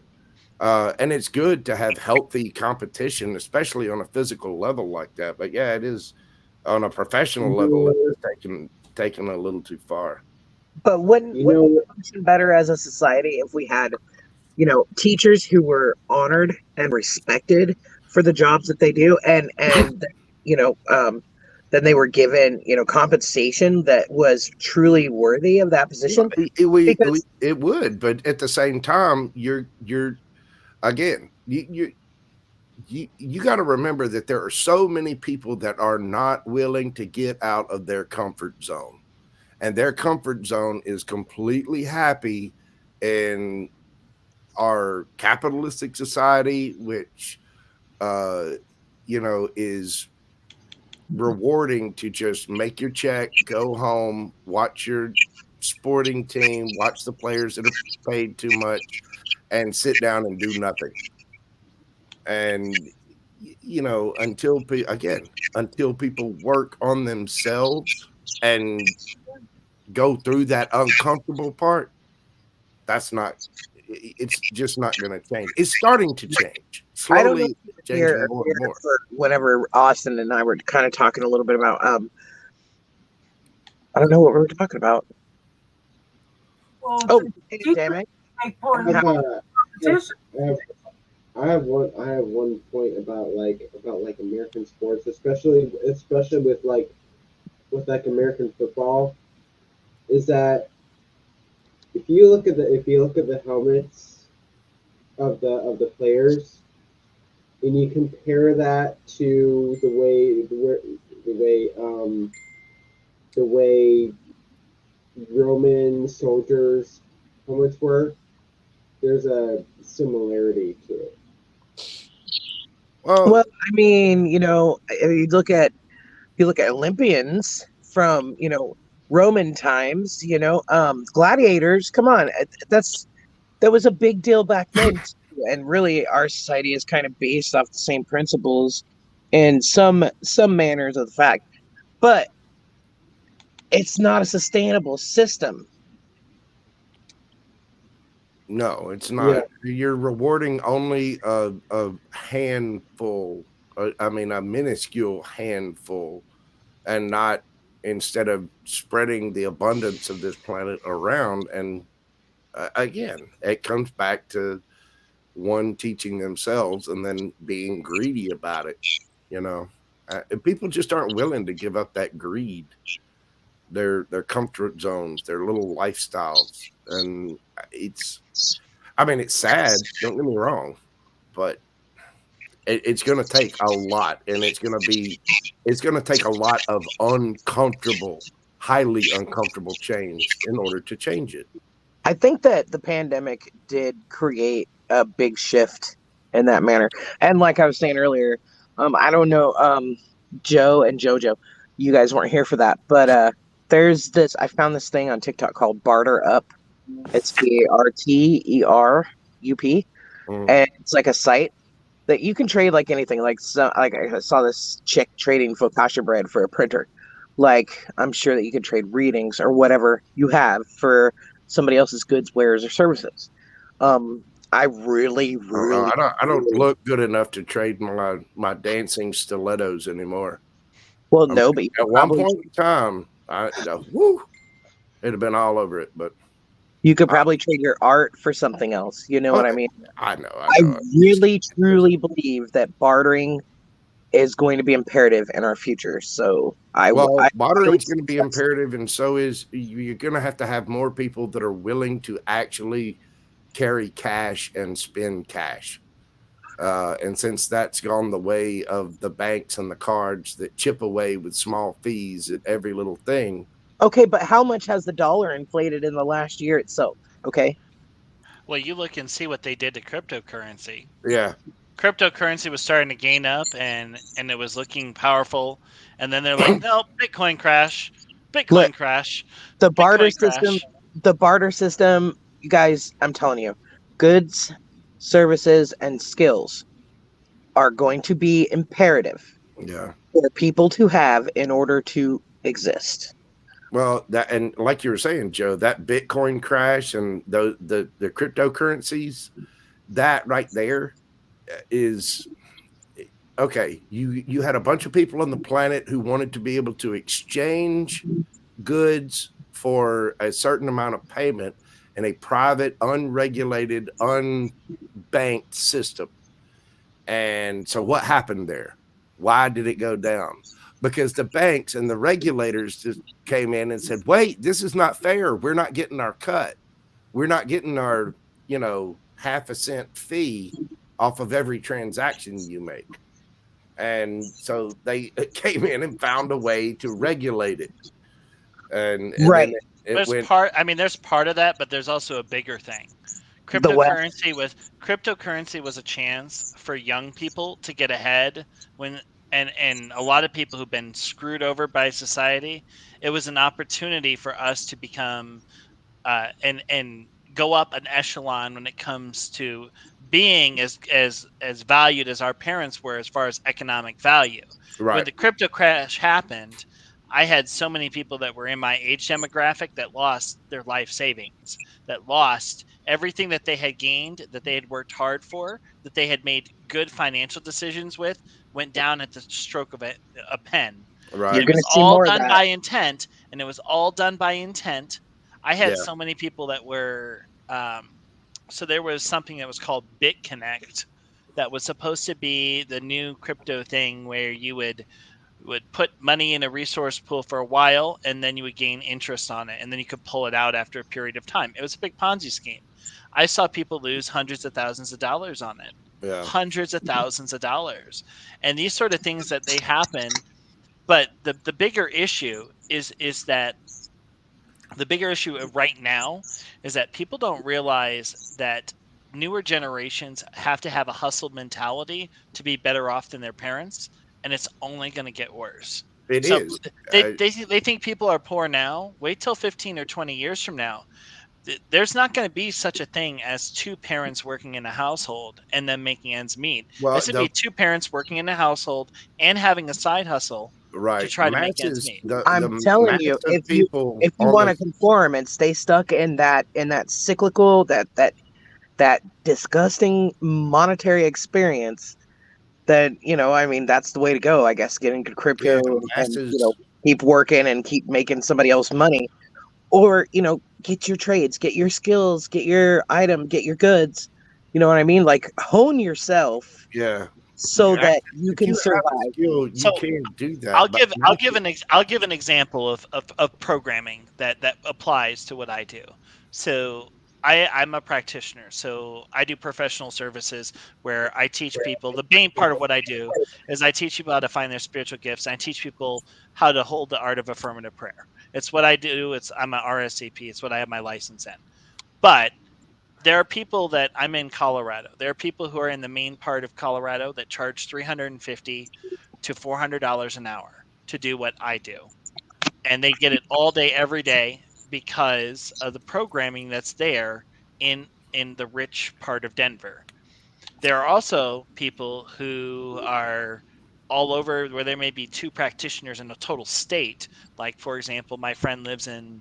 And it's good to have healthy competition, especially on a physical level like that. But yeah, it is on a professional level, it's taken a little too far. But wouldn't we function better as a society if we had, teachers who were honored and respected for the jobs that they do, and then they were given, compensation that was truly worthy of that position? It would, but at the same time, you're again, you got to remember that there are so many people that are not willing to get out of their comfort zone, and their comfort zone is completely happy in our capitalistic society, which is rewarding to just make your check, go home, watch your sporting team, watch the players that are paid too much, and sit down and do nothing. And until people work on themselves and go through that uncomfortable part, it's just not going to change. It's starting to change slowly. Changing more and more. Whenever Austin and I were kind of talking a little bit about, I don't know what we were talking about. Well, damn it! I have one point about American sports, especially with American football, is that if you look at the helmets of the players, and you compare that to the way Roman soldiers' helmets were, there's a similarity to it. Well, I mean, you look at Olympians from Roman times, gladiators. Come on, that was a big deal back then too. And really, our society is kind of based off the same principles in some manners of the fact, but it's not a sustainable system. No, it's not. Yeah. You're rewarding only a handful. A minuscule handful and not instead of spreading the abundance of this planet around. And again, it comes back to one teaching themselves and then being greedy about it, and people just aren't willing to give up that greed, their comfort zones, their little lifestyles. And it's sad, don't get me wrong, but it's going to take a lot, and it's going to take a lot of highly uncomfortable change in order to change it. I think that the pandemic did create a big shift in that manner. And like I was saying earlier, I don't know, Joe and JoJo, you guys weren't here for that, but I found this thing on TikTok called Barter Up. It's BARTERUP, and it's like a site that you can trade like anything. Like I saw this chick trading focaccia bread for a printer. Like, I'm sure that you could trade readings or whatever you have for somebody else's goods, wares, or services. I really I don't look good enough to trade my dancing stilettos anymore. Well, no, but at one point in time, it'd have been all over it. But you could probably trade your art for something else. You know what I mean? I know. I really, truly believe that bartering is going to be imperative in our future. So bartering is going to be imperative, and so is you're going to have more people that are willing to actually carry cash and spend cash. And since that's gone the way of the banks and the cards that chip away with small fees at every little thing. Okay, but how much has the dollar inflated in the last year itself? Okay. Well, you look and see what they did to cryptocurrency. Yeah. Cryptocurrency was starting to gain up, and it was looking powerful. And then they're like, no, Bitcoin crash. Crash. The barter system, you guys, I'm telling you, goods, services, and skills are going to be imperative for people to have in order to exist. Well, and like you were saying, Joe, that Bitcoin crash and the cryptocurrencies, that right there is okay. You had a bunch of people on the planet who wanted to be able to exchange goods for a certain amount of payment in a private, unregulated, unbanked system. And so what happened there? Why did it go down? Because the banks and the regulators just came in and said, wait, this is not fair. We're not getting our cut. We're not getting our, half a cent fee off of every transaction you make. And so they came in and found a way to regulate it. And right. There's part of that, but there's also a bigger thing. Cryptocurrency was a chance for young people to get ahead and a lot of people who've been screwed over by society. It was an opportunity for us to become and go up an echelon when it comes to being as valued as our parents were as far as economic value. Right. When the crypto crash happened, I had so many people that were in my age demographic that lost their life savings, that lost everything that they had gained, that they had worked hard for, that they had made good financial decisions with, went down at the stroke of a pen. Right. You're It was see all more of done that. by intent, and it was all done by intent. I had so many people that were so there was something that was called BitConnect that was supposed to be the new crypto thing where you would put money in a resource pool for a while, and then you would gain interest on it, and then you could pull it out after a period of time. It was a big Ponzi scheme. I saw people lose hundreds of thousands of dollars on it. Yeah. Hundreds of thousands of dollars. And these sort of things that they happen. But the bigger issue is that the bigger issue right now is that people don't realize that newer generations have to have a hustle mentality to be better off than their parents, and it's only going to get worse. It is. They think people are poor now. Wait till 15 or 20 years from now. There's not going to be such a thing as two parents working in a household and then making ends meet. Well, this would be two parents working in a household and having a side hustle to try to make ends meet. I'm telling you, if you want to conform and stay stuck in that cyclical, that disgusting monetary experience, then that's the way to go. I guess get into crypto. keep working and keep making somebody else money. Or, get your trades, get your skills, get your item, get your goods. You know what I mean? Like, hone yourself. Yeah. So that you can survive. Skill, you So, can do that. I'll give an example of programming that applies to what I do. So I'm a practitioner, so I do professional services where I teach people. The main part of what I do is I teach people how to find their spiritual gifts. I teach people how to hold the art of affirmative prayer. It's what I do. I'm an RSCP. It's what I have my license in. But there are people that I'm in Colorado. There are people who are in the main part of Colorado that charge $350 to $400 an hour to do what I do. And they get it all day, every day because of the programming that's there in the rich part of Denver. There are also people who are all over where there may be 2 practitioners in a total state. Like, for example, my friend lives in,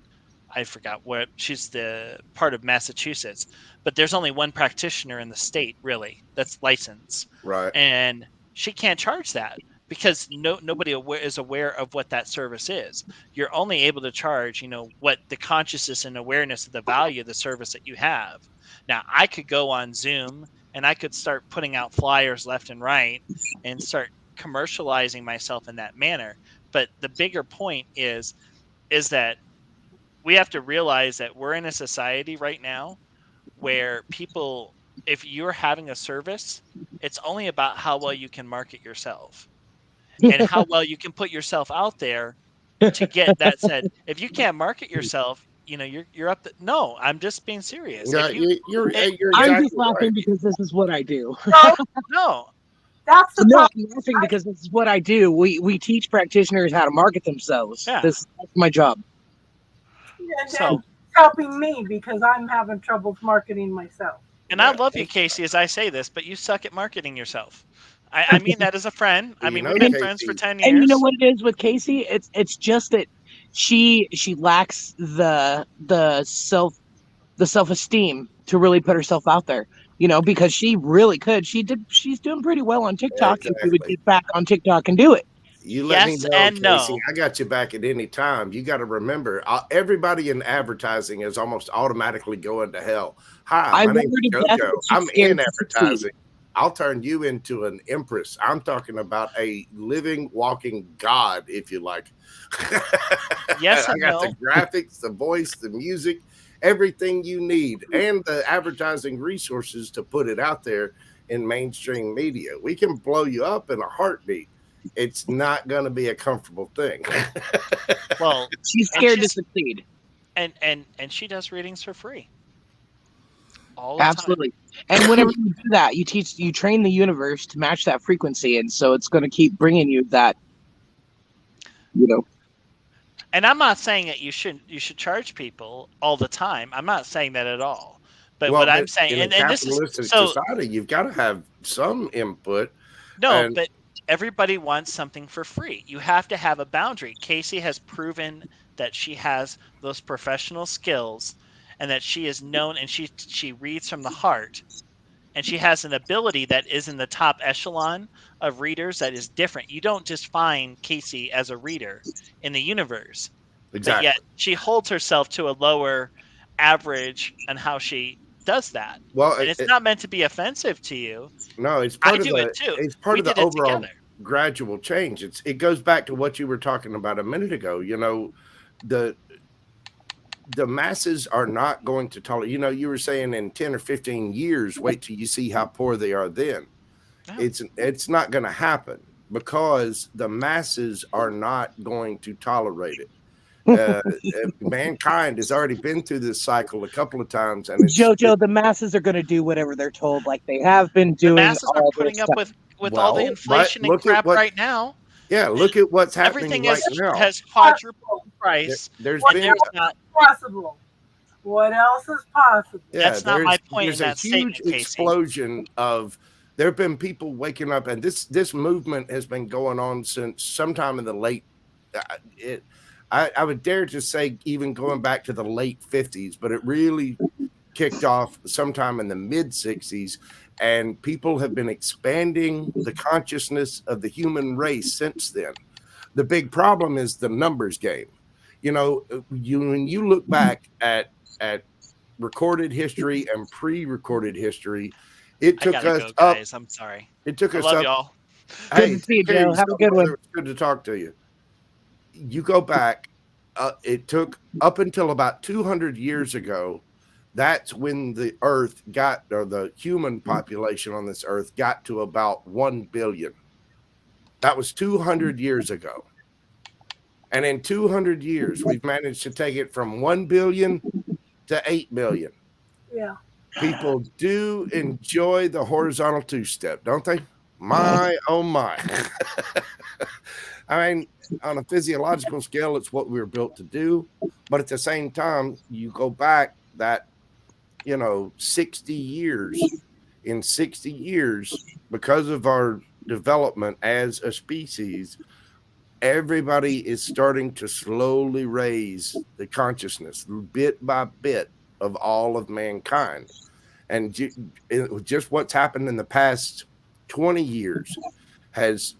I forgot what, she's the part of Massachusetts, but there's only 1 practitioner in the state really that's licensed. Right. And she can't charge that because nobody is aware of what that service is. You're only able to charge, what the consciousness and awareness of the value of the service that you have. Now, I could go on Zoom and I could start putting out flyers left and right and start commercializing myself in that manner. But the bigger point is that we have to realize that we're in a society right now where people, if you're having a service, it's only about how well you can market yourself and how well you can put yourself out there to get that said. If you can't market yourself, you're up. No, I'm just being serious. Yeah, you're exactly I'm just laughing right. because this is what I do. No. That's the No, problem. I'm laughing because this is what I do. We teach practitioners how to market themselves. Yeah. That's my job. And So- it's helping me because I'm having trouble marketing myself. And I love you, Casey, as I say this, but you suck at marketing yourself. I mean that as a friend. I mean, we've been friends for 10 years. And you know what it is with Casey? It's just that she lacks the self-esteem to really put herself out there. Because she really could. She's doing pretty well on TikTok. Yeah, If she would exactly. get back on TikTok and do it. You let Yes me know, and no. Casey. I got you back at any time. You got to remember, everybody in advertising is almost automatically going to hell. Hi, my name is JoJo. I'm in advertising. I'll turn you into an empress. I'm talking about a living, walking god, if you like. Yes I and got no. the graphics, the voice, the music, everything you need, and the advertising resources to put it out there in mainstream media. We can blow you up in a heartbeat. It's not going to be a comfortable thing. Well, She's scared to succeed. And she does readings for free. All the Absolutely. time. And whenever you do that, you train the universe to match that frequency, and so it's going to keep bringing you that. And I'm not saying that you should charge people all the time. I'm not saying that at all. But what I'm saying, in a and this is capitalistic so society, you've got to have some input. no, and- but everybody wants something for free. You have to have a boundary. Casey has proven that she has those professional skills and that she is known and she reads from the heart. And she has an ability that is in the top echelon of readers that is different. You don't just find Casey as a reader in the universe. Exactly. But yet she holds herself to a lower average on how she does that. Well, and it's not meant to be offensive to you. No, it's part I of do the it too. it's part We of the did it overall together. gradual change. It goes back to what you were talking about a minute ago. The masses are not going to tolerate. You were saying in 10 or 15 years, wait till you see how poor they are then. Yeah. It's not going to happen because the masses are not going to tolerate it. Mankind has already been through this cycle a couple of times, and JoJo, the masses are going to do whatever they're told, like they have been doing. The masses are all putting this up time. with all the Well, inflation and look at crap what- right now. Yeah, look at what's happening Everything right now. has quadrupled in price. There's What been else is possible? What else is possible? That's not my point in There's that a huge statement, Casey. explosion of. There have been people waking up, and this movement has been going on since sometime in the late. I would dare to say even going back to the late 50s, but it really kicked off sometime in the mid 60s, and people have been expanding the consciousness of the human race since then. The big problem is the numbers game. You know, when you look back at recorded history and pre-recorded history, it I took gotta us go, up. guys. I'm sorry. It took I us love up. y'all. Good Hey, to see you, take care of Joe. Have a yourself, good brother. one. It's good to talk to you. You go back. It took up until about 200 years ago. That's when the Earth got, or the human population on this Earth got to about 1 billion. That was 200 years ago. And in 200 years, we've managed to take it from 1 billion to 8 billion. Yeah. People do enjoy the horizontal two-step, don't they? My, oh my. I mean, on a physiological scale, it's what we were built to do. But at the same time, you go back that, 60 years. In 60 years, because of our development as a species, everybody is starting to slowly raise the consciousness bit by bit of all of mankind. And just what's happened in the past 20 years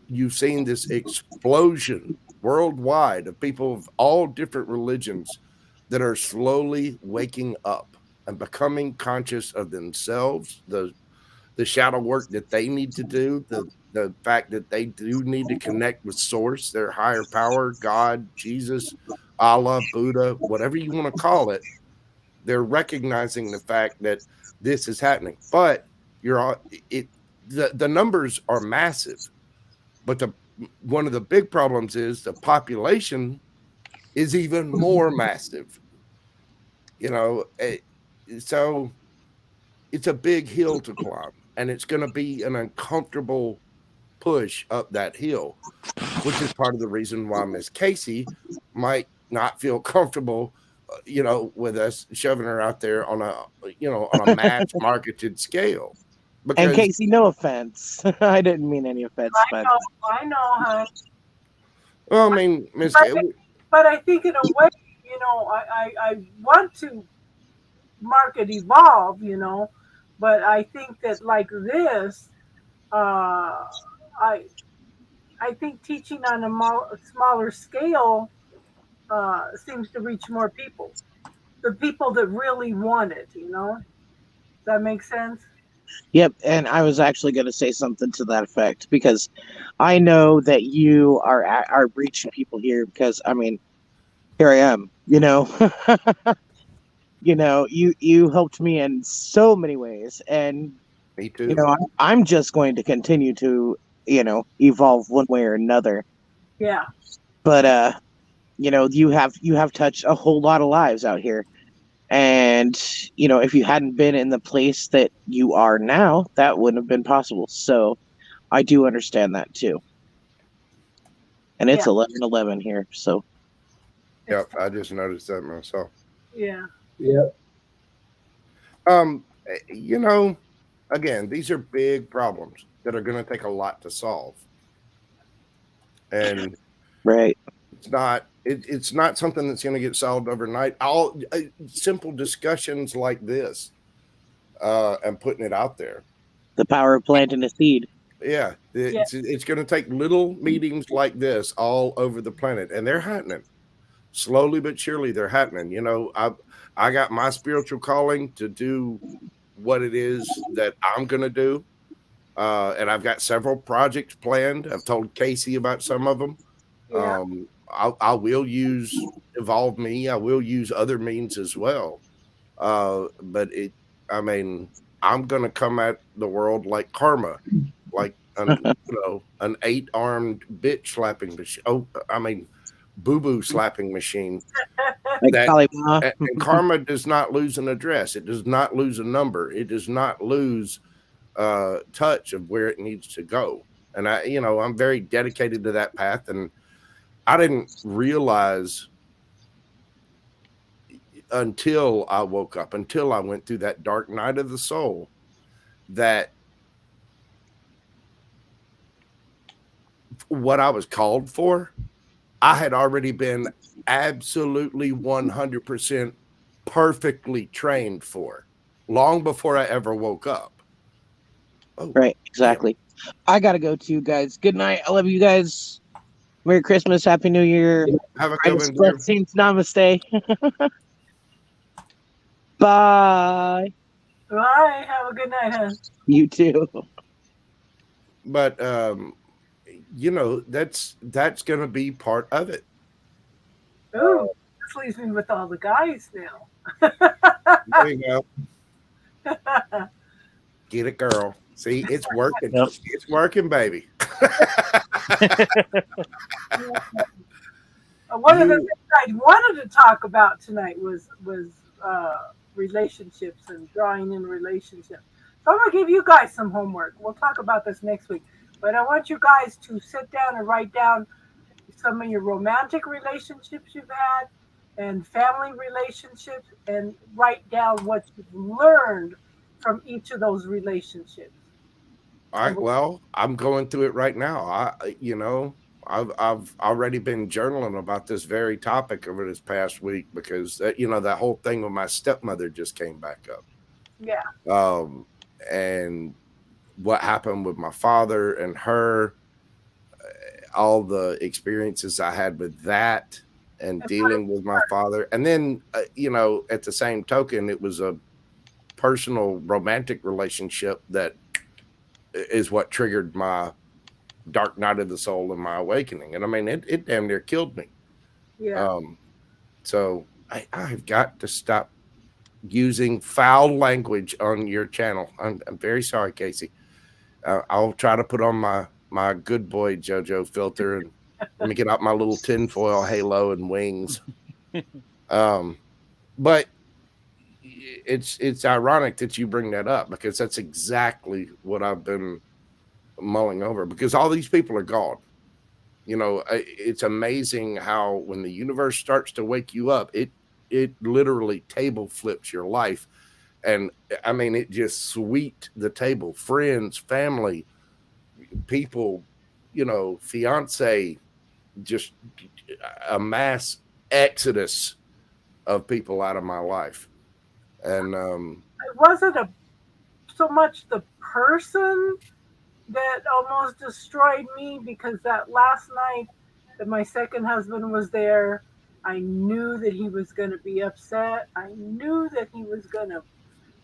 you've seen this explosion worldwide of people of all different religions that are slowly waking up and becoming conscious of themselves, the shadow work that they need to do, the fact that they do need to connect with source, their higher power, God, Jesus, Allah, Buddha, whatever you want to call it. They're recognizing the fact that this is happening. But the numbers are massive. But one of the big problems is the population is even more massive. So it's a big hill to climb, and it's going to be an uncomfortable push up that hill, which is part of the reason why Miss Casey might not feel comfortable, with us shoving her out there on a mass marketed scale. Because, and Casey, no offense. I didn't mean any offense. I know, hon. Well, I mean, Miss. But I think in a way, I want to market evolve, but I think that like this, I think teaching on a smaller scale seems to reach more people, the people that really want it. Does that make sense? Yep, and I was actually going to say something to that effect because I know that you are reaching people here because here I am. You helped me in so many ways, and me too. I'm just going to continue to evolve one way or another. Yeah. But you have touched a whole lot of lives out here. And, if you hadn't been in the place that you are now, that wouldn't have been possible. So I do understand that too. And it's 11:11 here. So. Yep. I just noticed that myself. Yeah. Yep. Again, these are big problems that are going to take a lot to solve. And right. It's not something that's going to get solved overnight. Simple discussions like this and putting it out there. The power of planting a seed. Yeah. It's going to take little meetings like this all over the planet, and they're happening. Slowly but surely they're happening. I got my spiritual calling to do what it is that I'm going to do. And I've got several projects planned. I've told Casey about some of them. Yeah. I will use Evolve Me. I will use other means as well. But I'm going to come at the world like Karma, like an 8-armed bitch slapping machine. Boo-boo slapping machine. And Karma does not lose an address. It does not lose a number. It does not lose touch of where it needs to go. And I'm very dedicated to that path. And I didn't realize until I woke up, until I went through that dark night of the soul, that what I was called for, I had already been absolutely 100% perfectly trained for long before I ever woke up. Right, exactly. I got to go too, guys. Good night. I love you guys. Merry Christmas, Happy New Year. Have a good one, dear. Blessings, namaste. Bye. Bye. Have a good night, huh? You too. But you know, that's going to be part of it. Oh, this leaves me with all the guys now. There you go. Get it, girl. See, it's working. Yep. It's working, baby. One of the things I wanted to talk about tonight was relationships and drawing in relationships. So I'm gonna give you guys some homework. We'll talk about this next week. But I want you guys to sit down and write down some of your romantic relationships you've had and family relationships, and write down what you've learned from each of those relationships. All right. Well, I'm going through it right now. I've already been journaling about this very topic over this past week because that whole thing with my stepmother just came back up. Yeah. And what happened with my father and her, all the experiences I had with that and dealing with my father. And then, at the same token, it was a personal romantic relationship that is what triggered my dark night of the soul and my awakening. And I mean, it damn near killed me. Yeah. So I've got to stop using foul language on your channel. I'm very sorry, Casey. I'll try to put on my good boy JoJo filter and let me get out my little tinfoil halo and wings. But it's ironic that you bring that up because that's exactly what I've been mulling over, because all these people are gone. It's amazing how when the universe starts to wake you up, it literally table flips your life. And I mean, it just swept the table. Friends, family, people, fiance, just a mass exodus of people out of my life. And it wasn't so much the person that almost destroyed me, because that last night that my second husband was there, I knew that he was going to be upset. I knew that he was going to,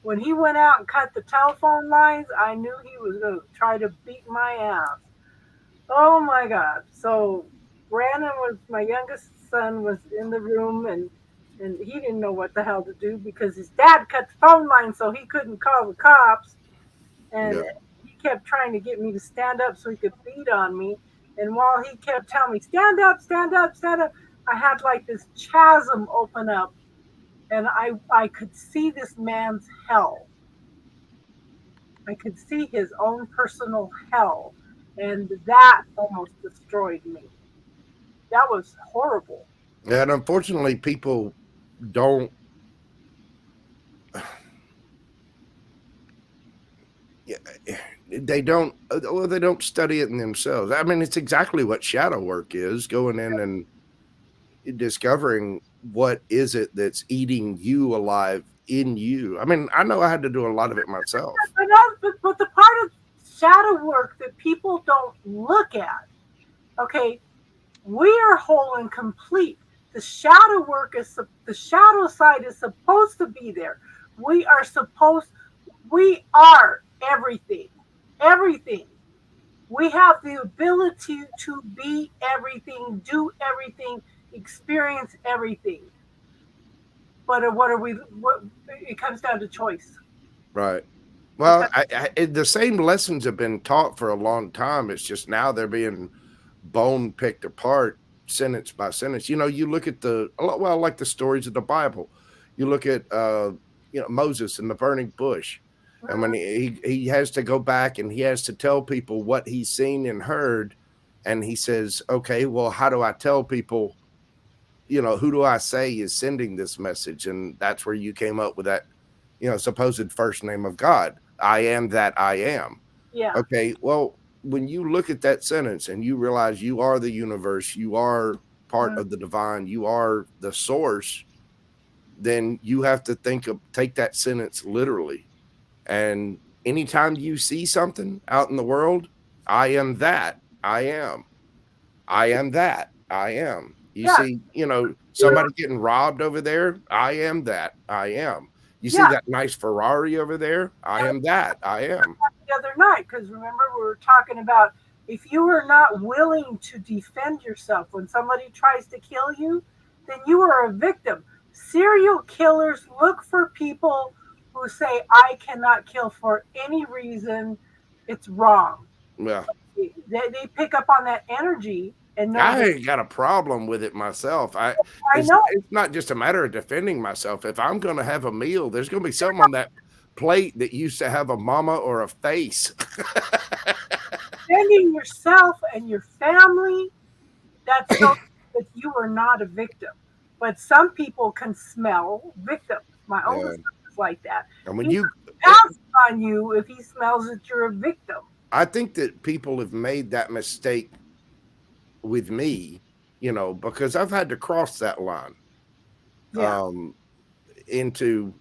when he went out and cut the telephone lines, I knew he was going to try to beat my ass. Oh my God. So Brandon my youngest son was in the room, and he didn't know what the hell to do because his dad cut the phone line so he couldn't call the cops. And he kept trying to get me to stand up so he could beat on me. And while he kept telling me, stand up, stand up, stand up, I had like this chasm open up, and I could see this man's hell. I could see his own personal hell, and that almost destroyed me. That was horrible. And unfortunately, people don't. They don't study it in themselves. I mean, it's exactly what shadow work is, going in and discovering what is it that's eating you alive in you. I mean, I know I had to do a lot of it myself. But the part of shadow work that people don't look at, okay, we are whole and complete. The shadow work the shadow side is supposed to be there. We are everything. Everything. We have the ability to be everything, do everything, experience everything. But it comes down to choice. Right. Well, the same lessons have been taught for a long time. It's just now they're being bone picked apart sentence by sentence. You look at like the stories of the Bible. You look at Moses and the burning bush. And when he has to go back and he has to tell people what he's seen and heard, and he says, okay, well, how do I tell people, who do I say is sending this message? And that's where you came up with that, supposed first name of God. I am that I am. Yeah. Okay. Well, when you look at that sentence and you realize you are the universe, you are part of the divine, you are the source, then you have to take that sentence literally. And anytime you see something out in the world, I am that I am. I am that. I am. You Yeah. see, somebody getting robbed over there. I am that. I am. You see Yeah. that nice Ferrari over there. I am that. I am. The other night, because remember we were talking about if you are not willing to defend yourself when somebody tries to kill you, then you are a victim. Serial killers look for people who say, I cannot kill for any reason. It's wrong. Yeah. They pick up on that energy and know I ain't got a problem with it myself. It's know. It's not just a matter of defending myself. If I'm going to have a meal, there's going to be something on that plate that used to have a mama or a face. Defending yourself and your family, that's so that you are not a victim. But some people can smell victims. My oldest son is like that. And when he pounces on you if he smells that you're a victim. I think that people have made that mistake with me, because I've had to cross that line into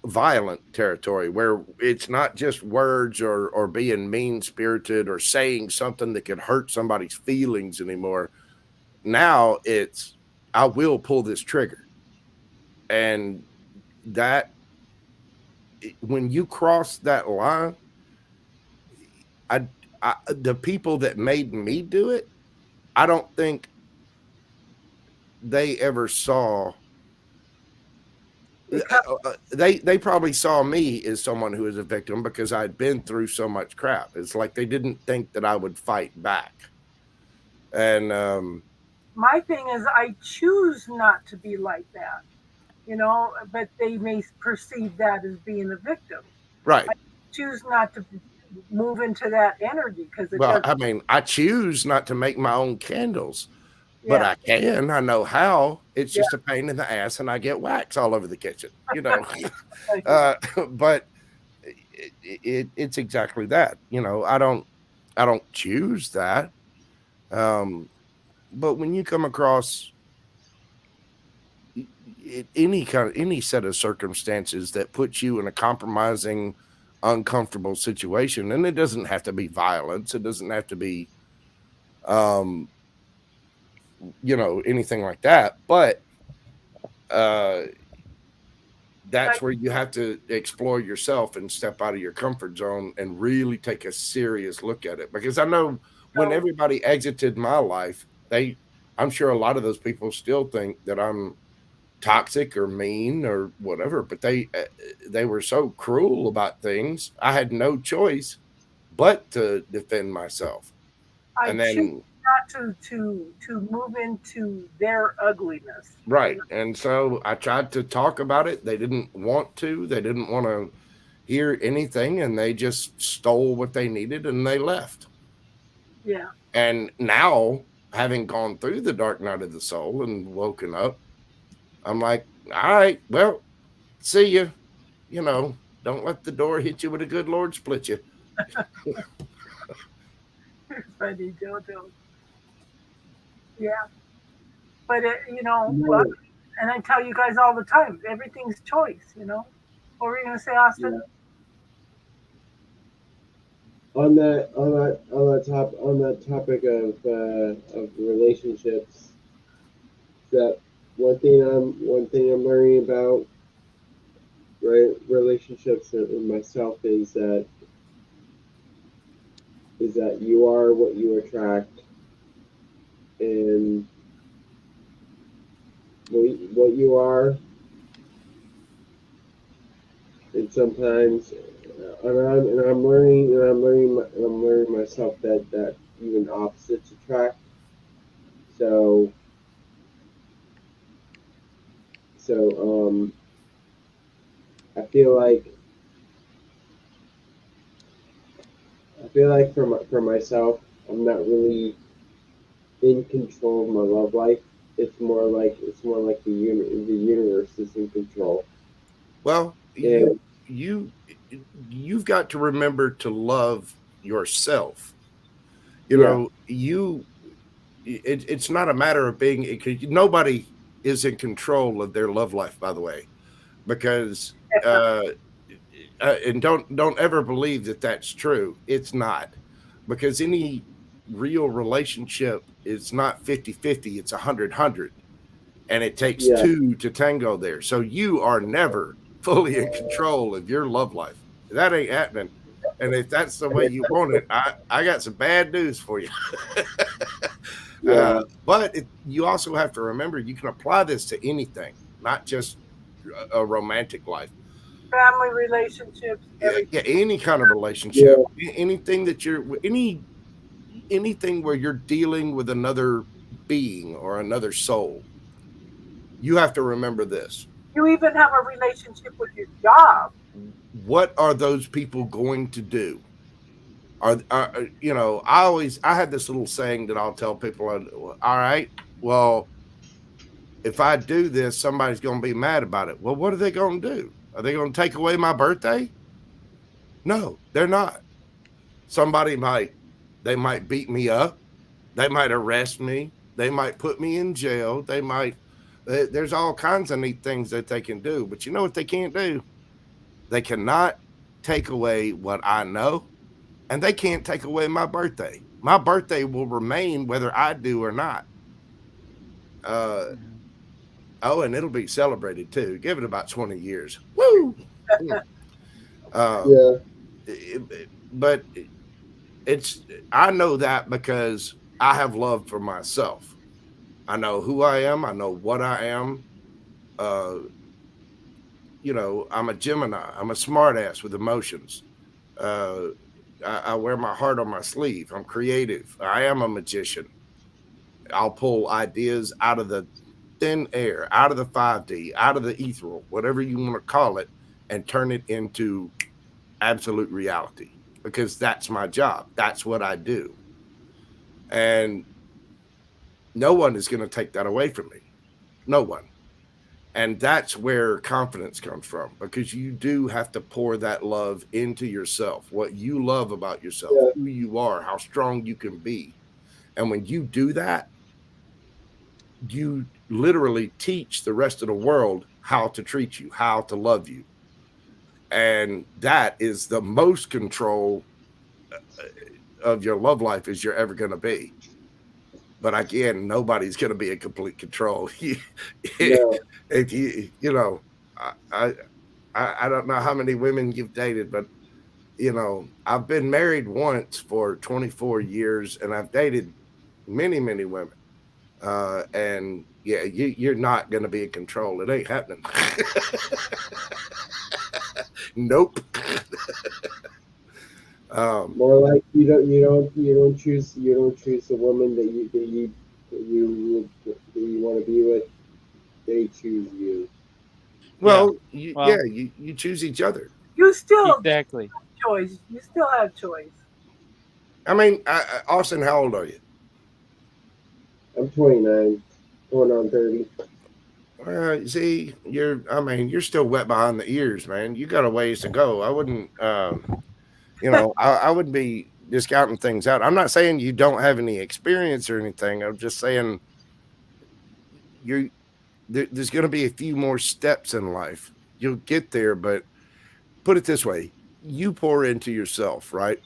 violent territory where it's not just words or being mean-spirited or saying something that could hurt somebody's feelings anymore. Now it's, I will pull this trigger. And that, when you cross that line, the people that made me do it, I don't think they ever saw. They probably saw me as someone who is a victim because I'd been through so much crap. It's like they didn't think that I would fight back. And my thing is, I choose not to be like that, but they may perceive that as being a victim. Right. I choose not to move into that energy because I choose not to make my own candles, but I can. I know how. It's just a pain in the ass, and I get wax all over the kitchen, but it's exactly that. I don't choose that. But when you come across any set of circumstances that puts you in a compromising, uncomfortable situation, and it doesn't have to be violence, it doesn't have to be anything like that, but that's where you have to explore yourself and step out of your comfort zone and really take a serious look at it. Because I know when everybody exited my life, I'm sure a lot of those people still think that I'm toxic or mean or whatever, but they were so cruel about things. I had no choice but to defend myself. And then not to move into their ugliness. Right. And so I tried to talk about it. They didn't want to. They didn't want to hear anything, and they just stole what they needed and they left. Yeah. And now, having gone through the dark night of the soul and woken up, I'm like, all right, well, see you. Don't let the door hit you with a good Lord split you. Funny, Jojo. Yeah. But, and I tell you guys all the time, everything's choice, What were you going to say, Austin? Yeah. On that topic of relationships, that one thing I'm learning about relationships and myself is that you are what you attract, and what you are, and sometimes, and I'm learning myself that even opposites attract. So I feel like for myself, I'm not really in control of my love life. It's more like the universe is in control. Well, you've got to remember to love yourself. It's not a matter of being. Nobody is in control of their love life, by the way, because and don't ever believe that that's true. It's not, because any real relationship is not 50-50, it's 100-100. And it takes two to tango there. So you are never fully in control of your love life. That ain't happening. And if that's the way you want it, I got some bad news for you. But you also have to remember you can apply this to anything, not just a romantic life. Family relationships. Yeah, any kind of relationship. Anything that anything where you're dealing with another being or another soul. You have to remember this. You even have a relationship with your job. What are those people going to do? I had this little saying that I'll tell people, all right, well, if I do this, somebody's going to be mad about it. Well, what are they going to do? Are they going to take away my birthday? No, they're not. They might beat me up. They might arrest me. They might put me in jail. There's all kinds of neat things that they can do, but you know what they can't do? They cannot take away what I know, and they can't take away my birthday. My birthday will remain whether I do or not. And it'll be celebrated too. Give it about 20 years. Woo! But I know that because I have love for myself. I know who I am. I know what I am. I'm a Gemini. I'm a smartass with emotions. I wear my heart on my sleeve. I'm creative. I am a magician. I'll pull ideas out of the thin air, out of the 5D, out of the ethereal, whatever you want to call it, and turn it into absolute reality, because that's my job. That's what I do. And no one is going to take that away from me. No one. And that's where confidence comes from, because you do have to pour that love into yourself, what you love about yourself, who you are, how strong you can be. And when you do that, you literally teach the rest of the world how to treat you, how to love you. And that is the most control of your love life as you're ever going to be. But again, nobody's going to be in complete control. If I don't know how many women you've dated, but I've been married once for 24 years, and I've dated many, many women. And you're not going to be in control. It ain't happening. Nope. More like you don't choose the woman that you want to be with. They choose you. Well, you choose each other. You still exactly have choice. You still have choice. I mean, Austin, how old are you? I'm 29, going on 30. See, you're still wet behind the ears, man. You got a ways to go. I wouldn't, I wouldn't be discounting things out. I'm not saying you don't have any experience or anything. I'm just saying there's going to be a few more steps in life. You'll get there, but put it this way: you pour into yourself, right?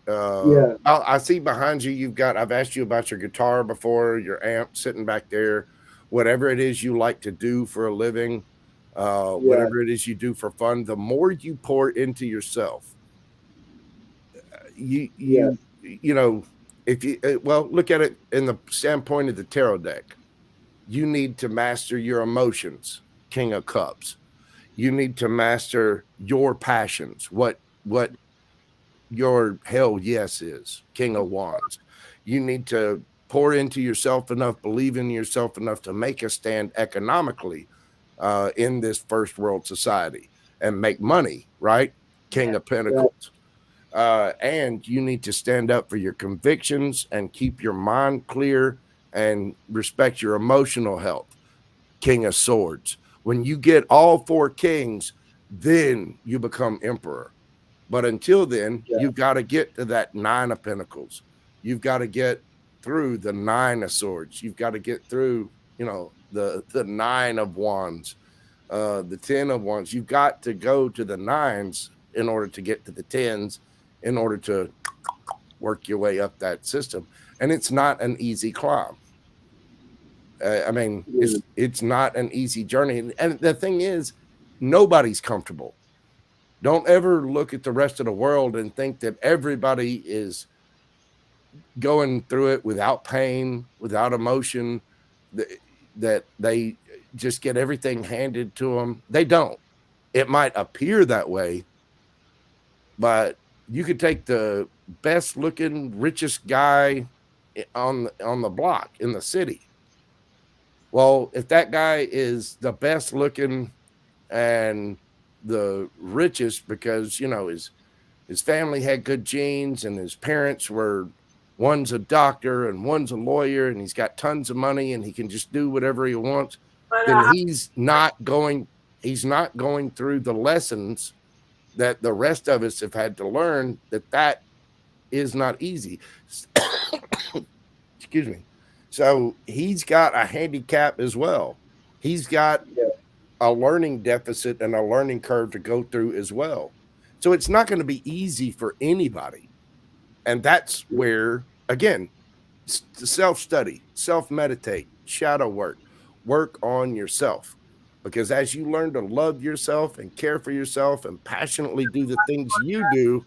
I see behind you. I've asked you about your guitar before, your amp sitting back there, whatever it is you like to do for a living, whatever it is you do for fun. The more you pour into yourself, look at it in the standpoint of the tarot deck. You need to master your emotions, King of Cups. You need to master your passions, what your hell yes is, King of Wands. You need to pour into yourself enough, believe in yourself enough to make a stand economically in this first world society and make money, right? King of Pentacles. And you need to stand up for your convictions and keep your mind clear and respect your emotional health, King of Swords. When you get all four kings, then you become emperor. But until then, you've got to get to that 9 of Pentacles. You've got to get through the 9 of Swords. You've got to get through, the 9 of Wands, the 10 of Wands. You've got to go to the 9s in order to get to the 10s, in order to work your way up that system, and it's not an easy climb. I mean, it's not an easy journey, and the thing is, nobody's comfortable. Don't ever look at the rest of the world and think that everybody is going through it without pain, without emotion, that they just get everything handed to them. They don't. It might appear that way, but you could take the best looking, richest guy on the block in the city. Well, if that guy is the best looking and the richest because, you know, his family had good genes and his parents were, one's a doctor and one's a lawyer and he's got tons of money and he can just do whatever he wants, then he's not going through the lessons that the rest of us have had to learn, that is not easy. Excuse me. So he's got a handicap as well. He's got a learning deficit and a learning curve to go through as well. So it's not going to be easy for anybody. And that's where, again, self-study, self-meditate, shadow work on yourself. Because as you learn to love yourself and care for yourself and passionately do the things you do,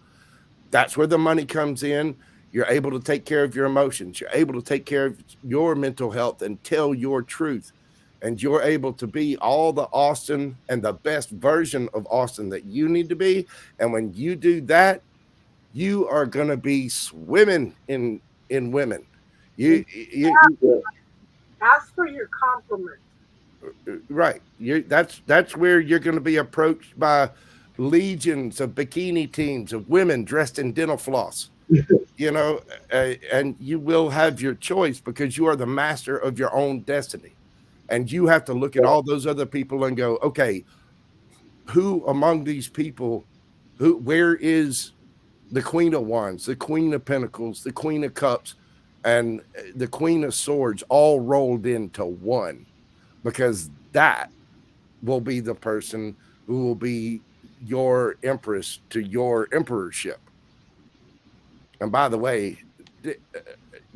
that's where the money comes in. You're able to take care of your emotions. You're able to take care of your mental health and tell your truth. And you're able to be all the Austin and the best version of Austin that you need to be. And when you do that, you are going to be swimming in women. You ask for your compliment. Right. That's where you're going to be approached by legions of bikini teams of women dressed in dental floss. You know, and you will have your choice because you are the master of your own destiny. And you have to look at all those other people and go, okay, who among these people, where is the Queen of Wands, the Queen of Pentacles, the Queen of Cups, and the Queen of Swords all rolled into one? Because that will be the person who will be your empress to your emperorship. And by the way,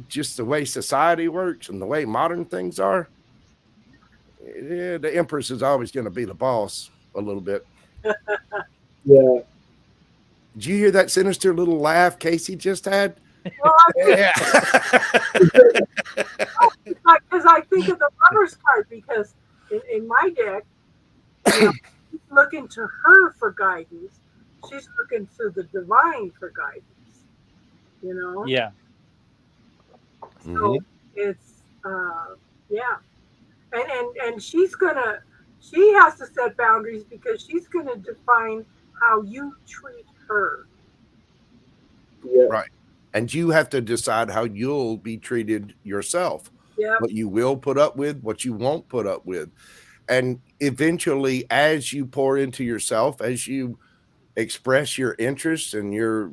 just the way society works and the way modern things are, the empress is always going to be the boss a little bit. Yeah. Did you hear that sinister little laugh Casey just had? Well, Yeah. Because I think of the Lover's card, because in my deck, you know, she's looking to her for guidance. She's looking to the divine for guidance. You know? Yeah. So it's yeah. And she has to set boundaries because she's gonna define how you treat her. Yeah. Right. And you have to decide how you'll be treated yourself. Yeah. What you will put up with, what you won't put up with. And eventually, as you pour into yourself, as you express your interests and your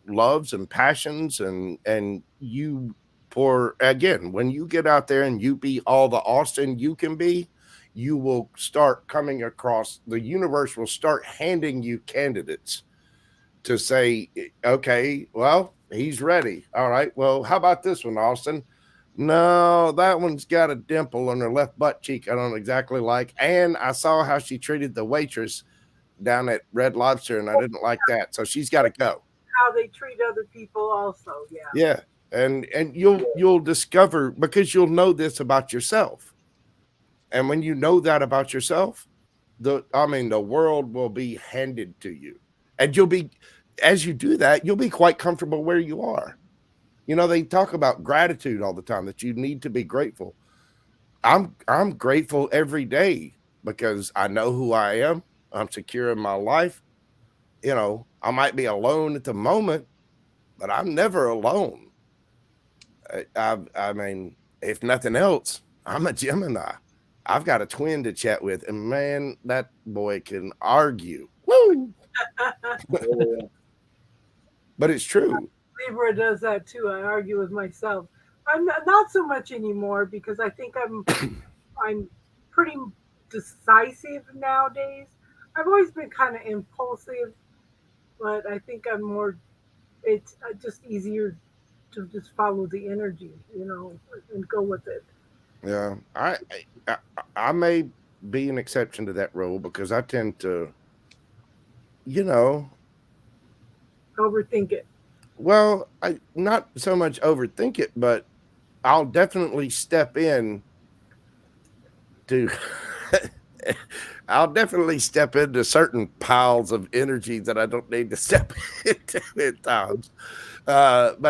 loves and passions, and you pour, again, when you get out there and you be all the Austin you can be, you will start coming across, the universe will start handing you candidates to say, okay, well, he's ready. All right, well, how about this one, Austin? No, that one's got a dimple on her left butt cheek I don't exactly like. And I saw how she treated the waitress down at Red Lobster, and I didn't like that. So she's got to go. How they treat other people also, yeah. Yeah. And you'll discover, because you'll know this about yourself. And when you know that about yourself, the world will be handed to you. And you'll be, as you do that, you'll be quite comfortable where you are. You know, they talk about gratitude all the time, that you need to be grateful. I'm grateful every day because I know who I am. I'm secure in my life. You know, I might be alone at the moment, but I'm never alone. I mean, if nothing else, I'm a Gemini. I've got a twin to chat with, and man, that boy can argue. Woo! But it's true. Libra does that too. I argue with myself. I'm not so much anymore because I think I'm pretty decisive nowadays. I've always been kind of impulsive, but I think I'm more. It's just easier just follow the energy, and go with it. Yeah, I may be an exception to that rule because I tend to, Overthink it. well, I not so much overthink it, but I'll definitely step in to I'll definitely step into certain piles of energy that I don't need to step into at times. But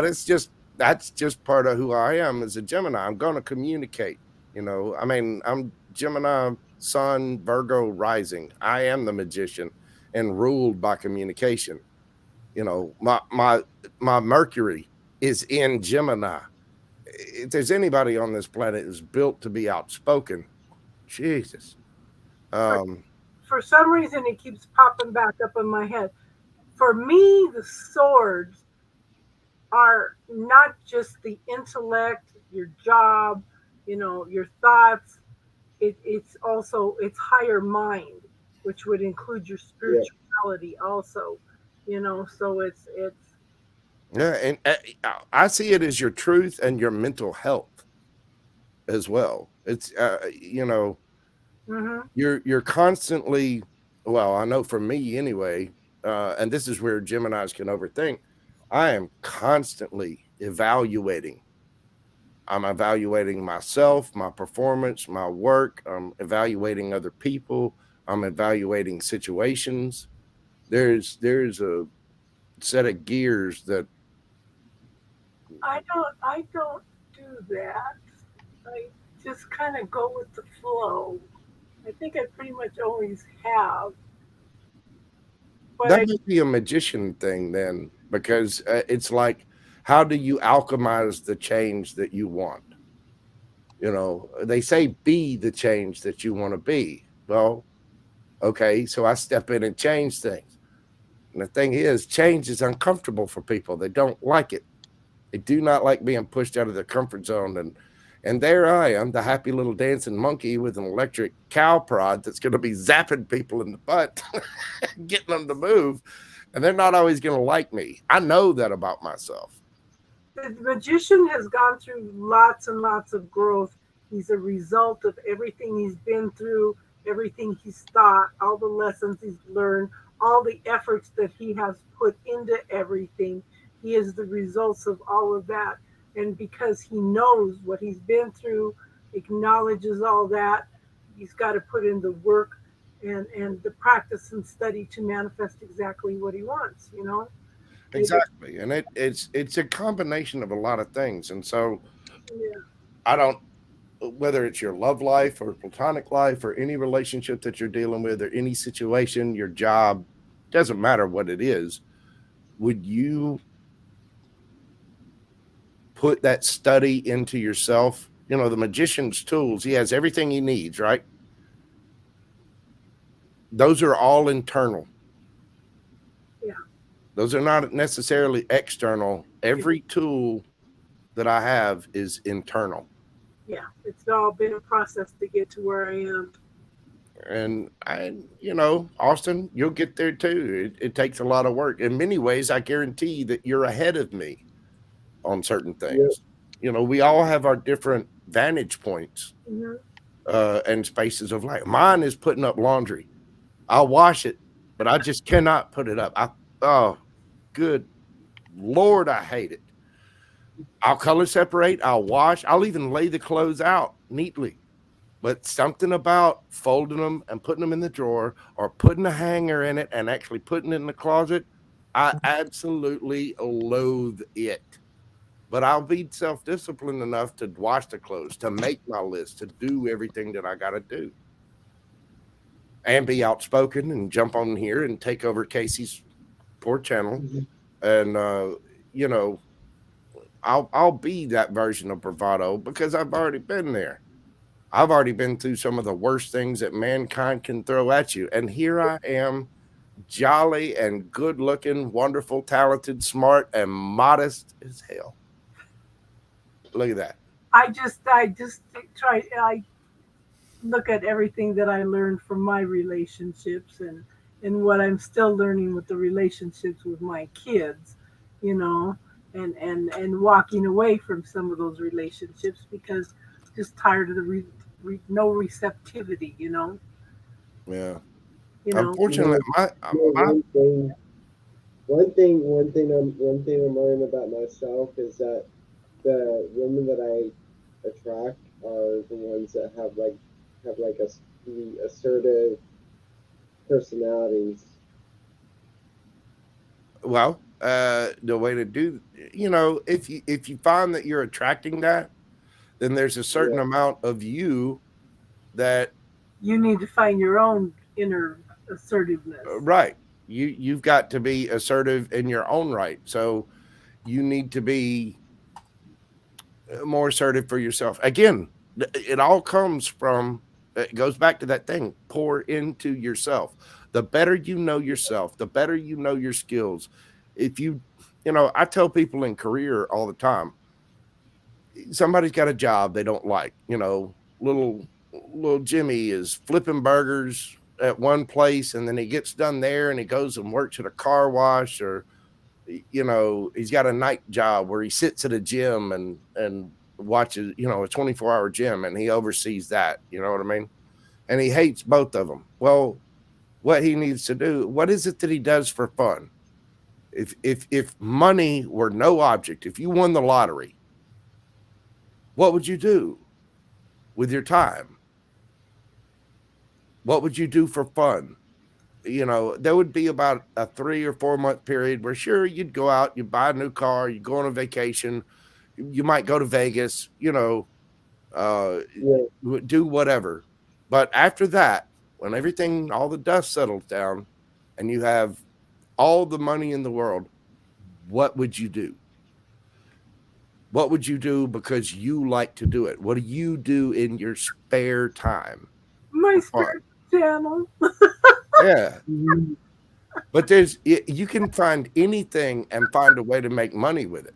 that's just part of who I am as a Gemini. I'm going to communicate. I mean, I'm Gemini Sun, Virgo rising. I am the magician and ruled by communication. My Mercury is in Gemini. If there's anybody on this planet who's built to be outspoken, Jesus. For some reason, it keeps popping back up in my head. For me, the swords are not just the intellect, your job, your thoughts. It's also its higher mind, which would include your spirituality also. So it's Yeah, and I see it as your truth and your mental health as well. It's you're constantly, well, I know for me anyway, and this is where Geminis can overthink. I am constantly evaluating. I'm evaluating myself, my performance, my work. I'm evaluating other people. I'm evaluating situations. There's a set of gears that I don't do that. I just kind of go with the flow. I think I pretty much always have. But that might be a magician thing then, because it's like, how do you alchemize the change that you want? They say be the change that you want to be. Well, okay, so I step in and change things. And the thing is, change is uncomfortable for people. They don't like it. They do not like being pushed out of their comfort zone. And there I am, the happy little dancing monkey with an electric cow prod that's going to be zapping people in the butt, getting them to move. And they're not always going to like me. I know that about myself. The magician has gone through lots and lots of growth. He's a result of everything he's been through, everything he's thought, all the lessons he's learned, all the efforts that he has put into everything. He is the results of all of that. And because he knows what he's been through, acknowledges all that, he's got to put in the work and the practice and study to manifest exactly what he wants, Exactly. And it's a combination of a lot of things. And so Yeah. I don't, whether it's your love life or platonic life or any relationship that you're dealing with or any situation, your job, doesn't matter what it is, would you put that study into yourself? The magician's tools, he has everything he needs, right? Those are all internal. Yeah. Those are not necessarily external. Every tool that I have is internal. Yeah, it's all been a process to get to where I am. And Austin, you'll get there too. It takes a lot of work. In many ways, I guarantee that you're ahead of me on certain things. Yep. We all have our different vantage points and spaces of life. Mine is putting up laundry. I'll wash it, but I just cannot put it up. Oh, good Lord, I hate it. I'll color separate. I'll wash. I'll even lay the clothes out neatly. But something about folding them and putting them in the drawer or putting a hanger in it and actually putting it in the closet, I absolutely loathe it. But I'll be self-disciplined enough to wash the clothes, to make my list, to do everything that I got to do. And be outspoken and jump on here and take over Casey's poor channel. And, I'll be that version of bravado because I've already been there. I've already been through some of the worst things that mankind can throw at you. And here I am, jolly and good looking, wonderful, talented, smart, and modest as hell. Look at that. I look at everything that I learned from my relationships and what I'm still learning with the relationships with my kids, and walking away from some of those relationships because just tired of the no receptivity, Yeah. you know. Unfortunately, my one thing I'm learning about myself is that the women that I attract are the ones that have like the assertive personalities. well, the way to do, if you find that you're attracting that, then there's a certain Yeah. amount of you that You need to find your own inner assertiveness. right. You've got to be assertive in your own right. So you need to be more assertive for yourself. Again, it all comes from, it goes back to that thing, pour into yourself. The better you know yourself, the better you know your skills. If I tell people in career all the time, somebody's got a job they don't like, little Jimmy is flipping burgers at one place, and then he gets done there and he goes and works at a car wash, or he's got a night job where he sits at a gym and watches, a 24-hour gym, and he oversees that, you know what I mean? And he hates both of them. Well, what he needs to do, what is it that he does for fun? If money were no object, if you won the lottery, what would you do with your time? What would you do for fun? There would be about a 3 or 4 month period where sure, you'd go out, you buy a new car, you go on a vacation, you might go to Vegas, do whatever. But after that, when all the dust settles down and you have all the money in the world, what would you do? What would you do because you like to do it? What do you do in your spare time? My spare channel. Yeah. But you can find anything and find a way to make money with it.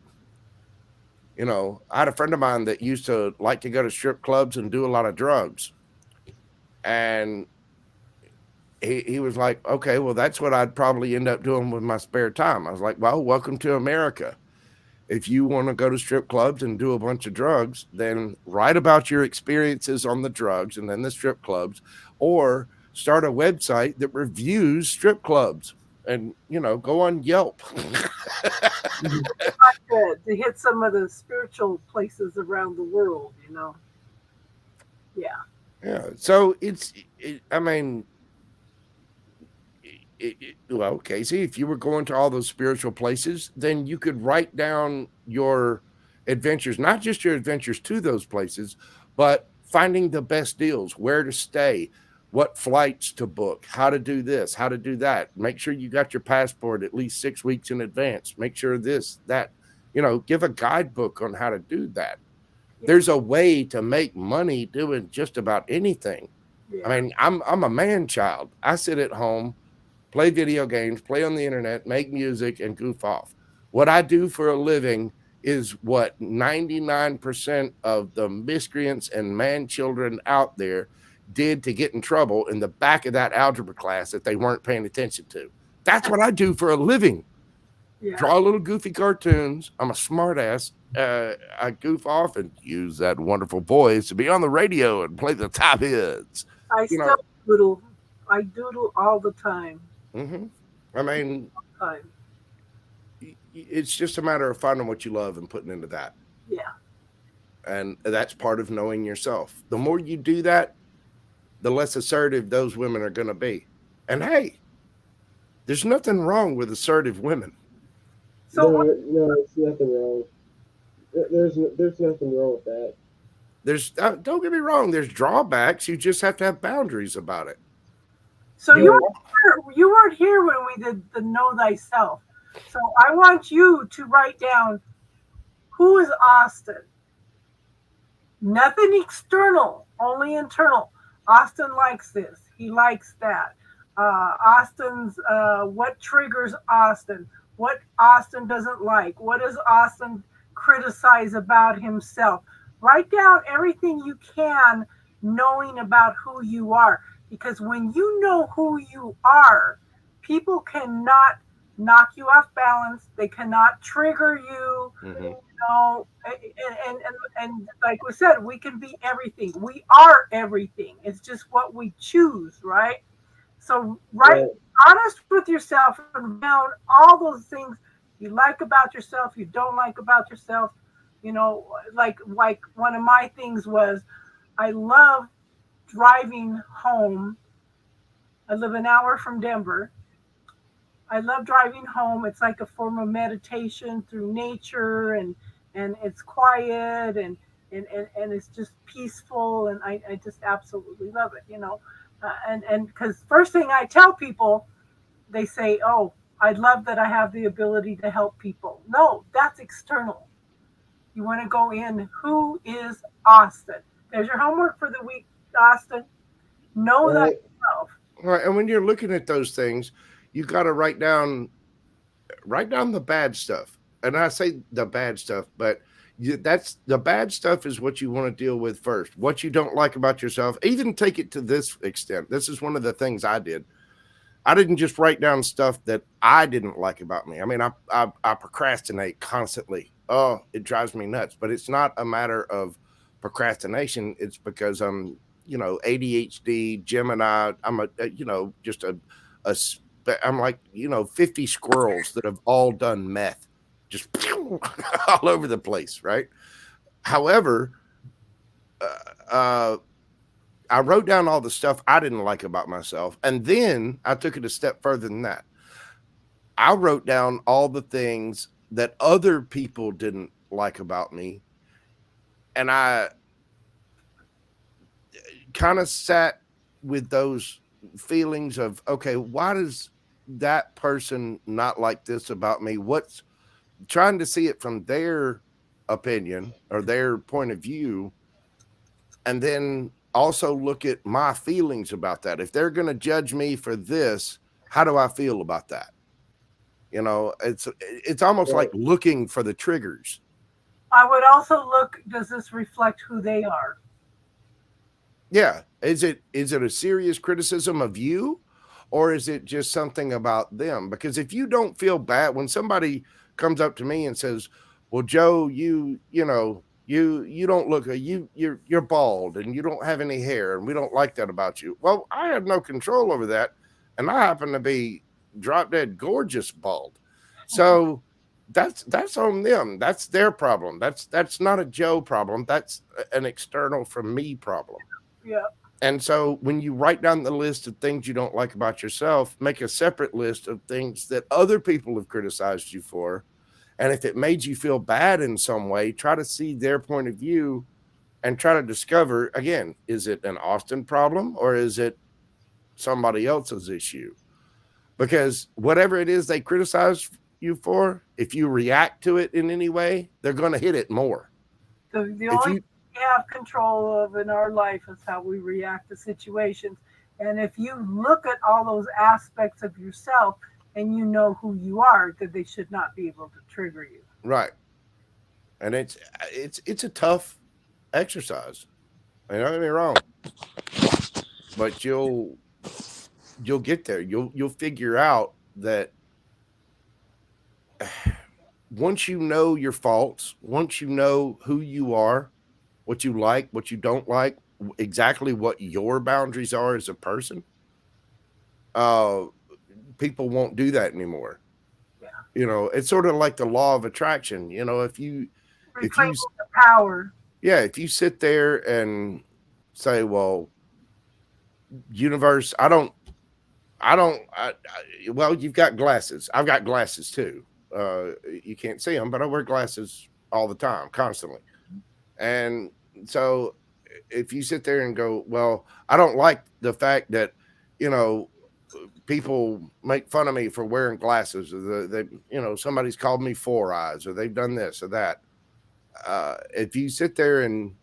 I had a friend of mine that used to like to go to strip clubs and do a lot of drugs. And he was like, okay, well, that's what I'd probably end up doing with my spare time. I was like, well, welcome to America. If you want to go to strip clubs and do a bunch of drugs, then write about your experiences on the drugs and then the strip clubs, or start a website that reviews strip clubs and, go on Yelp. To hit some of the spiritual places around the world, Yeah. Yeah. So well, Casey, if you were going to all those spiritual places, then you could write down your adventures, not just your adventures to those places, but finding the best deals, where to stay, what flights to book, how to do this, how to do that. Make sure you got your passport at least 6 weeks in advance. Make sure this, that, give a guidebook on how to do that. Yeah. There's a way to make money doing just about anything. Yeah. I mean, I'm a man child. I sit at home, play video games, play on the internet, make music, and goof off. What I do for a living is what 99% of the miscreants and man children out there did to get in trouble in the back of that algebra class that they weren't paying attention to. That's what I do for a living. Yeah. Draw little goofy cartoons. I'm a smart ass. I goof off and use that wonderful voice to be on the radio and play the top hits. I doodle all the time. Mm-hmm. I mean, it's just a matter of finding what you love and putting into that. Yeah. And that's part of knowing yourself. The more you do that, the less assertive those women are going to be. And hey, there's nothing wrong with assertive women. So no, it's nothing wrong. There's nothing wrong with that. Don't get me wrong. There's drawbacks. You just have to have boundaries about it. So you weren't here when we did the Know Thyself. So I want you to write down, who is Austin? Nothing external, only internal. Austin likes this. He likes that. Austin's, what triggers Austin? What Austin doesn't like? What does Austin criticize about himself? Write down everything you can, knowing about who you are. Because when you know who you are, people cannot knock you off balance. They cannot trigger you. Mm-hmm. You know, and like we said, we can be everything. We are everything. It's just what we choose, right? So, right, honest with yourself and found all those things you like about yourself, you don't like about yourself. You know, like one of my things was I love driving home. I live an hour from Denver. I love driving home. It's like a form of meditation through nature, and it's quiet, and it's just peaceful, and I just absolutely love it, you know. And because first thing I tell people, they say, "Oh, I love that I have the ability to help people." No, that's external. You want to go in. Who is Austin? There's your homework for the week, Austin. Know that yourself. Right, and when you're looking at those things, you got to write down the bad stuff. And I say the bad stuff, but that's the bad stuff is what you want to deal with first. What you don't like about yourself. Even take it to this extent. This is one of the things I did. I didn't just write down stuff that I didn't like about me. I mean, I procrastinate constantly. Oh, it drives me nuts. But it's not a matter of procrastination. It's because I'm, you know, ADHD, Gemini. I'm I'm like, you know, 50 squirrels that have all done meth, just all over the place, right? However, I wrote down all the stuff I didn't like about myself, and then I took it a step further than that. I wrote down all the things that other people didn't like about me, and I kind of sat with those feelings of, okay, why does that person not like this about me? What's trying to see it from their opinion or their point of view, and then also look at my feelings about that. If they're going to judge me for this, how do I feel about that? You know, it's almost like looking for the triggers. I would also look, does this reflect who they are? Yeah. Is it a serious criticism of you, or is it just something about them? Because if you don't feel bad when somebody comes up to me and says, well, Joe, you don't look, you're bald and you don't have any hair and we don't like that about you. Well, I have no control over that. And I happen to be drop dead gorgeous bald. So that's on them. That's their problem. That's not a Joe problem. That's an external from me problem. Yeah. And so when you write down the list of things you don't like about yourself, make a separate list of things that other people have criticized you for. And if it made you feel bad in some way, try to see their point of view and try to discover, again, is it an Austin problem or is it somebody else's issue? Because whatever it is they criticize you for, if you react to it in any way, they're going to hit it more. The only thing we have control of in our life is how we react to situations. And if you look at all those aspects of yourself and you know who you are, that they should not be able to trigger you. Right. And it's a tough exercise. Don't get me wrong. But you'll get there. You'll figure out that once you know your faults, once you know who you are, what you like, what you don't like, exactly what your boundaries are as a person, people won't do that anymore. Yeah. You know, it's sort of like the law of attraction. You know, if you the power. Yeah, if you sit there and say, well, universe, well, you've got glasses. I've got glasses too. You can't see them, but I wear glasses all the time, constantly. And so if you sit there and go, well, I don't like the fact that, you know, people make fun of me for wearing glasses, or they, you know, somebody's called me four eyes, or they've done this or that. If you sit there and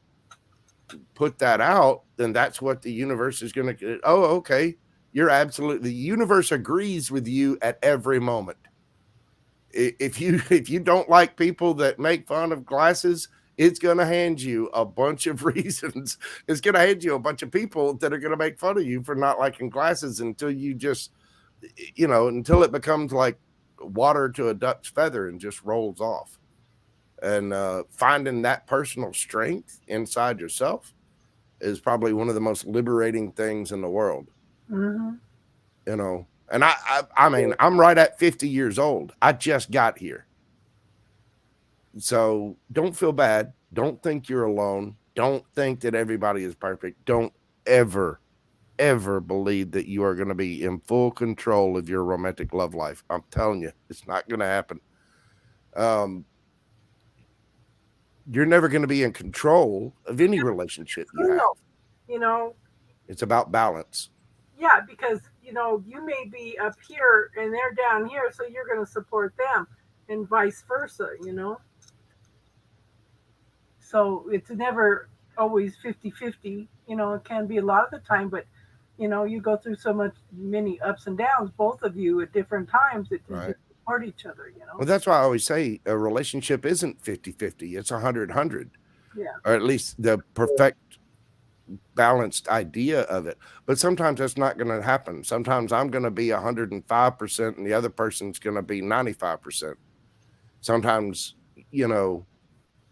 put that out, then that's what the universe is going to. Oh, okay. You're absolutely. The universe agrees with you at every moment. If you don't like people that make fun of glasses, it's going to hand you a bunch of reasons. It's going to hand you a bunch of people that are going to make fun of you for not liking glasses until you just, you know, until it becomes like water to a duck's feather and just rolls off. And finding that personal strength inside yourself is probably one of the most liberating things in the world. Mm-hmm. You know, and I mean, I'm right at 50 years old. I just got here. So don't feel bad. Don't think you're alone. Don't think that everybody is perfect. Don't ever believe that you are going to be in full control of your romantic love life. I'm telling you, it's not going to happen. You're never going to be in control of any relationship you have. You know, it's about balance. Yeah, because, you know, you may be up here and they're down here, so you're going to support them and vice versa, you know. So it's never always 50-50. You know, it can be a lot of the time, but, you know, you go through many ups and downs, both of you at different times that you support each other, you know. Well, that's why I always say a relationship isn't 50-50. It's 100-100. Yeah. Or at least the perfect balanced idea of it. But sometimes that's not going to happen. Sometimes I'm going to be 105% and the other person's going to be 95%. Sometimes, you know,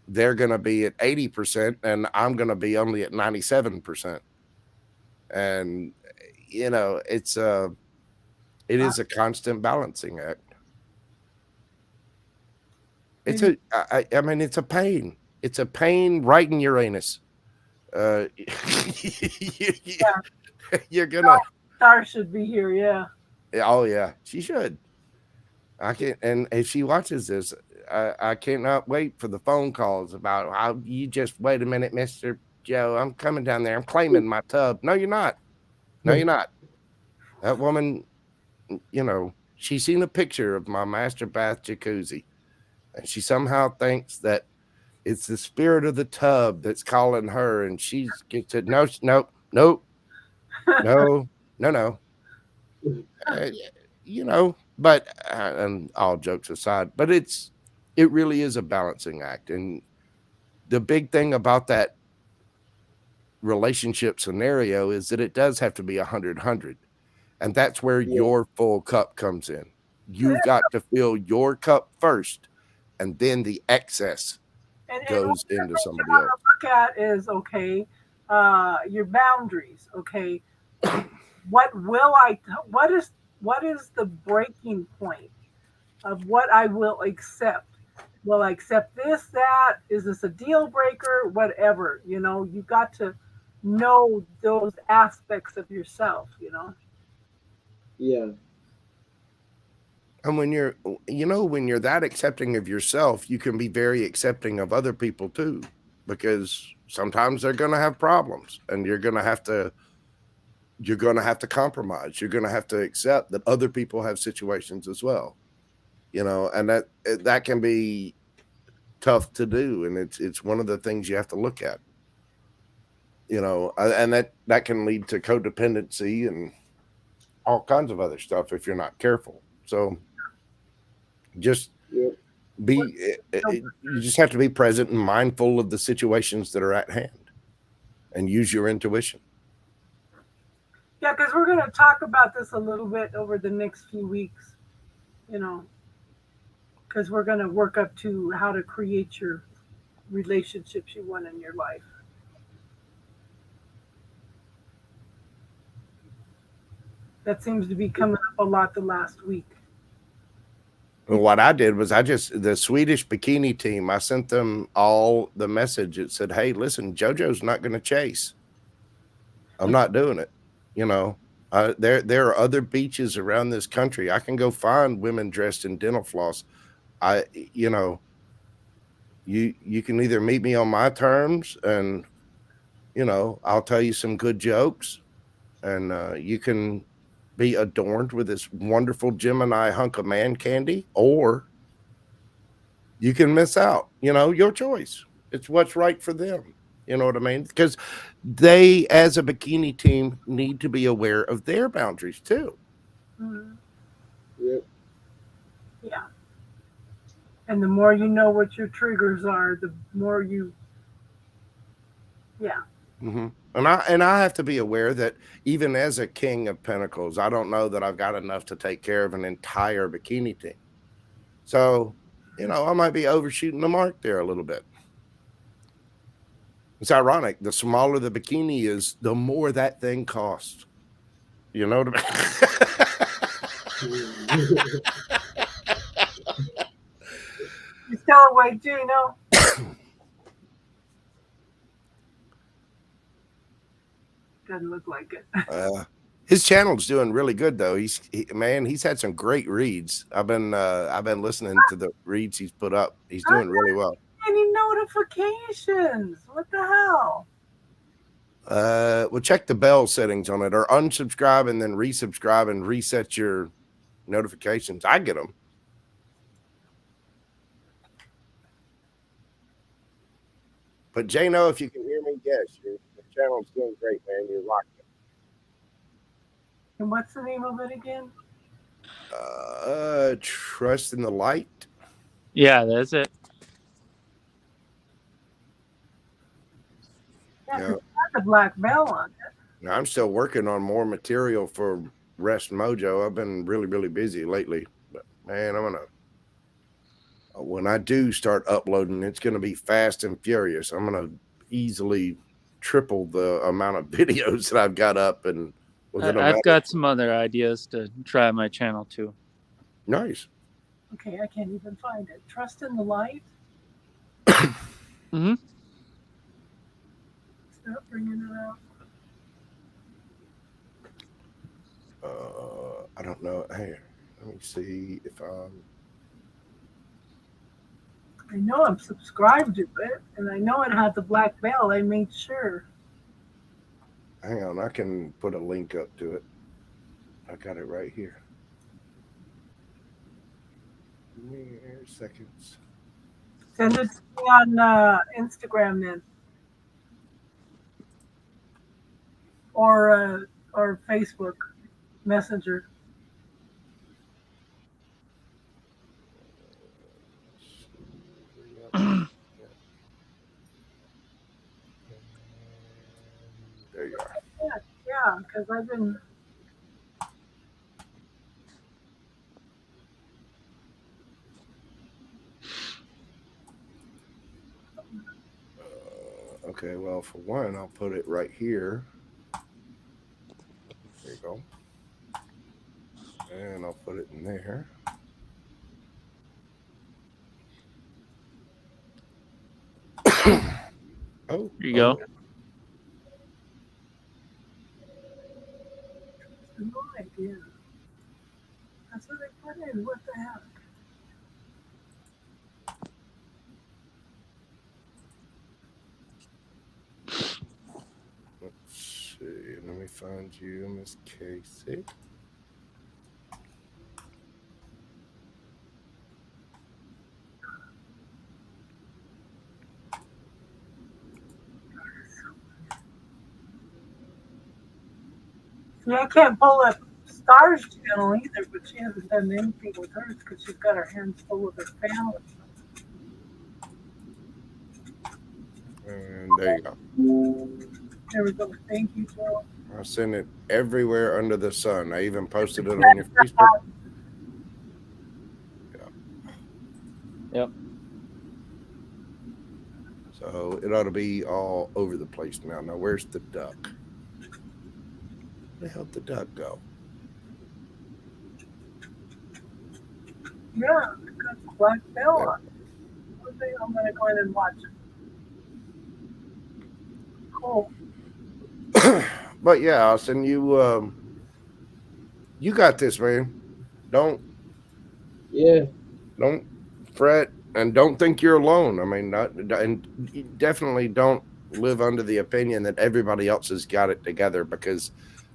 they're going to be at 80% and I'm going to be only at 97%. And, you know, it is a constant balancing act. It's I mean, it's a pain. It's a pain right in Uranus. You're gonna. Star should be here, yeah. Oh yeah, she should. I can't, and if she watches this, I cannot wait for the phone calls about how you just wait a minute, Mr. Joe. I'm coming down there. I'm claiming my tub. No, you're not. No, you're not. That woman, you know, she's seen a picture of my master bath jacuzzi, and she somehow thinks that it's the spirit of the tub that's calling her, and she gets it. No. You know, but and all jokes aside, but it really is a balancing act. And the big thing about that relationship scenario is that it does have to be 100-100. And that's where your full cup comes in. You've got to fill your cup first, and then the excess goes into somebody else. Look at is your boundaries. Okay, what is the breaking point of what I will accept? Will I accept this, that? Is this a deal breaker? Whatever, you know, you got to know those aspects of yourself, you know. Yeah. And when you're that accepting of yourself, you can be very accepting of other people too, because sometimes they're going to have problems and you're going to have to compromise. You're going to have to accept that other people have situations as well, you know, and that can be tough to do. And it's one of the things you have to look at, you know, and that can lead to codependency and all kinds of other stuff if you're not careful. So just you just have to be present and mindful of the situations that are at hand and use your intuition. Yeah, because we're going to talk about this a little bit over the next few weeks, you know, because we're going to work up to how to create your relationships you want in your life. That seems to be coming up a lot the last week. Well, what I did was the Swedish bikini team, I sent them all the message. It said, hey, listen, JoJo's not going to chase. I'm not doing it. You know, there are other beaches around this country. I can go find women dressed in dental floss. You know, you can either meet me on my terms and, you know, I'll tell you some good jokes and you can be adorned with this wonderful Gemini hunk of man candy, or you can miss out, you know, your choice. It's what's right for them. You know what I mean? Because they, as a bikini team, need to be aware of their boundaries too. Mm-hmm. Yep. Yeah. And the more you know what your triggers are, the more you, yeah. Mm-hmm. And I have to be aware that even as a king of pentacles, I don't know that I've got enough to take care of an entire bikini team. So, I might be overshooting the mark there a little bit. It's ironic. The smaller the bikini is, the more that thing costs. You know what I mean? You still awake, Gino? Doesn't look like it. His channel's doing really good though. He's had some great reads. I've been listening to the reads he's put up. He's doing really well. Any notifications? What the hell? Well, check the bell settings on it, or unsubscribe and then resubscribe and reset your notifications. I get them. But Jano, if you can hear me, yes, your channel's doing great, man. You're rocking it. And what's the name of it again? Trust in the Light. Yeah, that's it. Yeah, it's got the black bell on it. Now, I'm still working on more material for Rest Mojo. I've been really, really busy lately. But man, when I do start uploading, it's gonna be fast and furious. I'm gonna easily triple the amount of videos that I've got up, and I've got some other ideas to try my channel too. Nice. Okay, I can't even find it. Trust in the Light. Mm-hmm. Stop bringing it up. I don't know. Hey, let me see if I know I'm subscribed to it, and I know it had the black bell. I made sure. Hang on, I can put a link up to it. I got it right here. Mere seconds. Send it to me on Instagram then, or Facebook Messenger. There you are. Yeah, because I've been. Okay, well, for one, I'll put it right here. There you go. And I'll put it in there. Oh, Here you go. No idea. That's what I put in. What the heck? Let's see. Let me find you, Miss Casey. Yeah, I can't pull up Star's channel either, but she hasn't done anything with hers because she's got her hands full with her family. And there you go. There we go. Thank you, Joe. I send it everywhere under the sun. I even posted it on your Facebook. Yep. So it ought to be all over the place now. Now, where's the duck? Where the hell did the duck go? Yeah, it's got the black bell on it. Okay, I'm going to go in and watch it. Cool. But yeah, Austin, you got this, man. Don't fret, and don't think you're alone. I mean, and you definitely don't live under the opinion that everybody else has got it together, because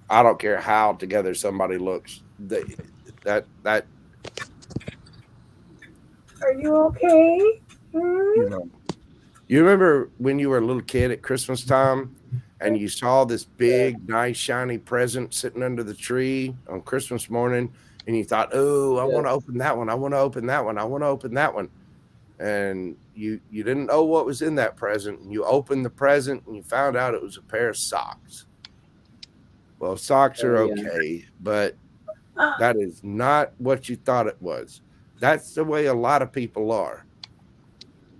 I don't care how together somebody looks. That Are you okay? You remember when you were a little kid at Christmas time and you saw this big, nice, shiny present sitting under the tree on Christmas morning, and you thought, oh, I want to open that one. I want to open that one. I want to open that one. And you didn't know what was in that present. And you opened the present and you found out it was a pair of socks. Well, socks are okay, but that is not what you thought it was. That's the way a lot of people are.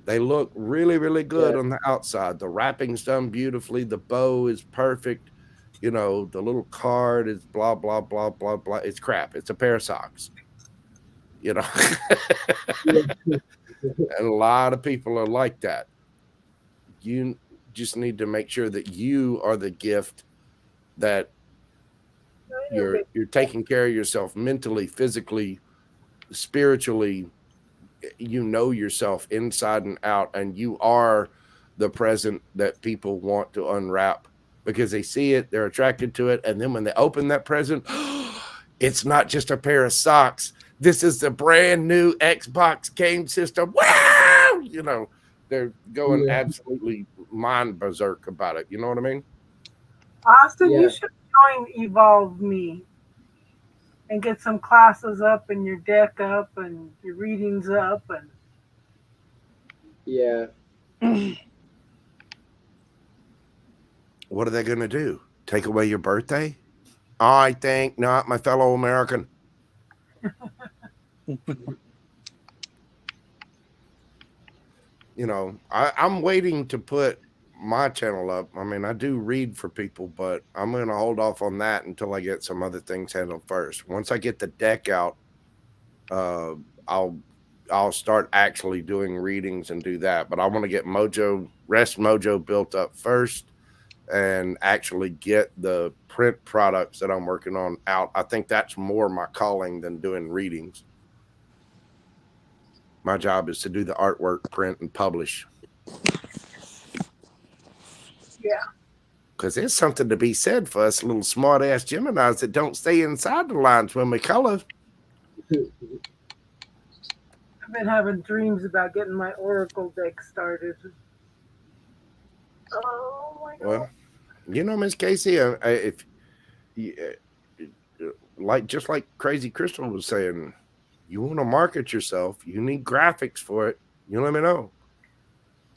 They look really, really good on the outside. The wrapping's done beautifully. The bow is perfect. You know, the little card is blah, blah, blah, blah, blah. It's crap. It's a pair of socks. You know, and a lot of people are like that. You just need to make sure that you are the gift, that you're taking care of yourself mentally, physically, spiritually. You know yourself inside and out, and you are the present that people want to unwrap because they see it, they're attracted to it, and then when they open that present, it's not just a pair of socks. This is the brand new Xbox game system. Wow! You know, they're going absolutely mind berserk about it. You know what I mean? Austin, you should join Evolve Me and get some classes up and your deck up and your readings up. And what are they going to do? Take away your birthday? I think not, my fellow American. You know, I'm waiting to put my channel up. I mean, I do read for people, but I'm going to hold off on that until I get some other things handled first. Once I get the deck out, I'll start actually doing readings and do that. But I want to get Rest Mojo built up first and actually get the print products that I'm working on out. I think that's more my calling than doing readings. My job is to do the artwork, print, and publish. Yeah. Because there's something to be said for us little smart-ass Geminis that don't stay inside the lines when we color. I've been having dreams about getting my Oracle deck started. Oh, my God. Well, you know, Miss Casey, if just like Crazy Crystal was saying, you want to market yourself, you need graphics for it, you let me know.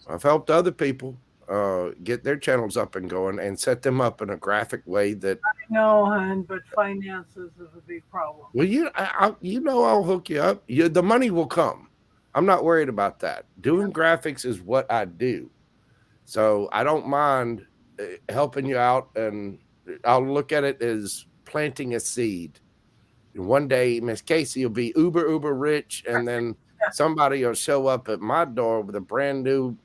I've helped other people get their channels up and going and set them up in a graphic way that I know, hon, but finances is a big problem. well, I'll hook you up. The money will come. I'm not worried about that. Doing graphics is what I do, so I don't mind helping you out, and I'll look at it as planting a seed. And one day, Miss Casey will be uber rich, and then somebody will show up at my door with a brand new,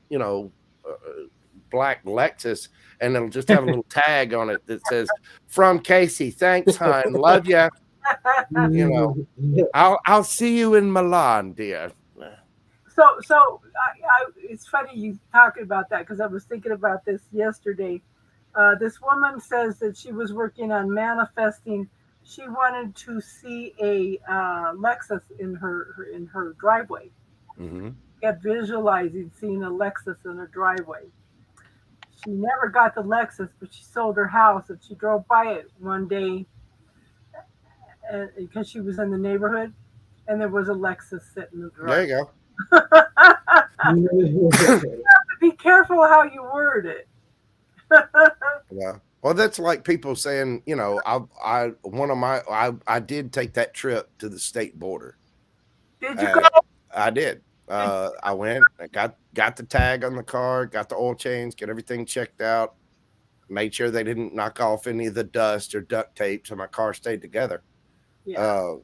black Lexus, and it'll just have a little tag on it that says "From Casey, thanks, hon, love ya." You know, I'll see you in Milan, dear. So it's funny you talking about that because I was thinking about this yesterday. This woman says that she was working on manifesting. She wanted to see a Lexus in her driveway. Mm-hmm. Kept visualizing seeing a Lexus in her driveway. She never got the Lexus, but she sold her house and she drove by it one day because she was in the neighborhood, and there was a Lexus sitting in the driveway. There you go. You have to be careful how you word it. Yeah. Well, that's like people saying, I did take that trip to the state border. Did you go? I did. I went, I got the tag on the car, got the oil change, get everything checked out, made sure they didn't knock off any of the dust or duct tape, so my car stayed together. Yeah.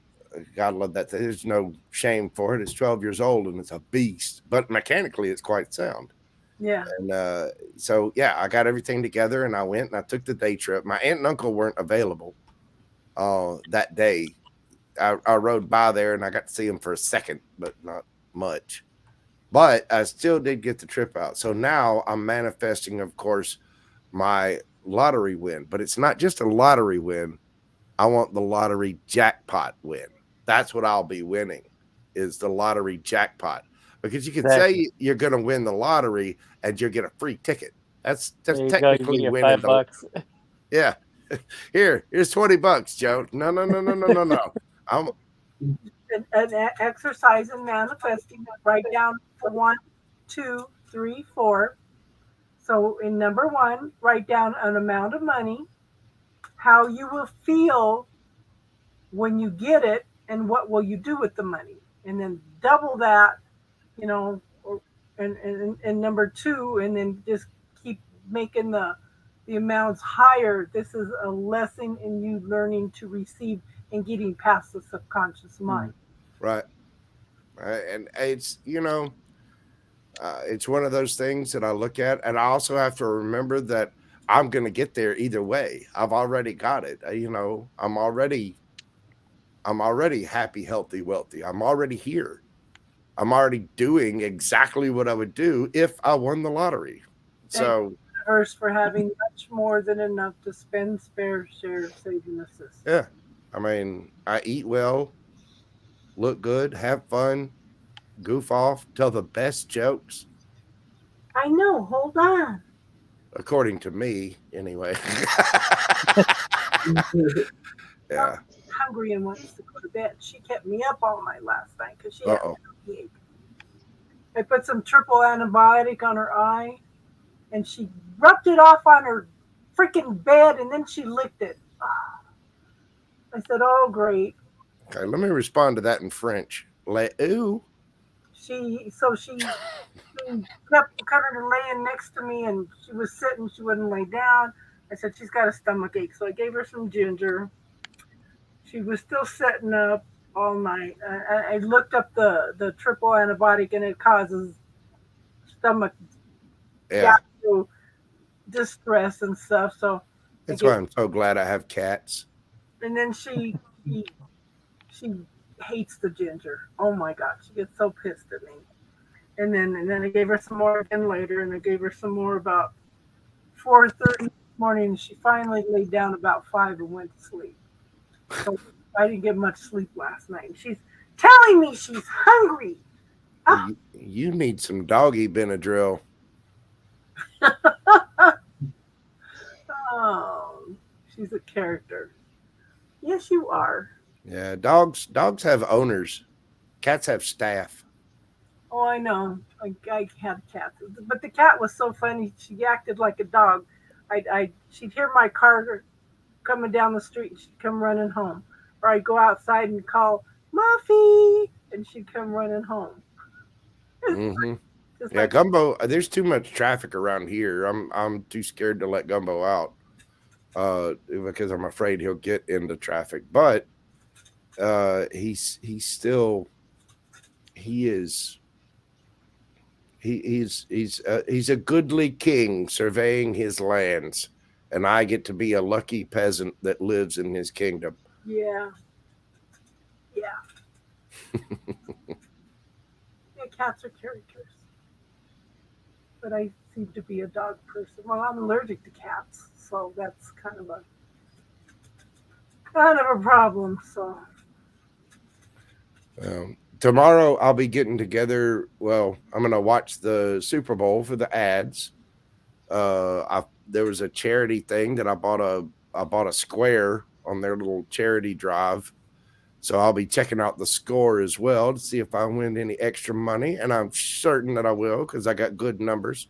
God love that. There's no shame for it. It's 12 years old and it's a beast, but mechanically it's quite sound. Yeah. And so, yeah, I got everything together and I went and I took the day trip. My aunt and uncle weren't available that day. I rode by there and I got to see them for a second, but not much. But I still did get the trip out. So now I'm manifesting, of course, my lottery win. But it's not just a lottery win. I want the lottery jackpot win. That's what I'll be winning, is the lottery jackpot. Because you can say you're going to win the lottery and you'll get a free ticket. That's technically winning. $5. Yeah. Here's $20, Joe. No. I'm an exercise in manifesting. Write down 1, 2, 3, 4. So in number 1, write down an amount of money, how you will feel when you get it, and what will you do with the money. and then double that, you know, and number 2, and then just keep making the amounts higher. This is a lesson in you learning to receive and getting past the subconscious mind. Right. And it's, it's one of those things that I look at, and I also have to remember that I'm going to get there either way. I've already got it. I'm already happy, healthy, wealthy. I'm already here. I'm already doing exactly what I would do if I won the lottery. So, universe for having much more than enough to spend, spare, share, saving, assist. Yeah. I mean, I eat well, look good, have fun, goof off, tell the best jokes. I know. Hold on. According to me, anyway. Yeah. Hungry and wants to go to bed. She kept me up all night last night because she had a backache. I put some triple antibiotic on her eye, and she rubbed it off on her freaking bed, and then she licked it. I said, "Oh, great." Okay, let me respond to that in French. Ooh. She kept coming and laying next to me, and she was sitting. She wouldn't lay down. I said, "She's got a stomach ache," so I gave her some ginger. She was still sitting up all night. I looked up the triple antibiotic, and it causes stomach distress and stuff. So that's why I'm so glad I have cats. And then she hates the ginger. Oh my God, she gets so pissed at me. And then I gave her some more again later, and I gave her some more about 4:30 this morning. She finally laid down about 5 and went to sleep. So I didn't get much sleep last night. She's telling me she's hungry. You need some doggy Benadryl. Oh, she's a character. Yes, you are. Yeah, dogs have owners. Cats have staff. Oh, I know. I have cats, but the cat was so funny. She acted like a dog. She'd hear my car coming down the street, and she'd come running home. Or I'd go outside and call Muffy, and she'd come running home. Mm-hmm. Yeah, Gumbo. There's too much traffic around here. I'm too scared to let Gumbo out because I'm afraid he'll get into traffic. But he's a goodly king surveying his lands, and I get to be a lucky peasant that lives in his kingdom. Yeah. Cats are characters, but I seem to be a dog person. Well, I'm allergic to cats, so that's kind of a problem. So tomorrow I'll be getting together. Well, I'm going to watch the Super Bowl for the ads. There was a charity thing that I bought a square on their little charity drive. So I'll be checking out the score as well to see if I win any extra money. And I'm certain that I will because I got good numbers.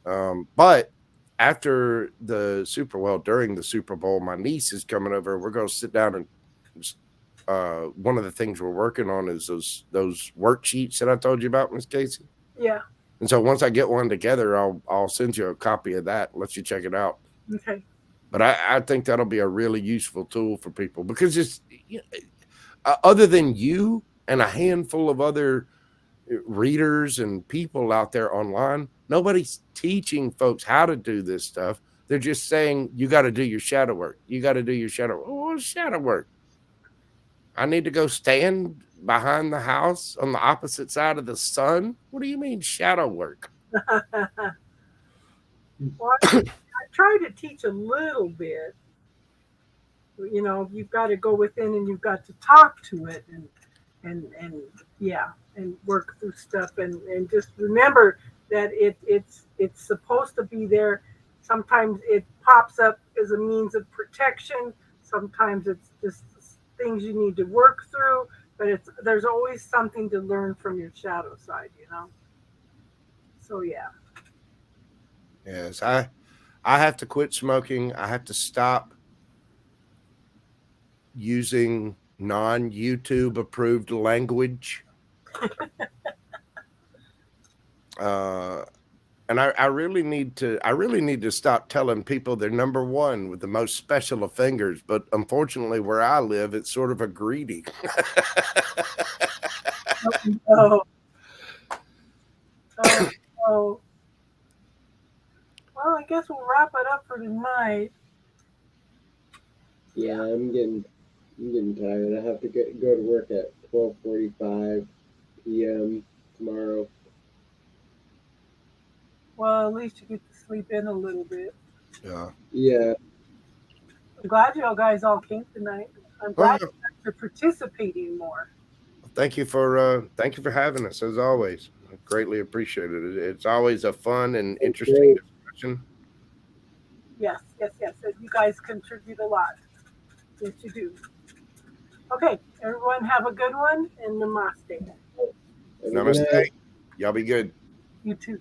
But after during the Super Bowl, my niece is coming over. We're going to sit down and one of the things we're working on is those worksheets that I told you about, Miss Casey. Yeah. And so once I get one together, I'll send you a copy of that. Let you check it out. Okay. But I think that'll be a really useful tool for people because it's other than you and a handful of other readers and people out there online, nobody's teaching folks how to do this stuff. They're just saying, you got to do your shadow work. You got to do your shadow work. Oh, what's shadow work? I need to go stand behind the house on the opposite side of the sun. What do you mean shadow work? Well, I try to teach a little bit. You know, you've got to go within and you've got to talk to it and work through stuff and just remember that it's supposed to be there. Sometimes it pops up as a means of protection. Sometimes it's just things you need to work through, but there's always something to learn from your shadow side, you know? So yeah. Yes, I have to quit smoking. I have to stop using non-YouTube approved language. And I really need to stop telling people they're number one with the most special of fingers. But unfortunately, where I live, it's sort of a greedy. Oh. Oh. Well, I guess we'll wrap it up for tonight. Yeah, I'm getting tired. I have to go to work at 12:45 p.m. tomorrow. Well, at least you get to sleep in a little bit. Yeah. Yeah. I'm glad you guys all came tonight. I'm glad you're participating more. Thank you for having us as always. I greatly appreciate it. It's always a fun and interesting discussion. Yes. You guys contribute a lot. Yes, you do. Okay, everyone have a good one and namaste. Namaste. Y'all be good. You too.